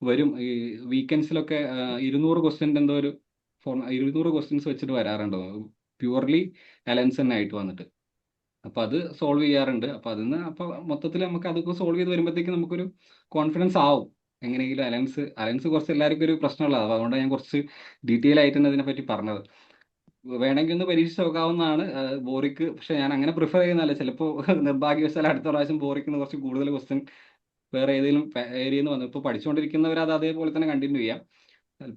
വരും. ഈ വീക്കെൻഡ്സിലൊക്കെ 200 ക്വസ്റ്റ്യൻ്റെ എന്തോ ഒരു 200 ക്വസ്റ്റ്യൻസ് വെച്ചിട്ട് വരാറുണ്ടോ, പ്യുവർലി അലൻസ് തന്നെ ആയിട്ട് വന്നിട്ട്. അപ്പോൾ അത് സോൾവ് ചെയ്യാറുണ്ട്. അപ്പോൾ അപ്പോൾ മൊത്തത്തിൽ നമുക്ക് അതൊക്കെ സോൾവ് ചെയ്ത് വരുമ്പോഴത്തേക്ക് നമുക്കൊരു കോൺഫിഡൻസ് ആവും. എങ്ങനെയെങ്കിലും അലൻസ് കുറച്ച് എല്ലാവർക്കും ഒരു പ്രശ്നമുള്ളതാണ്. അപ്പോൾ അതുകൊണ്ടാണ് ഞാൻ കുറച്ച് ഡീറ്റെയിൽ ആയിട്ട് അതിനെപ്പറ്റി പറഞ്ഞത്. വേണമെങ്കിൽ ഒന്ന് പരീക്ഷിച്ച് നോക്കാവുന്നതാണ് ബോറിക്ക്. പക്ഷെ ഞാൻ അങ്ങനെ പ്രിഫർ ചെയ്യുന്നതല്ല. ചിലപ്പോൾ നിർഭാഗ്യവശാൽ അടുത്ത പ്രാവശ്യം ബോറിക്കിന് കുറച്ച് കൂടുതൽ ക്വസ്റ്റ്യൻ വേറെ ഏതെങ്കിലും ഏരിയയിൽ നിന്ന് വന്നു. ഇപ്പോൾ പഠിച്ചുകൊണ്ടിരിക്കുന്നവർ അത് അതേപോലെ തന്നെ കണ്ടിന്യൂ ചെയ്യാം.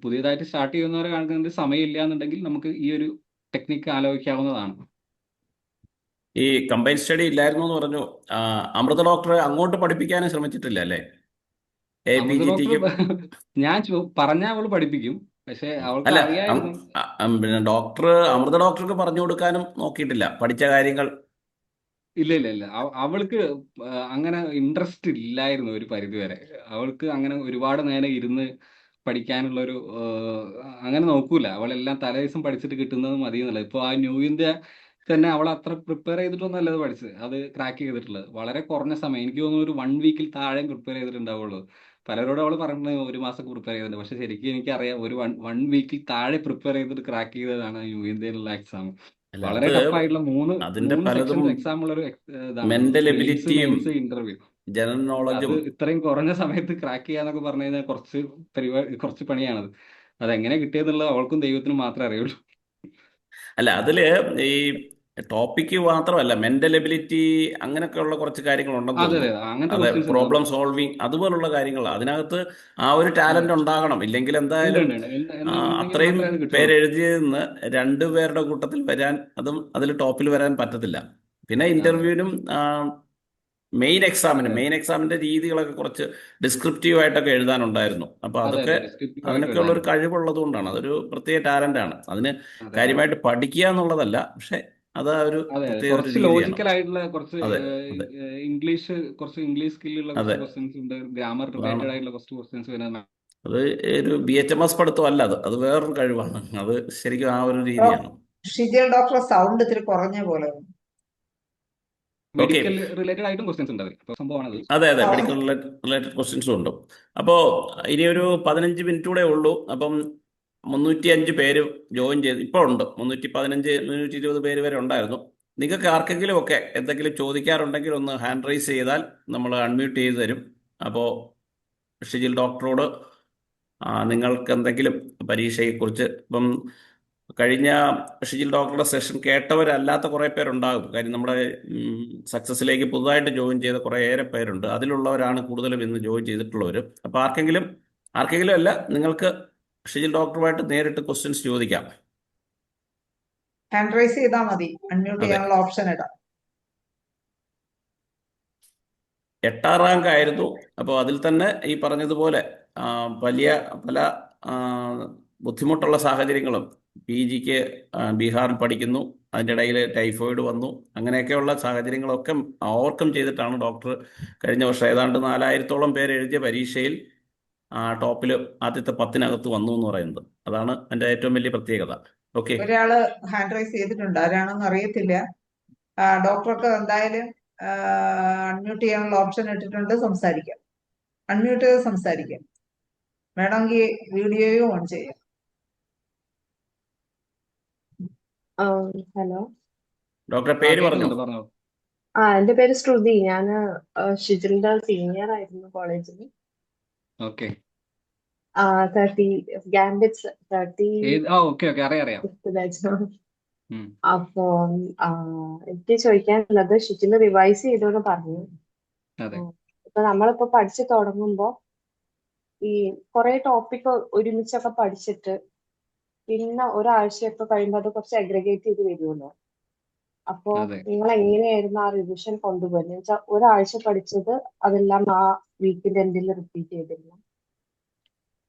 പുതിയതായിട്ട് സ്റ്റാർട്ട് ചെയ്യുന്നവരെ കാണുന്നതിന് സമയമില്ല എന്നുണ്ടെങ്കിൽ നമുക്ക് ഈ ഒരു ടെക്നിക്ക് ആലോചിക്കാവുന്നതാണ്. ഈ കമ്പൈൻ സ്റ്റഡി ഇല്ലായിരുന്നു എന്ന് പറഞ്ഞു. അമൃത ഡോക്ടറെ അങ്ങോട്ട് പഠിപ്പിക്കാനും ശ്രമിച്ചിട്ടില്ല അല്ലേ? അമൃത ഡോക്ടർ ഞാൻ പറഞ്ഞാൽ അവള് പഠിപ്പിക്കും, പക്ഷെ അവൾക്ക് അല്ല, അറിയായിരുന്നു. പിന്നെ അമൃത ഡോക്ടർക്ക് പറഞ്ഞു കൊടുക്കാനും നോക്കിയിട്ടില്ല പഠിച്ച കാര്യങ്ങൾ? ഇല്ല. അവൾക്ക് അങ്ങനെ ഇൻട്രസ്റ്റ് ഇല്ലായിരുന്നു ഒരു പരിധി വരെ. അവൾക്ക് അങ്ങനെ ഒരുപാട് നേരം ഇരുന്ന് പഠിക്കാനുള്ള അങ്ങനെ നോക്കൂല. അവളെല്ലാം തലേ ദിവസം പഠിച്ചിട്ട് കിട്ടുന്നത് മതി എന്നുള്ളത്. ഇപ്പോൾ ആ ന്യൂ ഇന്ത്യ തന്നെ അവൾ അത്ര പ്രിപ്പയർ ചെയ്തിട്ടൊന്നുമല്ല അത് പഠിച്ചത്, അത് ക്രാക്ക് ചെയ്തിട്ടുള്ളത് വളരെ കുറഞ്ഞ സമയം. എനിക്ക് തോന്നുന്നു ഒരു 1 വീക്കിൽ താഴെ പ്രിപ്പയർ ചെയ്തിട്ടുണ്ടാവുള്ളൂ. പലരോടും അവൾ പറഞ്ഞത് 1 മാസം പ്രിപ്പയർ ചെയ്തിട്ടുണ്ട്, പക്ഷെ ശരിക്കും എനിക്കറിയാം ഒരു 1 വീക്കിൽ താഴെ പ്രിപ്പയർ ചെയ്തിട്ട് ക്രാക്ക് ചെയ്തതാണ് ന്യൂ ഇന്ത്യയിലുള്ള എക്സാം. അല്ല, വളരെ അത് ടഫായിട്ടുള്ള അതിന്റെ 3 പലതും സെക്ഷൻസ് എക്സാം ഉള്ള ഒരു ഇതാണ് മെന്റൽ പ്രിലിംസ്, എബിലിറ്റിയും മെയിൻസ്, ഇന്റർവ്യൂ. ജനറൽ അത് നോളജും. ഇത്രയും കുറഞ്ഞ സമയത്ത് ക്രാക്ക് ചെയ്യാന്നൊക്കെ പറഞ്ഞു കഴിഞ്ഞാൽ കുറച്ച് പണിയാണത്. അതെങ്ങനെ കിട്ടിയെന്നുള്ളത് അവൾക്കും ദൈവത്തിനും മാത്രമേ അറിയുള്ളൂ. അല്ല, അതില് ഈ ടോപ്പിക്ക് മാത്രമല്ല, മെന്റൽ എബിലിറ്റി അങ്ങനെയൊക്കെയുള്ള കുറച്ച് കാര്യങ്ങൾ ഉണ്ടെന്ന് അതെ തോന്നുന്നു. അങ്ങനത്തെ അതെ, ക്വസ്റ്റ്യൻസ് പ്രോബ്ലം ഉണ്ടാവും. സോൾവിങ് അതുപോലുള്ള കാര്യങ്ങൾ അതിനകത്ത് ആ ഒരു അതെ, ടാലന്റ് ഉണ്ടാകണം. ഇല്ലെങ്കിൽ ഉണ്ട് എന്തായാലും ഉണ്ടെങ്കിൽ അത്രയും മാത്രമേ അത് കിട്ടുള്ളൂ. പേരെഴുതിയതിൽ നിന്ന് 2 പേരുടെ കൂട്ടത്തിൽ വരാൻ, അതും അതിൽ ടോപ്പിൽ വരാൻ പറ്റത്തില്ല. പിന്നെ അതെ ഇന്റർവ്യൂവിനും മെയിൻ അതെ എക്സാമിന്റെ രീതികളൊക്കെ കുറച്ച് ഡിസ്ക്രിപ്റ്റീവ് ആയിട്ടൊക്കെ എഴുതാനുണ്ടായിരുന്നു. അപ്പൊ അതൊക്കെ ഡിസ്ക്രിപ്റ്റീവ് ആയിട്ട് അതിനൊക്കെ ഉള്ള ഒരു എഴുതാനുണ്ട്. കഴിവുള്ളത് കൊണ്ടാണ്. അതൊരു പ്രത്യേക ടാലന്റ് ആണ്. അതിന് അതെ കാര്യമായിട്ട് പഠിക്കുക എന്നുള്ളതല്ല, പക്ഷെ അത് ഒരു പ്രത്യേക ഒരു കുറച്ച് രീതിയാണ്. ലോജിക്കൽ ആയിട്ടുള്ള കുറച്ച് അതെ, അതെ, ഇംഗ്ലീഷ് സ്കില്ലുള്ള അതെ. കുറച്ച് ക്വസ്റ്റ്യൻസ് ഉണ്ട്, ഗ്രാമർ അതാണ്. റിലേറ്റഡ് ആയിട്ടുള്ള കുറച്ച് ക്വസ്റ്റ്യൻസ് വരുന്നത്. അത് ഒരു BHMS പഠിത്തം അല്ല, അത് വേറൊരു കഴിവാണ്. അത് ശരിക്കും ആ ഒരു രീതിയാണ്. ഷിജിൽ ഡോക്ടറെ സൗണ്ട് ഇത്തിരി കുറഞ്ഞ പോലെ ഉണ്ട്. ഓക്കെ. മെഡിക്കൽ റിലേറ്റഡ് ആയിട്ടും ക്വസ്റ്റ്യൻസ് ഉണ്ട് അതിൽ. അപ്പോൾ സംഭവമാണത്. അതെ, സൗണ്ട് മെഡിക്കൽ റിലേറ്റഡ് ക്വസ്റ്റ്യൻസും ഉണ്ട്. അപ്പോൾ ഇനിയൊരു 15 മിനിറ്റ് കൂടെ ഉള്ളൂ. അപ്പം 305 പേര് ജോയിൻ ചെയ്ത് ഇപ്പോൾ ഉണ്ട്. 315 320 പേര് വരെ ഉണ്ടായിരുന്നു. നിങ്ങൾക്ക് ആർക്കെങ്കിലും ഒക്കെ എന്തെങ്കിലും ചോദിക്കാറുണ്ടെങ്കിൽ ഒന്ന് ഹാൻഡ് റൈസ് ചെയ്താൽ നമ്മൾ അൺമ്യൂട്ട് ചെയ്ത് തരും. അപ്പോൾ ഷിജിൽ ഡോക്ടറോട് നിങ്ങൾക്ക് എന്തെങ്കിലും പരീക്ഷയെക്കുറിച്ച്, ഇപ്പം കഴിഞ്ഞ ഷിജിൽ ഡോക്ടറുടെ സെഷൻ കേട്ടവരല്ലാത്ത കുറേ പേരുണ്ടാകും. കാര്യം നമ്മുടെ സക്സസിലേക്ക് പുതുതായിട്ട് ജോയിൻ ചെയ്ത കുറേയേറെ പേരുണ്ട്. അതിലുള്ളവരാണ് കൂടുതലും ഇന്ന് ജോയിൻ ചെയ്തിട്ടുള്ളവർ. അപ്പോൾ ആർക്കെങ്കിലും അല്ല, നിങ്ങൾക്ക് ഷിജിൽ ഡോക്ടറുമായിട്ട് നേരിട്ട് ക്വസ്റ്റ്യൻസ് ചോദിക്കാം. ഹാൻഡ് റൈസ് ചെയ്താൽ മതി, അൺമ്യൂട്ട് അതെ, ചെയ്യാനുള്ള ഓപ്ഷൻ ഇടാം. 8ാം റാങ്ക് ആയിരുന്നു. അപ്പോൾ അതിൽ തന്നെ ഈ പറഞ്ഞതുപോലെ വലിയ പല ആ, ബുദ്ധിമുട്ടുള്ള സാഹചര്യങ്ങളും PGക്ക് ബീഹാറിൽ പഠിക്കുന്നു, അതിൻ്റെ ഇടയിൽ ടൈഫോയിഡ് വന്നു, അങ്ങനെയൊക്കെയുള്ള സാഹചര്യങ്ങളൊക്കെ ഓവർകം ചെയ്തിട്ടാണ് ഡോക്ടർ കഴിഞ്ഞ വർഷം ഏതാണ്ട് 4000-ഓളം പേര് എഴുതിയ പരീക്ഷയിൽ ടോപ്പിൽ ആദ്യത്തെ 10-നകത്ത് വന്നു എന്ന് പറയുന്നത്. അതാണ് എൻ്റെ ഏറ്റവും വലിയ പ്രത്യേകത. ഓക്കെ, ഒരാള് ഹാൻഡ് റൈസ് ചെയ്തിട്ടുണ്ട്, ആരാണെന്ന് അറിയത്തില്ല. ഡോക്ടർക്ക് എന്തായാലും അൺമ്യൂട്ട് ചെയ്യാനുള്ള ഓപ്ഷൻ ഇട്ടിട്ടുണ്ട്, സംസാരിക്കാം. അൺമ്യൂട്ട് ചെയ്ത് സംസാരിക്കാം, വേണമെങ്കിൽ വീഡിയോയും ഓൺ ചെയ്യാം. ഹലോ, ഡോക്ടറെ പേര് പറഞ്ഞു. കേൾക്കുന്നുണ്ട്, പറഞ്ഞോ. എന്റെ പേര് ശ്രുതി. ഞാൻ ഷിജിലിന്റെ സീനിയർ ആയിരുന്നു കോളേജിൽ. ഓക്കെ. 30 ഗാംബിറ്റ്സ് 30 ഓക്കെ ഓക്കെ, അറിയാം. ഉം. അപ്പൊ എനിക്ക് ചോദിക്കാനുള്ളത്, ഷിജില് റിവൈസ് ചെയ്തോന്ന് പറഞ്ഞു. അതെ, ഇപ്പൊ നമ്മളിപ്പോ പഠിച്ചു തുടങ്ങുമ്പോ ഈ കുറെ ടോപ്പിക് ഒരുമിച്ചൊക്കെ പഠിച്ചിട്ട് പിന്നെ ഒരാഴ്ചയൊക്കെ കഴിയുമ്പോൾ അത് കുറച്ച് അഗ്രിഗേറ്റ് ചെയ്ത് വരുമല്ലോ. അപ്പോ അതെ. നിങ്ങൾ എങ്ങനെയായിരുന്നു ആ റിവിഷൻ കൊണ്ടുപോകുന്നത്? വെച്ചാൽ ഒരാഴ്ച പഠിച്ചത് അതെല്ലാം ആ വീക്കിന്റെ എൻഡിൽ റിപ്പീറ്റ് ചെയ്തിരുന്നു.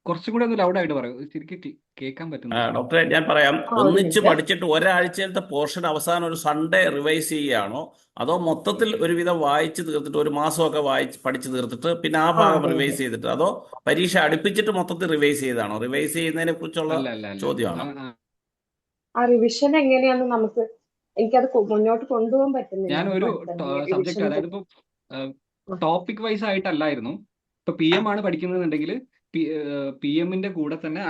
കുറച്ചും കൂടെ ഒന്ന് ലൗഡായിട്ട് പറയൂ, ശരിക്കും കേൾക്കാൻ പറ്റുന്നില്ല. ഡോക്ടറെ ഞാൻ പറയാം, ഒരു ഒന്നിച്ച് മിനിറ്റ്. പഠിച്ചിട്ട് ഒരാഴ്ചയിലത്തെ പോർഷൻ അവസാനം ഒരു സൺഡേ റിവൈസ് ചെയ്യുകയാണോ, അതോ മൊത്തത്തിൽ ഒരുവിധം വായിച്ച് തീർത്തിട്ട് ഒരു മാസമൊക്കെ പഠിച്ചു തീർത്തിട്ട് പിന്നെ ആ ഭാഗം അതെ, റിവൈസ് അതെ. ചെയ്തിട്ട്, അതോ പരീക്ഷ അടുപ്പിച്ചിട്ട് മൊത്തത്തിൽ റിവൈസ് ചെയ്താണോ? റിവൈസ് ചെയ്യുന്നതിനെ കുറിച്ചുള്ള അല്ല അല്ല അല്ല ചോദ്യമാണോ? ആ റിവിഷൻ എങ്ങനെയാന്ന് എനിക്കത് മുന്നോട്ട് കൊണ്ടുപോകാൻ പറ്റുന്നില്ല. അത് ഞാനൊരു പഠിത്തം സബ്ജക്ട്, റിവിഷൻ. അതായത് ഇപ്പോൾ ടോപ്പിക് വൈസ് ആയിട്ടല്ലായിരുന്നു. ഇപ്പൊ PM ആണ് പഠിക്കുന്നതെന്നുണ്ടെങ്കിൽ PMന്റെ കൂടെ തന്നെ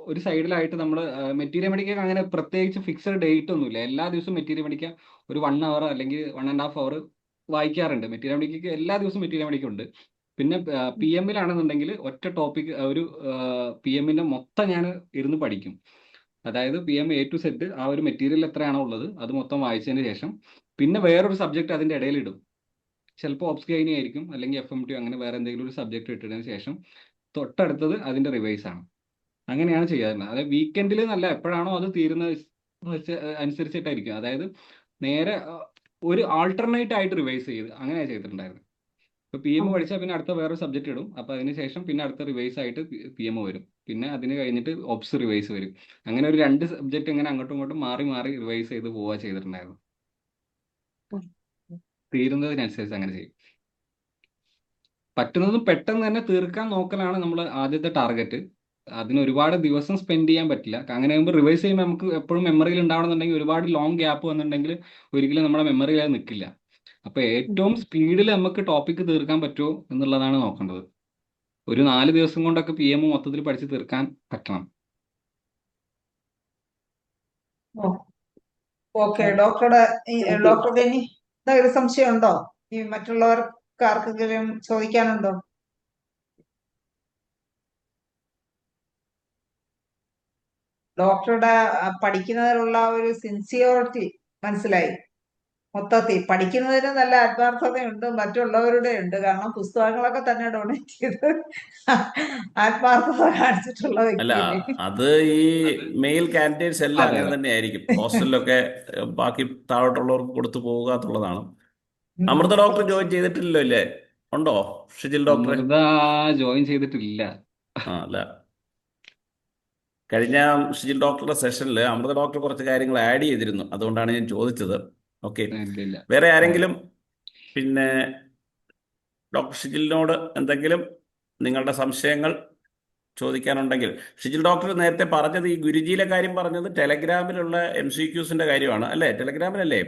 ഒരു സൈഡിലായിട്ട് നമ്മൾ മെറ്റീരിയൽ മെഡിക്കൽ അങ്ങനെ പ്രത്യേകിച്ച് ഫിക്സഡ് ഡേറ്റ് ഒന്നുമില്ല. എല്ലാ ദിവസവും മെറ്റീരിയൽ മെഡിക്കൽ ഒരു 1 അവർ അല്ലെങ്കിൽ 1.5 അവർ വായിക്കാറുണ്ട്. മെറ്റീരിയൽ മെഡിക്കൽ എല്ലാ ദിവസവും മെറ്റീരിയൽ മെഡിക്കൽ ഉണ്ട്. പിന്നെ PMലാണെന്നുണ്ടെങ്കിൽ ഒറ്റ ടോപ്പിക് ഒരു PMന്റെ മൊത്തം ഞാൻ ഇരുന്ന് പഠിക്കും. അതായത് PM A to Z ആ ഒരു മെറ്റീരിയൽ എത്രയാണോ ഉള്ളത് അത് മൊത്തം വായിച്ചതിന് ശേഷം പിന്നെ വേറൊരു സബ്ജക്ട് അതിൻ്റെ ഇടയിൽ ഇടും. ചിലപ്പോൾ ഓബ്സ്ഗൈനി ആയിരിക്കും, അല്ലെങ്കിൽ FMT, അങ്ങനെ വേറെ എന്തെങ്കിലും ഒരു സബ്ജക്ട് ഇട്ടതിന് ശേഷം തൊട്ടടുത്തത് അതിൻ്റെ റിവൈസ് ആണ്. അങ്ങനെയാണ് ചെയ്യാറുള്ളത്. അതായത് വീക്കെൻഡിൽ നല്ല എപ്പോഴാണോ അത് തീരുന്നത് അനുസരിച്ചിട്ടായിരിക്കും. അതായത് നേരെ ഒരു ആൾട്ടർനേറ്റ് ആയിട്ട് റിവൈസ് ചെയ്ത് അങ്ങനെയാണ് ചെയ്തിട്ടുണ്ടായിരുന്നത്. ഇപ്പോൾ PM പഠിച്ചാൽ പിന്നെ അടുത്ത വേറെ സബ്ജക്ട് ഇടും. അപ്പോൾ അതിന് ശേഷം പിന്നെ അടുത്ത റിവൈസ് ആയിട്ട് PM വരും. പിന്നെ അതിന് കഴിഞ്ഞിട്ട് ഒബ്സ് റിവൈസ് വരും. അങ്ങനെ ഒരു 2 സബ്ജക്ട് ഇങ്ങനെ അങ്ങോട്ടും ഇങ്ങോട്ടും മാറി മാറി റിവൈസ് ചെയ്ത് പോവുക ചെയ്തിട്ടുണ്ടായിരുന്നു. തീരുന്നതിനനുസരിച്ച് അങ്ങനെ ചെയ്യും. പറ്റുന്നതും പെട്ടെന്ന് തന്നെ തീർക്കാൻ നോക്കലാണ് നമ്മൾ ആദ്യത്തെ ടാർഗറ്റ്. അതിന് ഒരുപാട് ദിവസം സ്പെൻഡ് ചെയ്യാൻ പറ്റില്ല. അങ്ങനെ ആകുമ്പോൾ റിവൈസ് ചെയ്യുമ്പോൾ നമുക്ക് എപ്പോഴും മെമ്മറിയിൽ ഉണ്ടാവണമെന്നുണ്ടെങ്കിൽ ഒരുപാട് ലോങ് ഗ്യാപ്പ് വന്നിട്ടുണ്ടെങ്കിൽ ഒരിക്കലും നമ്മുടെ മെമ്മറിയിൽ അത് നിൽക്കില്ല. അപ്പോൾ ഏറ്റവും സ്പീഡിൽ നമുക്ക് ടോപ്പിക്ക് തീർക്കാൻ പറ്റുമോ എന്നുള്ളതാണ് നോക്കേണ്ടത്. ഒരു 4 ദിവസം കൊണ്ടൊക്കെ PM മൊത്തത്തിൽ പഠിച്ച് തീർക്കാൻ പറ്റണം. ഓക്കെ, ഡോക്ടറുടെ ഇനി എന്തെങ്കിലും സംശയം ഉണ്ടോ? ഈ മറ്റുള്ളവർക്ക് ആർക്കെങ്കിലും ചോദിക്കാനുണ്ടോ? ഡോക്ടറുടെ പഠിക്കുന്നതിലുള്ള ഒരു സിൻസിയോറിറ്റി മനസ്സിലായി. മൊത്തത്തിൽ പഠിക്കുന്നതിന് നല്ല ആത്മാർത്ഥതയുണ്ട്, മറ്റുള്ളവരുടെ ഉണ്ട്. കാരണം പുസ്തകങ്ങളൊക്കെ തന്നെ ഡൊണേറ്റ് ചെയ്ത് ആത്മാർത്ഥത കാണിച്ചിട്ടുള്ള അല്ല, വ്യക്തിയല്ലേ. അത് ഈ മെയിൽ കാൻഡിഡേറ്റ്സ് എല്ലാം അതെ അങ്ങനെ അതെ. തന്നെ ആയിരിക്കും. ഹോസ്റ്റലിലൊക്കെ ബാക്കി താഴോട്ടുള്ളവർക്ക് കൊടുത്തു പോവുക എന്നുള്ളതാണ്. അമൃത ഡോക്ടർ ജോയിൻ ചെയ്തിട്ടില്ലല്ലോ അല്ലേ? ഉണ്ടോ ഷിജിൽ ഡോക്ടറെ? അമൃത ജോയിൻ ചെയ്തിട്ടില്ല. അല്ല, കഴിഞ്ഞ ഷിജിൽ ഡോക്ടറുടെ സെഷനിൽ അമൃത ഡോക്ടർ കുറച്ച് കാര്യങ്ങൾ ആഡ് ചെയ്തിരുന്നു, അതുകൊണ്ടാണ് ഞാൻ ചോദിച്ചത്. ഓക്കെ, ഇല്ല. വേറെ ആരെങ്കിലും പിന്നെ ഡോക്ടർ ഷിജിലിനോട് എന്തെങ്കിലും നിങ്ങളുടെ സംശയങ്ങൾ ചോദിക്കാനുണ്ടെങ്കിൽ? ഷിജിൽ ഡോക്ടർ നേരത്തെ പറഞ്ഞത്, ഈ ഗുരുജിയിലെ കാര്യം പറഞ്ഞത് ടെലഗ്രാമിലുള്ള MCQസിന്റെ കാര്യമാണ് അല്ലേ? ടെലഗ്രാമിലല്ലേ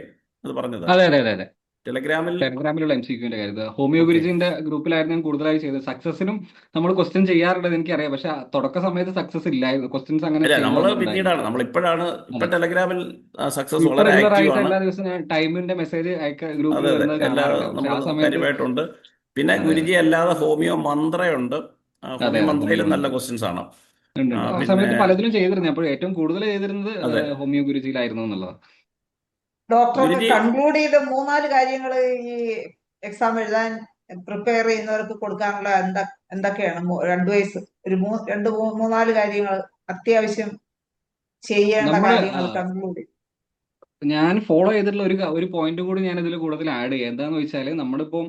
അത് പറഞ്ഞത്? അതെ അതെ അതെ അതെ. ടെലഗ്രാമിലുള്ള MCQന്റെ കാര്യം ഹോമിയോ ഓക്കെ. ഗുരുജിന്റെ ഗ്രൂപ്പിലായിരുന്നു ഞാൻ കൂടുതലായി ചെയ്തത്. സക്സസിനും നമ്മൾ ക്വസ്റ്റ്യൻ ചെയ്യാറുള്ളത് എനിക്കറിയാം. പക്ഷെ തുടക്ക സമയത്ത് സക്സസ് ഇല്ലായിരുന്നു. ക്വസ്റ്റ്യൻസ് അങ്ങനെ അല്ല, ചെയ്തു നമ്മൾ വന്നിട്ടുണ്ടായിരുന്നു. പിന്നീടാണ്, നമ്മൾ ഇപ്പോഴാണ്, ഇപ്പൊ അതെ. ടെലഗ്രാമിൽ സക്സസ് ഇപ്പൊ വളരെ റെഗുലർ ആക്റ്റീവ് ആയിട്ട് ആണ്. എല്ലാ ദിവസവും ഞാൻ ടൈമിന്റെ മെസ്സേജ് ഗ്രൂപ്പിൽ അതെ അതെ, വരുന്നത് എല്ലാ കാണാറുണ്ട്. പക്ഷെ നമ്മൾ ആ സമയത്ത് കാര്യമായിട്ടുണ്ട്. പിന്നെ അതെ അതെ ഗുരുജി അല്ലാതെ ഹോമിയോ മന്ത്രയുണ്ട്. അതെ ഹോമിയോ അതെ മന്ത്രയിലും ഹോമിയോ നല്ല ഉണ്ട്. ക്വസ്റ്റ്യൻസ് ആണ്. ഉണ്ട് ഉണ്ട്. ആ പിന്നെ സമയത്ത് പലതിലും ചെയ്തിരുന്നത്. അപ്പോൾ ഏറ്റവും കൂടുതൽ ചെയ്തിരുന്നത് അതെ, ഹോമിയോ ഗുരുജിയിലായിരുന്നു എന്നുള്ളത്. ഡോക്ടർക്ക് ഗുരുജി കൺക്ലൂഡ് ചെയ്ത് 3-4 കാര്യങ്ങൾ ഈ എക്സാം എഴുതാൻ പ്രിപ്പയർ ചെയ്യുന്നവർക്ക് കൊടുക്കാനുള്ള എന്തൊക്കെയാണ്? അഡ്വൈസ്, ഒരു 3-4 കാര്യങ്ങൾ അത്യാവശ്യം ചെയ്യേണ്ട നമ്മള് കാര്യങ്ങൾ കൺക്ലൂഡ്. ഞാൻ ഫോളോ ചെയ്തിട്ടുള്ള ഒരു പോയിന്റ് കൂടി ഞാൻ ഇതിൽ കൂടുതൽ ആഡ് ചെയ്യാം. എന്താന്ന് വെച്ചാൽ നമ്മളിപ്പം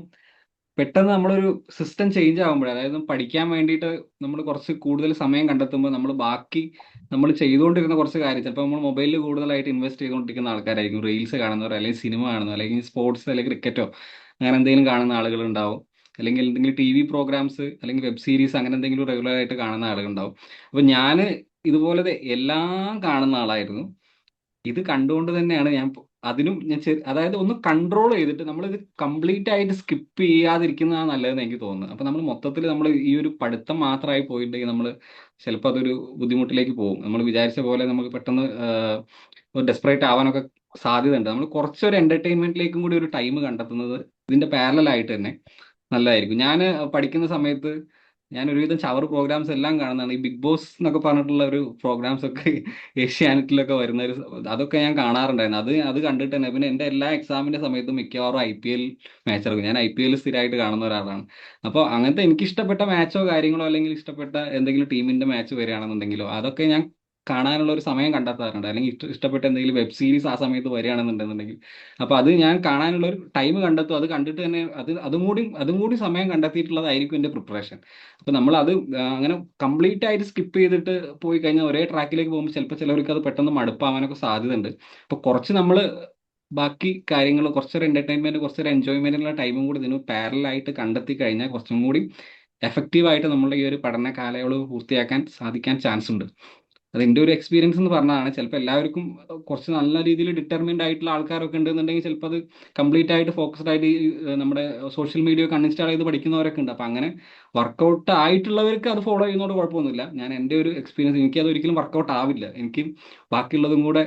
പെട്ടെന്ന് നമ്മളൊരു സിസ്റ്റം ചേഞ്ച് ആകുമ്പോഴേ, അതായത് പഠിക്കാൻ വേണ്ടിയിട്ട് നമ്മൾ കുറച്ച് കൂടുതൽ സമയം കണ്ടെത്തുമ്പോൾ നമ്മൾ ചെയ്തുകൊണ്ടിരുന്ന കുറച്ച് കാര്യം, ചിലപ്പോൾ നമ്മൾ മൊബൈലിൽ കൂടുതലായിട്ട് ഇൻവെസ്റ്റ് ചെയ്തുകൊണ്ടിരിക്കുന്ന ആൾക്കാരായിരിക്കും, റീൽസ് കാണുന്നവർ, അല്ലെങ്കിൽ സിനിമ കാണുന്നവർ, അല്ലെങ്കിൽ സ്പോർട്സ് അല്ലെങ്കിൽ ക്രിക്കറ്റോ അങ്ങനെ എന്തെങ്കിലും കാണുന്ന ആളുകൾ ഉണ്ടാവും, അല്ലെങ്കിൽ എന്തെങ്കിലും ടി വി പ്രോഗ്രാംസ് അല്ലെങ്കിൽ വെബ് സീരീസ് അങ്ങനെ എന്തെങ്കിലും റെഗുലർ ആയിട്ട് കാണുന്ന ആളുകളുണ്ടാവും. അപ്പൊ ഞാൻ ഇതുപോലെ എല്ലാം കാണുന്ന ആളായിരുന്നു. ഇത് കണ്ടുകൊണ്ട് തന്നെയാണ് അതിനും ഞാൻ അതായത് ഒന്ന് കൺട്രോൾ ചെയ്തിട്ട് നമ്മളിത് കംപ്ലീറ്റ് ആയിട്ട് സ്കിപ്പ് ചെയ്യാതിരിക്കുന്നതാണ് നല്ലതെന്ന് എനിക്ക് തോന്നുന്നത്. അപ്പൊ നമ്മൾ മൊത്തത്തിൽ നമ്മൾ ഈ ഒരു പഠിത്തം മാത്രമായി പോയിട്ടുണ്ടെങ്കിൽ നമ്മൾ ചിലപ്പോൾ അതൊരു ബുദ്ധിമുട്ടിലേക്ക് പോകും. നമ്മൾ വിചാരിച്ച പോലെ നമുക്ക് പെട്ടെന്ന് ഡെസ്പറേറ്റ് ആവാനൊക്കെ സാധ്യതയുണ്ട്. നമ്മൾ കുറച്ചൊരു എന്റർടൈൻമെന്റിലേക്കും കൂടി ഒരു ടൈം കണ്ടെത്തുന്നത് ഇതിന്റെ പാരലൽ ആയിട്ട് തന്നെ നല്ലതായിരിക്കും. ഞാൻ പഠിക്കുന്ന സമയത്ത് ഞാൻ ഒരുവിധം ചവർ പ്രോഗ്രാംസ് എല്ലാം കാണുന്നതാണ്. ഈ ബിഗ് ബോസ് എന്നൊക്കെ പറഞ്ഞിട്ടുള്ള ഒരു പ്രോഗ്രാംസ് ഒക്കെ ഏഷ്യാനെറ്റിലൊക്കെ വരുന്ന അതൊക്കെ ഞാൻ കാണാറുണ്ടായിരുന്നു. അത് കണ്ടിട്ട് തന്നെ പിന്നെ എൻ്റെ എല്ലാ എക്സാമിന്റെ സമയത്തും മിക്കവാറും IPL മാച്ച് ഇറക്കും. ഞാൻ IPL സ്ഥിരമായിട്ട് കാണുന്ന ഒരാളാണ്. അപ്പോൾ അങ്ങനത്തെ എനിക്ക് ഇഷ്ടപ്പെട്ട മാച്ചോ കാര്യങ്ങളോ അല്ലെങ്കിൽ ഇഷ്ടപ്പെട്ട എന്തെങ്കിലും ടീമിന്റെ മാച്ച് വരികയാണെന്നുണ്ടെങ്കിലോ അതൊക്കെ ഞാൻ കാണാനുള്ള ഒരു സമയം കണ്ടെത്താറുണ്ട്. അല്ലെങ്കിൽ ഇഷ്ടപ്പെട്ട എന്തെങ്കിലും വെബ് സീരീസ് ആ സമയത്ത് വരികയാണെന്നുണ്ടെന്നുണ്ടെങ്കിൽ അപ്പോൾ അത് ഞാൻ കാണാനുള്ള ഒരു ടൈം കണ്ടെത്തും. അത് കണ്ടിട്ട് തന്നെ അതും കൂടി സമയം കണ്ടെത്തിയിട്ടുള്ളതായിരിക്കും എൻ്റെ പ്രിപ്പറേഷൻ. അപ്പൊ നമ്മൾ അത് അങ്ങനെ കംപ്ലീറ്റ് ആയിട്ട് സ്കിപ്പ് ചെയ്തിട്ട് പോയി കഴിഞ്ഞാൽ ഒരേ ട്രാക്കിലേക്ക് പോകുമ്പോൾ ചിലപ്പോൾ ചിലവർക്ക് അത് പെട്ടെന്ന് മടുപ്പാവാനൊക്കെ സാധ്യതയുണ്ട്. അപ്പൊ കുറച്ച് നമ്മൾ ബാക്കി കാര്യങ്ങൾ, കുറച്ചൊരു എന്റർടൈൻമെന്റ്, കുറച്ചൊരു എൻജോയ്മെന്റിനുള്ള ടൈമും കൂടി ഇതിന് പാരലായിട്ട് കണ്ടെത്തി കഴിഞ്ഞാൽ കുറച്ചും കൂടി എഫക്റ്റീവായിട്ട് നമ്മളുടെ ഈ ഒരു പഠന കാലയളവ് പൂർത്തിയാക്കാൻ സാധിക്കാൻ ചാൻസ് ഉണ്ട്. അത് എൻ്റെ ഒരു എക്സ്പീരിയൻസ് എന്ന് പറഞ്ഞതാണ്. ചിലപ്പോൾ എല്ലാവർക്കും കുറച്ച് നല്ല രീതിയിൽ ഡിറ്റർമിൻഡ് ആയിട്ടുള്ള ആൾക്കാരൊക്കെ ഉണ്ടെന്നുണ്ടെങ്കിൽ ചിലപ്പോൾ അത് കംപ്ലീറ്റ് ആയിട്ട് ഫോക്കസ്ഡ് ആയിട്ട് നമ്മുടെ സോഷ്യൽ മീഡിയ ഒക്കെ അൺഇൻസ്റ്റാൾ ചെയ്ത് പഠിക്കുന്നവരൊക്കെ ഉണ്ട്. അപ്പം അങ്ങനെ വർക്കൗട്ട് ആയിട്ടുള്ളവർക്ക് അത് ഫോളോ ചെയ്യുന്നതുകൊണ്ട് കുഴപ്പമൊന്നുമില്ല. ഞാൻ എൻ്റെ ഒരു എക്സ്പീരിയൻസ്, എനിക്ക് അത് ഒരിക്കലും വർക്കൗട്ട് ആവില്ല. എനിക്ക് ബാക്കിയുള്ളതും കൂടെ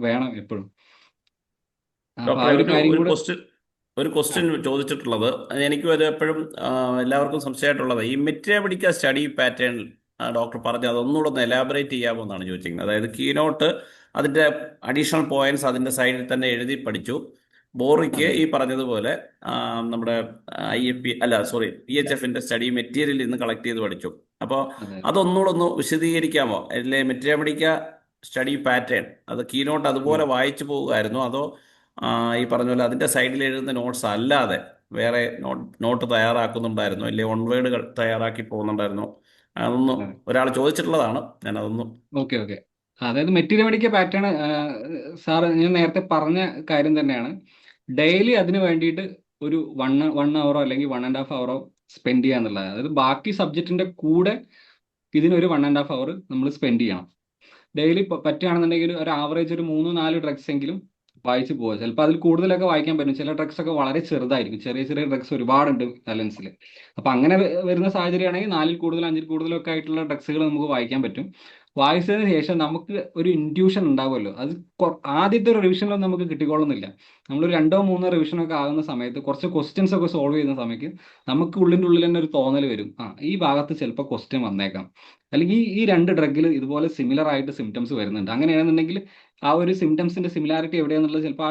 വേണം എപ്പോഴും. അപ്പൊ ആ ഡോക്ടറെ ഒരു കാര്യം കൂടെ ഒരു ക്വസ്റ്റ്യൻ ചോദിച്ചിട്ടുള്ളത്, എനിക്കും അത് എപ്പോഴും എല്ലാവർക്കും സംശയമായിട്ടുള്ളത്, ഈ മെറ്റീരിയ സ്റ്റഡി പാറ്റേണിൽ ഡോക്ടർ പറഞ്ഞു അതൊന്നുകൂടെ ഒന്ന് എലാബറേറ്റ് ചെയ്യാമോ എന്നാണ് ചോദിച്ചിരിക്കുന്നത്. അതായത് കീനോട്ട് അതിൻ്റെ അഡീഷണൽ പോയിന്റ്സ് അതിൻ്റെ സൈഡിൽ തന്നെ എഴുതി പഠിച്ചു. ബോറിക്ക് ഈ പറഞ്ഞതുപോലെ നമ്മുടെ PHFന്റെ സ്റ്റഡി മെറ്റീരിയൽ ഇന്ന് കളക്ട് ചെയ്ത് പഠിച്ചു. അപ്പോൾ അതൊന്നുകൂടെ ഒന്ന് വിശദീകരിക്കാമോ? അതിലെ മെറ്റീരിയ സ്റ്റഡി പാറ്റേൺ അത് കീനോട്ട് അതുപോലെ വായിച്ചു പോകുമായിരുന്നു, അതോ ഈ പറഞ്ഞ പോലെ അതിൻ്റെ സൈഡിൽ എഴുതുന്ന നോട്ട്സ് അല്ലാതെ വേറെ നോട്ട് തയ്യാറാക്കുന്നുണ്ടായിരുന്നു, അല്ലെ ഓൺവേഡുകൾ തയ്യാറാക്കി പോകുന്നുണ്ടായിരുന്നു? അതൊന്നും ഒരാൾ ചോദിച്ചിട്ടുള്ളതാണ്, ഞാൻ അതൊന്നും. ഓക്കെ. അതായത് മെറ്റീരിയ പാറ്റേൺ സാർ ഞാൻ നേരത്തെ പറഞ്ഞ കാര്യം തന്നെയാണ്. ഡെയിലി അതിന് വേണ്ടിയിട്ട് ഒരു 1 അവറോ അല്ലെങ്കിൽ 1.5 അവറോ സ്പെൻഡ് ചെയ്യുക എന്നുള്ളത്. അതായത് ബാക്കി സബ്ജക്റ്റിന്റെ കൂടെ ഇതിനൊരു 1.5 അവർ നമ്മൾ സ്പെൻഡ് ചെയ്യണം. ഡെയിലി പറ്റുകയാണെന്നുണ്ടെങ്കിൽ ഒരു ആവറേജ് ഒരു 3-4 ഡ്രഗ്സ് എങ്കിലും വായിച്ചു പോകുക. ചിലപ്പോൾ അതിൽ കൂടുതലൊക്കെ വായിക്കാൻ പറ്റും. ചില ഡ്രഗ്സ് ഒക്കെ വളരെ ചെറുതായിരിക്കും, ചെറിയ ഡ്രഗ്സ് ഒരുപാടുണ്ട് ബാലൻസിൽ. അപ്പൊ അങ്ങനെ വരുന്ന സാഹചര്യമാണെങ്കിൽ 4-ൽ കൂടുതൽ 5-ൽ കൂടുതലൊക്കെ ആയിട്ടുള്ള ഡ്രഗ്സുകൾ നമുക്ക് വായിക്കാൻ പറ്റും. വായിച്ചതിന് ശേഷം നമുക്ക് ഒരു ഇൻറ്റ്യൂഷൻ ഉണ്ടാവുമല്ലോ. അത് ആദ്യത്തെ ഒരു റിവിഷനിലൊന്നും നമുക്ക് കിട്ടിക്കൊള്ളുന്നില്ല. നമ്മളൊരു 2-3 റിവിഷനൊക്കെ ആകുന്ന സമയത്ത് കുറച്ച് ക്വസ്റ്റ്യൻസ് ഒക്കെ സോൾവ് ചെയ്യുന്ന സമയത്ത് നമുക്ക് ഉള്ളിൽ തന്നെ ഒരു തോന്നൽ വരും, ഈ ഭാഗത്ത് ചിലപ്പോൾ ക്വസ്റ്റ്യൻ വന്നേക്കാം, അല്ലെങ്കിൽ ഈ 2 ഡ്രഗിൽ ഇതുപോലെ സിമിലർ ആയിട്ട് സിംറ്റംസ് വരുന്നുണ്ട്. അങ്ങനെയാണെന്നുണ്ടെങ്കിൽ ആ ഒരു സിംറ്റംസിന്റെ സിമിലാരിറ്റി എവിടെയാണെന്നുള്ളത് ചിലപ്പോൾ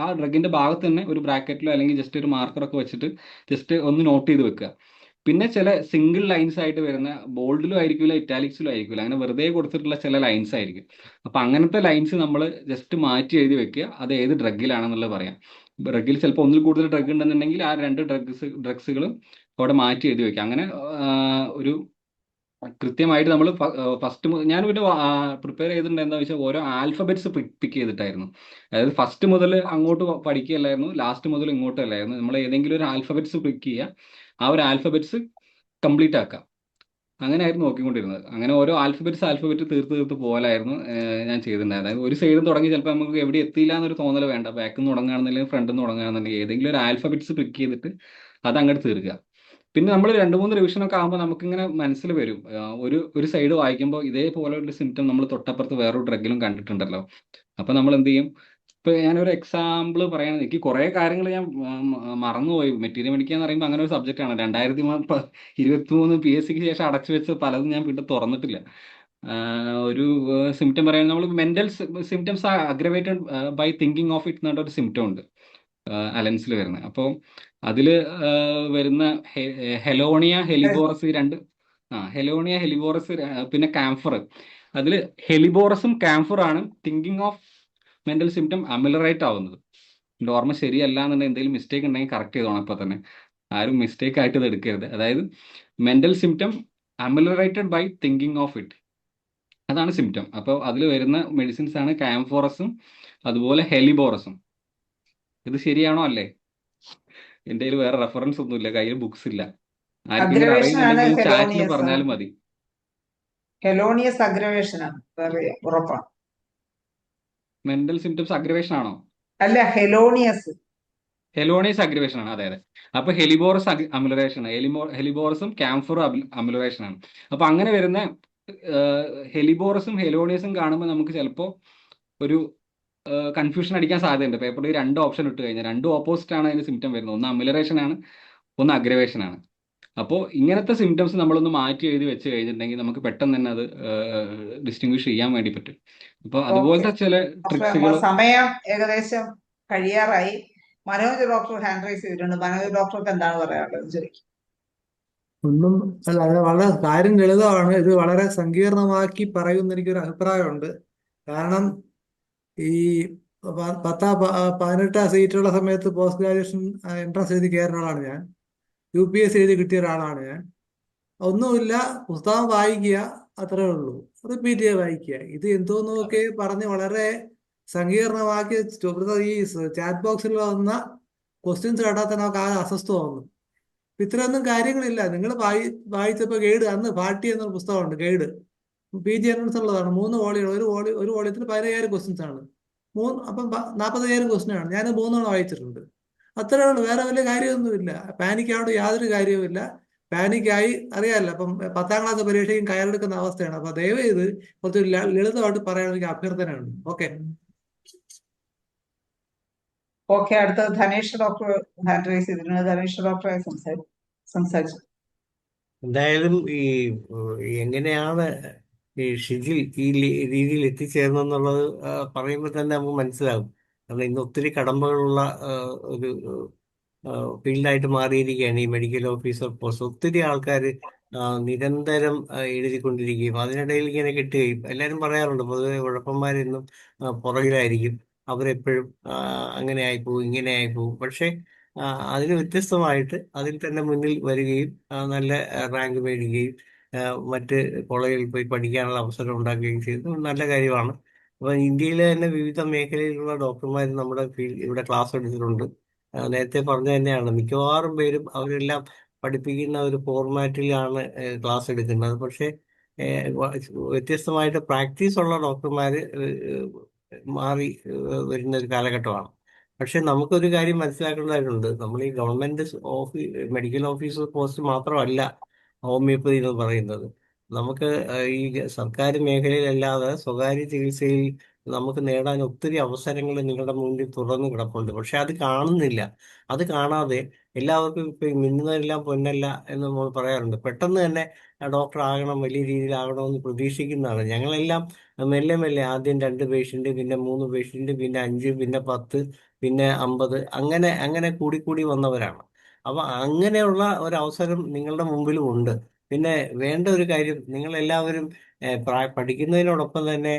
ആ ഡ്രഗിന്റെ ഭാഗത്ത് തന്നെ ഒരു ബ്രാക്കറ്റിലോ അല്ലെങ്കിൽ ജസ്റ്റ് ഒരു മാർക്കറൊക്കെ വെച്ചിട്ട് ജസ്റ്റ് ഒന്ന് നോട്ട് ചെയ്ത് വെക്കുക. പിന്നെ ചില സിംഗിൾ ലൈൻസ് ആയിട്ട് വരുന്ന, ബോൾഡിലും ആയിരിക്കില്ല ഇറ്റാലിക്സിലും ആയിരിക്കില്ല, അങ്ങനെ വെറുതെ കൊടുത്തിട്ടുള്ള ചില ലൈൻസ് ആയിരിക്കും. അപ്പൊ അങ്ങനത്തെ ലൈൻസ് നമ്മൾ ജസ്റ്റ് മാറ്റി എഴുതി വെക്കുക, അത് ഏത് ഡ്രഗിലാണെന്നുള്ളത് പറയാം. ഡ്രഗിൽ ചിലപ്പോൾ 1-ൽ കൂടുതൽ ഡ്രഗ് ഉണ്ടെന്നുണ്ടെങ്കിൽ ആ 2 ഡ്രഗ്സുകളും അവിടെ മാറ്റി എഴുതി വെക്കുക. അങ്ങനെ ഒരു കൃത്യമായിട്ട് നമ്മൾ ഞാൻ പിന്നെ പ്രിപ്പയർ ചെയ്തിട്ടുണ്ട് എന്താ വെച്ചാൽ ഓരോ ആൽഫബറ്റ്സ് പിക്ക് ചെയ്തിട്ടായിരുന്നു. അതായത് ഫസ്റ്റ് മുതൽ അങ്ങോട്ട് പഠിക്കുകയല്ലായിരുന്നു, ലാസ്റ്റ് മുതൽ ഇങ്ങോട്ടും അല്ലായിരുന്നു. നമ്മൾ ഏതെങ്കിലും ഒരു ആൽഫബറ്റ്സ് പിക്ക് ചെയ്യുക, ആ ഒരു ആൽഫബറ്റ്സ് കംപ്ലീറ്റ് ആക്കുക. അങ്ങനെയായിരുന്നു നോക്കിക്കൊണ്ടിരുന്നത്. അങ്ങനെ ഓരോ ആൽഫബറ്റ് തീർത്ത് പോലായിരുന്നു ഞാൻ ചെയ്തിട്ടുണ്ടായത്. അതായത് ഒരു സൈഡിൽ തുടങ്ങി ചിലപ്പോൾ നമുക്ക് എവിടെ എത്തിയില്ല എന്നൊരു തോന്നൽ വേണ്ട. ബാക്കിൽ നിന്ന് തുടങ്ങുകയാണെന്നുണ്ടെങ്കിൽ ഫ്രണ്ടിൽ നിന്ന് തുടങ്ങുകയാണെന്നുണ്ടെങ്കിൽ ഏതെങ്കിലും ഒരു ആൽഫബറ്റ്സ് പിക്ക് ചെയ്തിട്ട് അത് അങ്ങോട്ട് തീർക്കുക. പിന്നെ നമ്മൾ 2-3 റിവിഷനൊക്കെ ആകുമ്പോൾ നമുക്കിങ്ങനെ മനസ്സിൽ വരും, ഒരു സൈഡ് വായിക്കുമ്പോൾ ഇതേപോലെ ഒരു സിംറ്റം നമ്മൾ തൊട്ടപ്പുറത്ത് വേറൊരു ഡ്രഗിലും കണ്ടിട്ടുണ്ടല്ലോ. അപ്പൊ നമ്മൾ എന്ത് ചെയ്യും? ഇപ്പൊ ഞാനൊരു എക്സാമ്പിൾ പറയുകയാണെങ്കിൽ, എനിക്ക് കുറെ കാര്യങ്ങൾ ഞാൻ മറന്നുപോയി. മെറ്റീരിയൽ എന്ന് പറയുമ്പോൾ അങ്ങനെ ഒരു സബ്ജക്റ്റ് ആണ്. 2023 PSCക്ക് ശേഷം അടച്ചു വെച്ച് പലതും ഞാൻ പിന്നെ തുറന്നിട്ടില്ല. ഒരു സിംറ്റം പറയാൻ, നമ്മൾ mental symptoms aggravated by thinking of it എന്നൊരു സിംറ്റം ഉണ്ട് അലൻസിൽ വരുന്നത്. അപ്പോൾ അതിൽ വരുന്ന ഹെലോണിയ ഹെലിബോറസ് ഹെലോണിയ ഹെലിബോറസ് പിന്നെ കാംഫർ. അതിൽ ഹെലിബോറസും കാംഫറാണ് തിങ്കിങ് ഓഫ് മെന്റൽ സിംറ്റം അമിലറേറ്റ് ആവുന്നത്. എൻ്റെ ഓർമ്മ ശരിയല്ല എന്നുണ്ടെങ്കിൽ എന്തെങ്കിലും മിസ്റ്റേക്ക് ഉണ്ടെങ്കിൽ കറക്റ്റ് ചെയ്തോണം ഇപ്പോൾ തന്നെ. ആരും മിസ്റ്റേക്ക് ആയിട്ട് ഇത് എടുക്കരുത്. അതായത് mental symptom ameliorated by thinking of it, അതാണ് സിംറ്റം. അപ്പോൾ അതിൽ വരുന്ന മെഡിസിൻസ് ആണ് കാംഫോറസും അതുപോലെ ഹെലിബോറസും. ഇത് ശരിയാണോ അല്ലേ? എൻ്റെ കയ്യിൽ വേറെ റെഫറൻസ് ഒന്നുമില്ല, കയ്യിൽ ബുക്സ് ഇല്ല. ആർക്കെങ്കിലും അഗ്രവേഷൻ ആണ് അറിയുന്നുണ്ടെങ്കിൽ ചാറ്റിൽ ഹെലോണിയസ്. പറഞ്ഞാലും മതി. ഹെലോണിയസ് അഗ്രവേഷൻ ആണ്, ഉറപ്പാണ്. മെന്റൽ സിംറ്റംസ് അഗ്രവേഷൻ ആണോ? അല്ല, ഹെലോണിയസ്. ഹെലോണിയസ് അഗ്രവേഷൻ ആണ്, അതെ അതെ. അപ്പൊ ഹെലിബോറസ് അമിലറേഷൻ ആണ്. ഹെലിബോറസും കാംഫറും അമിലറേഷൻ ആണ്. അപ്പൊ അങ്ങനെ വരുന്ന ഹെലിബോറസും ഹെലോണിയസും കാണുമ്പോൾ നമുക്ക് ചിലപ്പോൾ ഒരു കൺഫ്യൂഷൻ അടിക്കാൻ സാധ്യതയുണ്ട്. പേപ്പറിൽ 2 ഓപ്ഷൻ ഇട്ട് കഴിഞ്ഞാൽ 2 ഓപ്പോസിറ്റ് ആണ് അതിന് സിംറ്റം വരുന്നത്. ഒന്ന് അമിലറേഷൻ ആണ്, ഒന്ന് അഗ്രവേഷൻ ആണ്. അപ്പോൾ ഇങ്ങനത്തെ സിംറ്റംസ് നമ്മളൊന്ന് മാറ്റി എഴുതി വെച്ച് കഴിഞ്ഞിട്ടുണ്ടെങ്കിൽ നമുക്ക് പെട്ടെന്ന് തന്നെ അത് ഡിസ്റ്റിങ്വിഷ് ചെയ്യാൻ വേണ്ടി പറ്റും. അപ്പോൾ അതുപോലത്തെ ചില ട്രിക്സുകൾ. സമയം ഏകദേശം കഴിയാറായി. മനോജ് ഡോക്ടർ ഹാൻഡ് റൈസ് ചെയ്തിട്ടുണ്ട്. മനോജ് ഡോക്ടർക്ക് എന്താണ് പറയാനുള്ളത് ചോദിക്കും. ഒന്നും അല്ല, അത് വളരെ കാര്യം ലളിതമാണ്. ഇത് വളരെ സങ്കീർണമാക്കി പറയുന്ന എനിക്കൊരു അഭിപ്രായമുണ്ട്. കാരണം ഈ 18 സീറ്റുള്ള സമയത്ത് പോസ്റ്റ് ഗ്രാജുവേഷൻ എൻട്രൻസ് എഴുതി കയറുന്ന ആളാണ് ഞാൻ. UPSC എഴുതി കിട്ടിയ ഒരാളാണ് ഞാൻ. ഒന്നുമില്ല, പുസ്തകം വായിക്കുക, അത്രേ ഉള്ളൂ. റിപ്പീറ്റ് ചെയ്ത് വായിക്കുക. ഇത് എന്തോന്നൊക്കെ പറഞ്ഞ് വളരെ സങ്കീർണമാക്കി ഈ ചാറ്റ് ബോക്സിൽ വന്ന ക്വസ്റ്റ്യൻസ് കേട്ടാൽ തന്നെ നമുക്ക് ആകെ അസ്വസ്ഥമാകുന്നു. ഇത്രയൊന്നും കാര്യങ്ങളില്ല. നിങ്ങൾ വായിച്ചപ്പോൾ ഗൈഡ്, അന്ന് പാട്ടി എന്നൊരു പുസ്തകമുണ്ട്, ഗൈഡ് PG എൻട്രൻസ് ഉള്ളതാണ്. 3 വോളിയം, ഒരു വോളിയത്തിൽ 15,000 ക്വസ്റ്റ്യൻസ് ആണ്. അപ്പം 40,000 ക്വസ്റ്റ്യൻ ആണ്. ഞാൻ 3 തവണ വായിച്ചിട്ടുണ്ട്. അത്രേ ഉള്ളൂ, വേറെ വലിയ കാര്യമൊന്നുമില്ല. പാനിക് ആവേണ്ട യാതൊരു കാര്യവുമില്ല. പാനിക്കായി അറിയാമല്ലോ. അപ്പം 10ാം ക്ലാസ് പരീക്ഷയും കയറെടുക്കുന്ന അവസ്ഥയാണ്. അപ്പൊ ദയവേത് കുറച്ച് ലളിതമായിട്ട് പറയാൻ എനിക്ക് അഭ്യർത്ഥനയുണ്ട്. ഓക്കെ. ഓക്കെ, അടുത്തത് ധനേഷ് ഡോക്ടർ ഹാൻഡ് റൈസ് ചെയ്തിട്ടുണ്ട്. ധനേഷ് ഡോക്ടറെ സംസാരിച്ചു. എന്തായാലും എങ്ങനെയാണ് ഈ ഷിജിൽ ഈ രീതിയിൽ എത്തിച്ചേർന്നെന്നുള്ളത് പറയുമ്പോൾ തന്നെ നമുക്ക് മനസ്സിലാകും. കാരണം ഇന്ന് ഒത്തിരി കടമ്പകളുള്ള ഒരു ഫീൽഡായിട്ട് മാറിയിരിക്കുകയാണ് ഈ മെഡിക്കൽ ഓഫീസർ പോസ്റ്റ്. ഒത്തിരി ആൾക്കാർ നിരന്തരം എഴുതിക്കൊണ്ടിരിക്കുകയും അതിനിടയിൽ ഇങ്ങനെ കിട്ടുകയും, എല്ലാവരും പറയാറുണ്ട് പൊതുവെ ഉഴപ്പന്മാരെന്നും പുറകിലായിരിക്കും, അവരെപ്പോഴും അങ്ങനെ ആയിപ്പോവും ഇങ്ങനെ ആയിപ്പോവും. പക്ഷേ അതിന് വ്യത്യസ്തമായിട്ട് അതിൽ തന്നെ മുന്നിൽ വരികയും നല്ല റാങ്ക് മേടിക്കുകയും മറ്റ് കോളേജിൽ പോയി പഠിക്കാനുള്ള അവസരം ഉണ്ടാക്കുകയും ചെയ്തത് നല്ല കാര്യമാണ്. അപ്പോൾ ഇന്ത്യയിലെ തന്നെ വിവിധ മേഖലയിലുള്ള ഡോക്ടർമാർ നമ്മുടെ ഇവിടെ ക്ലാസ് എടുത്തിട്ടുണ്ട്. നേരത്തെ പറഞ്ഞു തന്നെയാണ്, മിക്കവാറും പേരും അവരെല്ലാം പഠിപ്പിക്കുന്ന ഒരു ഫോർമാറ്റിലാണ് ക്ലാസ് എടുക്കുന്നത്. പക്ഷേ വ്യത്യസ്തമായിട്ട് പ്രാക്ടീസ് ഉള്ള ഡോക്ടർമാർ മാറി വരുന്ന ഒരു കാലഘട്ടമാണ്. പക്ഷെ നമുക്കൊരു കാര്യം മനസ്സിലാക്കേണ്ടതായിട്ടുണ്ട്. നമ്മൾ ഈ ഗവൺമെന്റ് മെഡിക്കൽ ഓഫീസർ പോസ്റ്റ് മാത്രമല്ല ഹോമിയോപ്പതി എന്ന് പറയുന്നത്. നമുക്ക് ഈ സർക്കാർ മേഖലയിലല്ലാതെ സ്വകാര്യ ചികിത്സയിൽ നമുക്ക് നേടാൻ ഒത്തിരി അവസരങ്ങൾ നിങ്ങളുടെ മുന്നിൽ തുറന്നു കിടപ്പുണ്ട്. പക്ഷെ അത് കാണുന്നില്ല. അത് കാണാതെ എല്ലാവർക്കും ഇപ്പൊ മിന്നുന്നതെല്ലാം പൊന്നല്ല എന്ന് നമ്മൾ പറയാറുണ്ട്. പെട്ടെന്ന് തന്നെ ഡോക്ടർ ആകണം, വലിയ രീതിയിലാകണമെന്ന് പ്രതീക്ഷിക്കുന്നതാണ്. ഞങ്ങളെല്ലാം മെല്ലെ മെല്ലെ ആദ്യം 2 പേഷ്യന്റ്, പിന്നെ 3 പേഷ്യന്റ്, പിന്നെ 5, പിന്നെ 10, പിന്നെ 50, അങ്ങനെ അങ്ങനെ കൂടി വന്നവരാണ്. അപ്പൊ അങ്ങനെയുള്ള ഒരു അവസരം നിങ്ങളുടെ മുമ്പിലും ഉണ്ട്. പിന്നെ വേണ്ട ഒരു കാര്യം, നിങ്ങളെല്ലാവരും പഠിക്കുന്നതിനോടൊപ്പം തന്നെ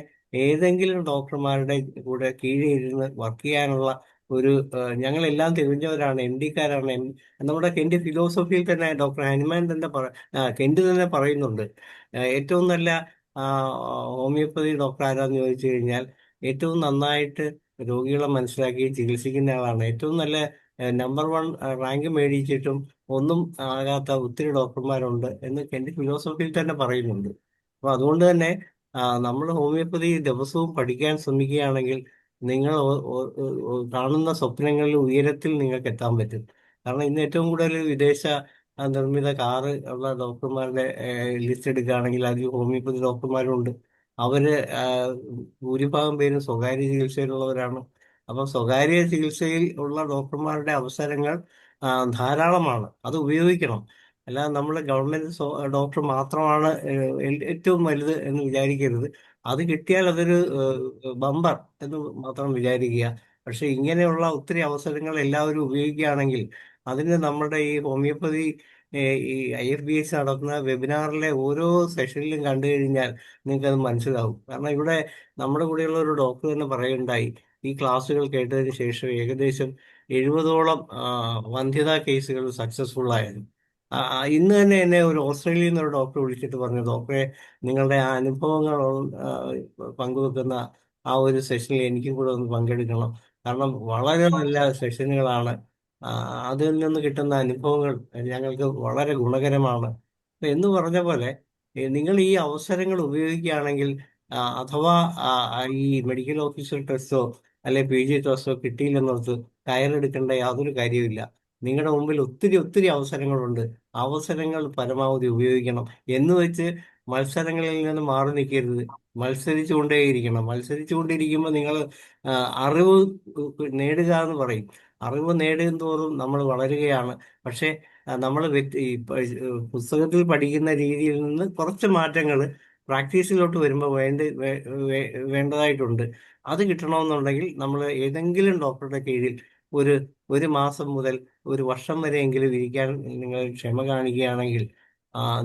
ഏതെങ്കിലും ഡോക്ടർമാരുടെ കൂടെ കീഴിലിരുന്ന് വർക്ക് ചെയ്യാനുള്ള ഒരു ഞങ്ങളെല്ലാം തികഞ്ഞവരാണ്, MD-കാരാണ്. നമ്മുടെ കെന്റ് ഫിലോസഫിയിൽ തന്നെ ഡോക്ടർ ഹനുമാൻ തന്നെ കെന്റ് തന്നെ പറയുന്നുണ്ട്, ഏറ്റവും നല്ല ഹോമിയോപ്പതി ഡോക്ടർ ആരാന്ന് ചോദിച്ചു കഴിഞ്ഞാൽ ഏറ്റവും നന്നായിട്ട് രോഗികളെ മനസ്സിലാക്കി ചികിത്സിക്കുന്ന ആളാണ്. ഏറ്റവും നല്ല നമ്പർ 1 റാങ്ക് മേടിച്ചിട്ടും ഒന്നും ആകാത്ത ഒത്തിരി ഡോക്ടർമാരുണ്ട് എന്ന് കെന്റ് ഫിലോസഫിയിൽ തന്നെ പറയുന്നുണ്ട്. അപ്പൊ അതുകൊണ്ട് തന്നെ നമ്മൾ ഹോമിയോപ്പതി ദിവസവും പഠിക്കാൻ ശ്രമിക്കുകയാണെങ്കിൽ നിങ്ങൾ കാണുന്ന സ്വപ്നങ്ങളിൽ ഉയരത്തിൽ നിങ്ങൾക്ക് എത്താൻ പറ്റും. കാരണം ഇന്ന് ഏറ്റവും കൂടുതൽ വിദേശ നിർമ്മിത കാറ് ഉള്ള ഡോക്ടർമാരുടെ ലിസ്റ്റ് എടുക്കുകയാണെങ്കിൽ അതിൽ ഹോമിയോപ്പതി ഡോക്ടർമാരുണ്ട്. അവര് ഭൂരിഭാഗം പേരും സ്വകാര്യ ചികിത്സയിലുള്ളവരാണ്. അപ്പം സ്വകാര്യ ചികിത്സയിൽ ഉള്ള ഡോക്ടർമാരുടെ അവസരങ്ങൾ ധാരാളമാണ്. അത് ഉപയോഗിക്കണം. അല്ലാതെ നമ്മൾ ഗവൺമെന്റ് ഡോക്ടർ മാത്രമാണ് ഏറ്റവും വലുത് എന്ന് വിചാരിക്കരുത്. അത് കിട്ടിയാൽ അതൊരു ബമ്പർ എന്ന് മാത്രം വിചാരിക്കുക. പക്ഷെ ഇങ്ങനെയുള്ള ഒത്തിരി അവസരങ്ങൾ എല്ലാവരും ഉപയോഗിക്കുകയാണെങ്കിൽ അതിന് നമ്മുടെ ഈ ഹോമിയോപ്പതി ഈ IFBS നടത്തുന്ന വെബിനാറിലെ ഓരോ സെഷനിലും കണ്ടു കഴിഞ്ഞാൽ നിങ്ങൾക്ക് അത് മനസ്സിലാവും. കാരണം ഇവിടെ നമ്മുടെ കൂടെയുള്ള ഒരു ഡോക്ടർ തന്നെ പറയുണ്ടായി, ഈ ക്ലാസ്സുകൾ കേട്ടതിന് ശേഷം ഏകദേശം 70ഓളം വന്ധ്യതാ കേസുകൾ സക്സസ്ഫുൾ ആയിരുന്നു. ഇന്ന് തന്നെ എന്നെ ഒരു ഓസ്ട്രേലിയയിൽ നിന്ന് ഒരു ഡോക്ടർ വിളിച്ചിട്ട് പറഞ്ഞു, ഡോക്ടറെ നിങ്ങളുടെ ആ അനുഭവങ്ങൾ പങ്കുവെക്കുന്ന ആ ഒരു സെഷനിൽ എനിക്കും കൂടെ ഒന്ന് പങ്കെടുക്കണം. കാരണം വളരെ നല്ല സെഷനുകളാണ്. അതിൽ നിന്ന് കിട്ടുന്ന അനുഭവങ്ങൾ ഞങ്ങൾക്ക് വളരെ ഗുണകരമാണ്. എന്ന് പറഞ്ഞ പോലെ നിങ്ങൾ ഈ അവസരങ്ങൾ ഉപയോഗിക്കുകയാണെങ്കിൽ അഥവാ ഈ മെഡിക്കൽ ഓഫീസർ ടെസ്റ്റോ അല്ലെ PG ടെസ്റ്റോ കിട്ടിയില്ലെന്നോർത്ത് കയറെടുക്കേണ്ട യാതൊരു കാര്യവുമില്ല. നിങ്ങളുടെ മുമ്പിൽ ഒത്തിരി ഒത്തിരി അവസരങ്ങളുണ്ട്. അവസരങ്ങൾ പരമാവധി ഉപയോഗിക്കണം. എന്ന് വെച്ച് മത്സരങ്ങളിൽ നിന്ന് മാറി നിൽക്കരുത്. മത്സരിച്ചുകൊണ്ടേയിരിക്കണം. മത്സരിച്ചുകൊണ്ടിരിക്കുമ്പോൾ നിങ്ങൾ അറിവ് നേടുക എന്ന് പറയും. അറിവ് നേടും തോറും നമ്മൾ വളരുകയാണ്. പക്ഷേ നമ്മൾ പുസ്തകത്തിൽ പഠിക്കുന്ന രീതിയിൽ നിന്ന് കുറച്ച് മാറ്റങ്ങൾ പ്രാക്ടീസിലോട്ട് വരുമ്പോൾ വേണ്ടതായിട്ടുണ്ട്. അത് കിട്ടണമെന്നുണ്ടെങ്കിൽ നമ്മൾ ഏതെങ്കിലും ഡോക്ടറുടെ കീഴിൽ ഒരു മാസം മുതൽ ഒരു വർഷം വരെയെങ്കിലും ഇരിക്കാൻ നിങ്ങൾ ക്ഷമ കാണിക്കുകയാണെങ്കിൽ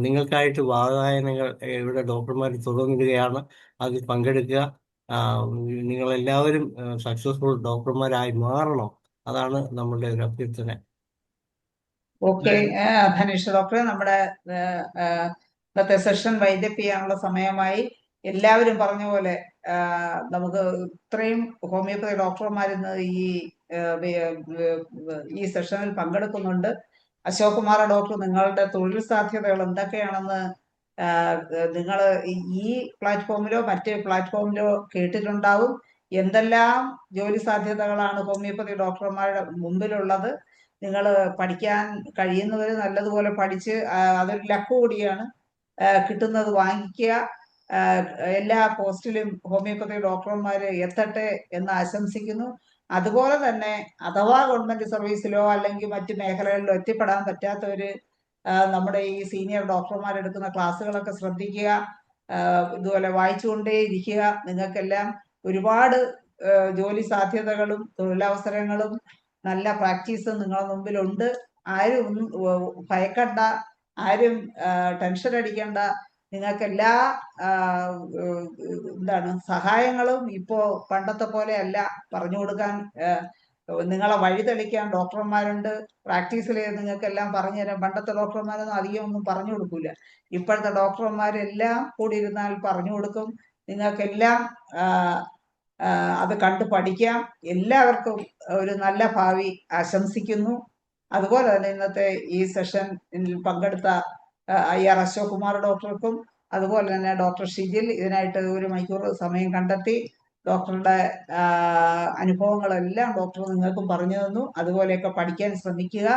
നിങ്ങൾക്കായിട്ട് വാതായനങ്ങൾ ഇവിടെ ഡോക്ടർമാർ തുറന്നിടുകയാണ്. അതിൽ പങ്കെടുക്കുക. നിങ്ങളെല്ലാവരും സക്സസ്ഫുൾ ഡോക്ടർമാരായി മാറണം. അതാണ് നമ്മളുടെ ഒരു അഭ്യർത്ഥന. ഓക്കെ, ധനീഷ് ഡോക്ടറെ, നമ്മുടെ ഇന്നത്തെ സെഷൻ വൈൻഡപ്പ് ചെയ്യാനുള്ള സമയമായി. എല്ലാവരും പറഞ്ഞ പോലെ നമുക്ക് ഇത്രയും ഹോമിയോപ്പതി ഡോക്ടർമാരിന്ന് ഈ സെഷനിൽ പങ്കെടുക്കുന്നുണ്ട്. അശോക് കുമാർ ഡോക്ടർ നിങ്ങളുടെ തൊഴിൽ സാധ്യതകൾ എന്തൊക്കെയാണെന്ന് നിങ്ങൾ ഈ പ്ലാറ്റ്ഫോമിലോ മറ്റ് പ്ലാറ്റ്ഫോമിലോ കേട്ടിട്ടുണ്ടാവും. എന്തെല്ലാം ജോലി സാധ്യതകളാണ് ഹോമിയോപ്പതി ഡോക്ടർമാരുടെ മുമ്പിലുള്ളത്. നിങ്ങൾ പഠിക്കാൻ കഴിയുന്നവർ നല്ലതുപോലെ പഠിച്ച് അതൊരു ലക്ക് കൂടിയാണ്, കിട്ടുന്നത് വാങ്ങിക്കുക. എല്ലാ പോസ്റ്റിലും ഹോമിയോപ്പതി ഡോക്ടർമാർ എത്തട്ടെ എന്ന് ആശംസിക്കുന്നു. അതുപോലെ തന്നെ അഥവാ ഗവൺമെന്റ് സർവീസിലോ അല്ലെങ്കിൽ മറ്റ് മേഖലകളിലോ എത്തിപ്പെടാൻ പറ്റാത്തവര് നമ്മുടെ ഈ സീനിയർ ഡോക്ടർമാരെടുക്കുന്ന ക്ലാസ്സുകളൊക്കെ ശ്രദ്ധിക്കുക. ഇതുപോലെ വായിച്ചുകൊണ്ടേ ഇരിക്കുക. നിങ്ങൾക്കെല്ലാം ഒരുപാട് ജോലി സാധ്യതകളും തൊഴിലവസരങ്ങളും നല്ല പ്രാക്ടീസും നിങ്ങളുടെ മുമ്പിലുണ്ട്. ആരും ഭയക്കണ്ട, ആരും ടെൻഷൻ അടിക്കണ്ട. നിങ്ങൾക്കെല്ലാ സഹായങ്ങളും ഇപ്പോ പണ്ടത്തെ പോലെ അല്ല. പറഞ്ഞു കൊടുക്കാൻ നിങ്ങളെ വഴി തെളിക്കാൻ ഡോക്ടർമാരുണ്ട്. പ്രാക്ടീസിൽ നിങ്ങൾക്കെല്ലാം പറഞ്ഞു തരാം. പണ്ടത്തെ ഡോക്ടർമാരൊന്നും അധികം ഒന്നും പറഞ്ഞു കൊടുക്കൂല. ഇപ്പോഴത്തെ ഡോക്ടർമാരെല്ലാം കൂടി ഇരുന്നാൽ പറഞ്ഞു കൊടുക്കും. നിങ്ങൾക്കെല്ലാം അത് കണ്ടു പഠിക്കാം. എല്ലാവർക്കും ഒരു നല്ല ഭാവി ആശംസിക്കുന്നു. അതുപോലെ തന്നെ ഇന്നത്തെ ഈ സെഷനിൽ പങ്കെടുത്ത IR അശോക് കുമാർ ഡോക്ടർക്കും അതുപോലെ തന്നെ ഡോക്ടർ ഷിജിൽ ഇതിനായിട്ട് 1 മണിക്കൂർ സമയം കണ്ടെത്തി ഡോക്ടറുടെ അനുഭവങ്ങളെല്ലാം ഡോക്ടർ നിങ്ങൾക്കും പറഞ്ഞു തന്നു. അതുപോലെയൊക്കെ പഠിക്കാൻ ശ്രമിക്കുക.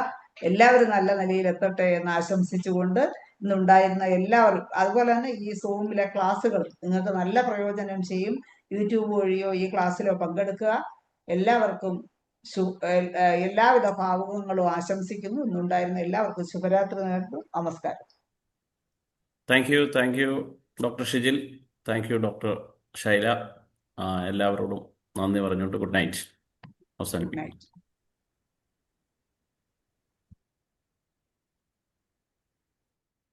എല്ലാവരും നല്ല നിലയിൽ എത്തട്ടെ എന്ന് ആശംസിച്ചുകൊണ്ട് ഇന്നുണ്ടായിരുന്ന എല്ലാവരും, അതുപോലെ തന്നെ ഈ സൂമിലെ ക്ലാസ്സുകൾ നിങ്ങൾക്ക് നല്ല പ്രയോജനം ചെയ്യും. യൂട്യൂബ് വഴിയോ ഈ ക്ലാസ്സിലോ പങ്കെടുക്കുക. എല്ലാവർക്കും എല്ലാവിധ ഭാവുകങ്ങളും ആശംസിക്കുന്നു. ഇന്നുണ്ടായിരുന്ന എല്ലാവർക്കും ശുഭരാത്രി നേർന്നു. നമസ്കാരം. Thank you doctor Shijil. Thank you doctor Shaila. എല്ലാവരോടും നന്ദി പറഞ്ഞുകൊണ്ട് ഗുഡ് നൈറ്റ് അവസാനിപ്പിക്കും.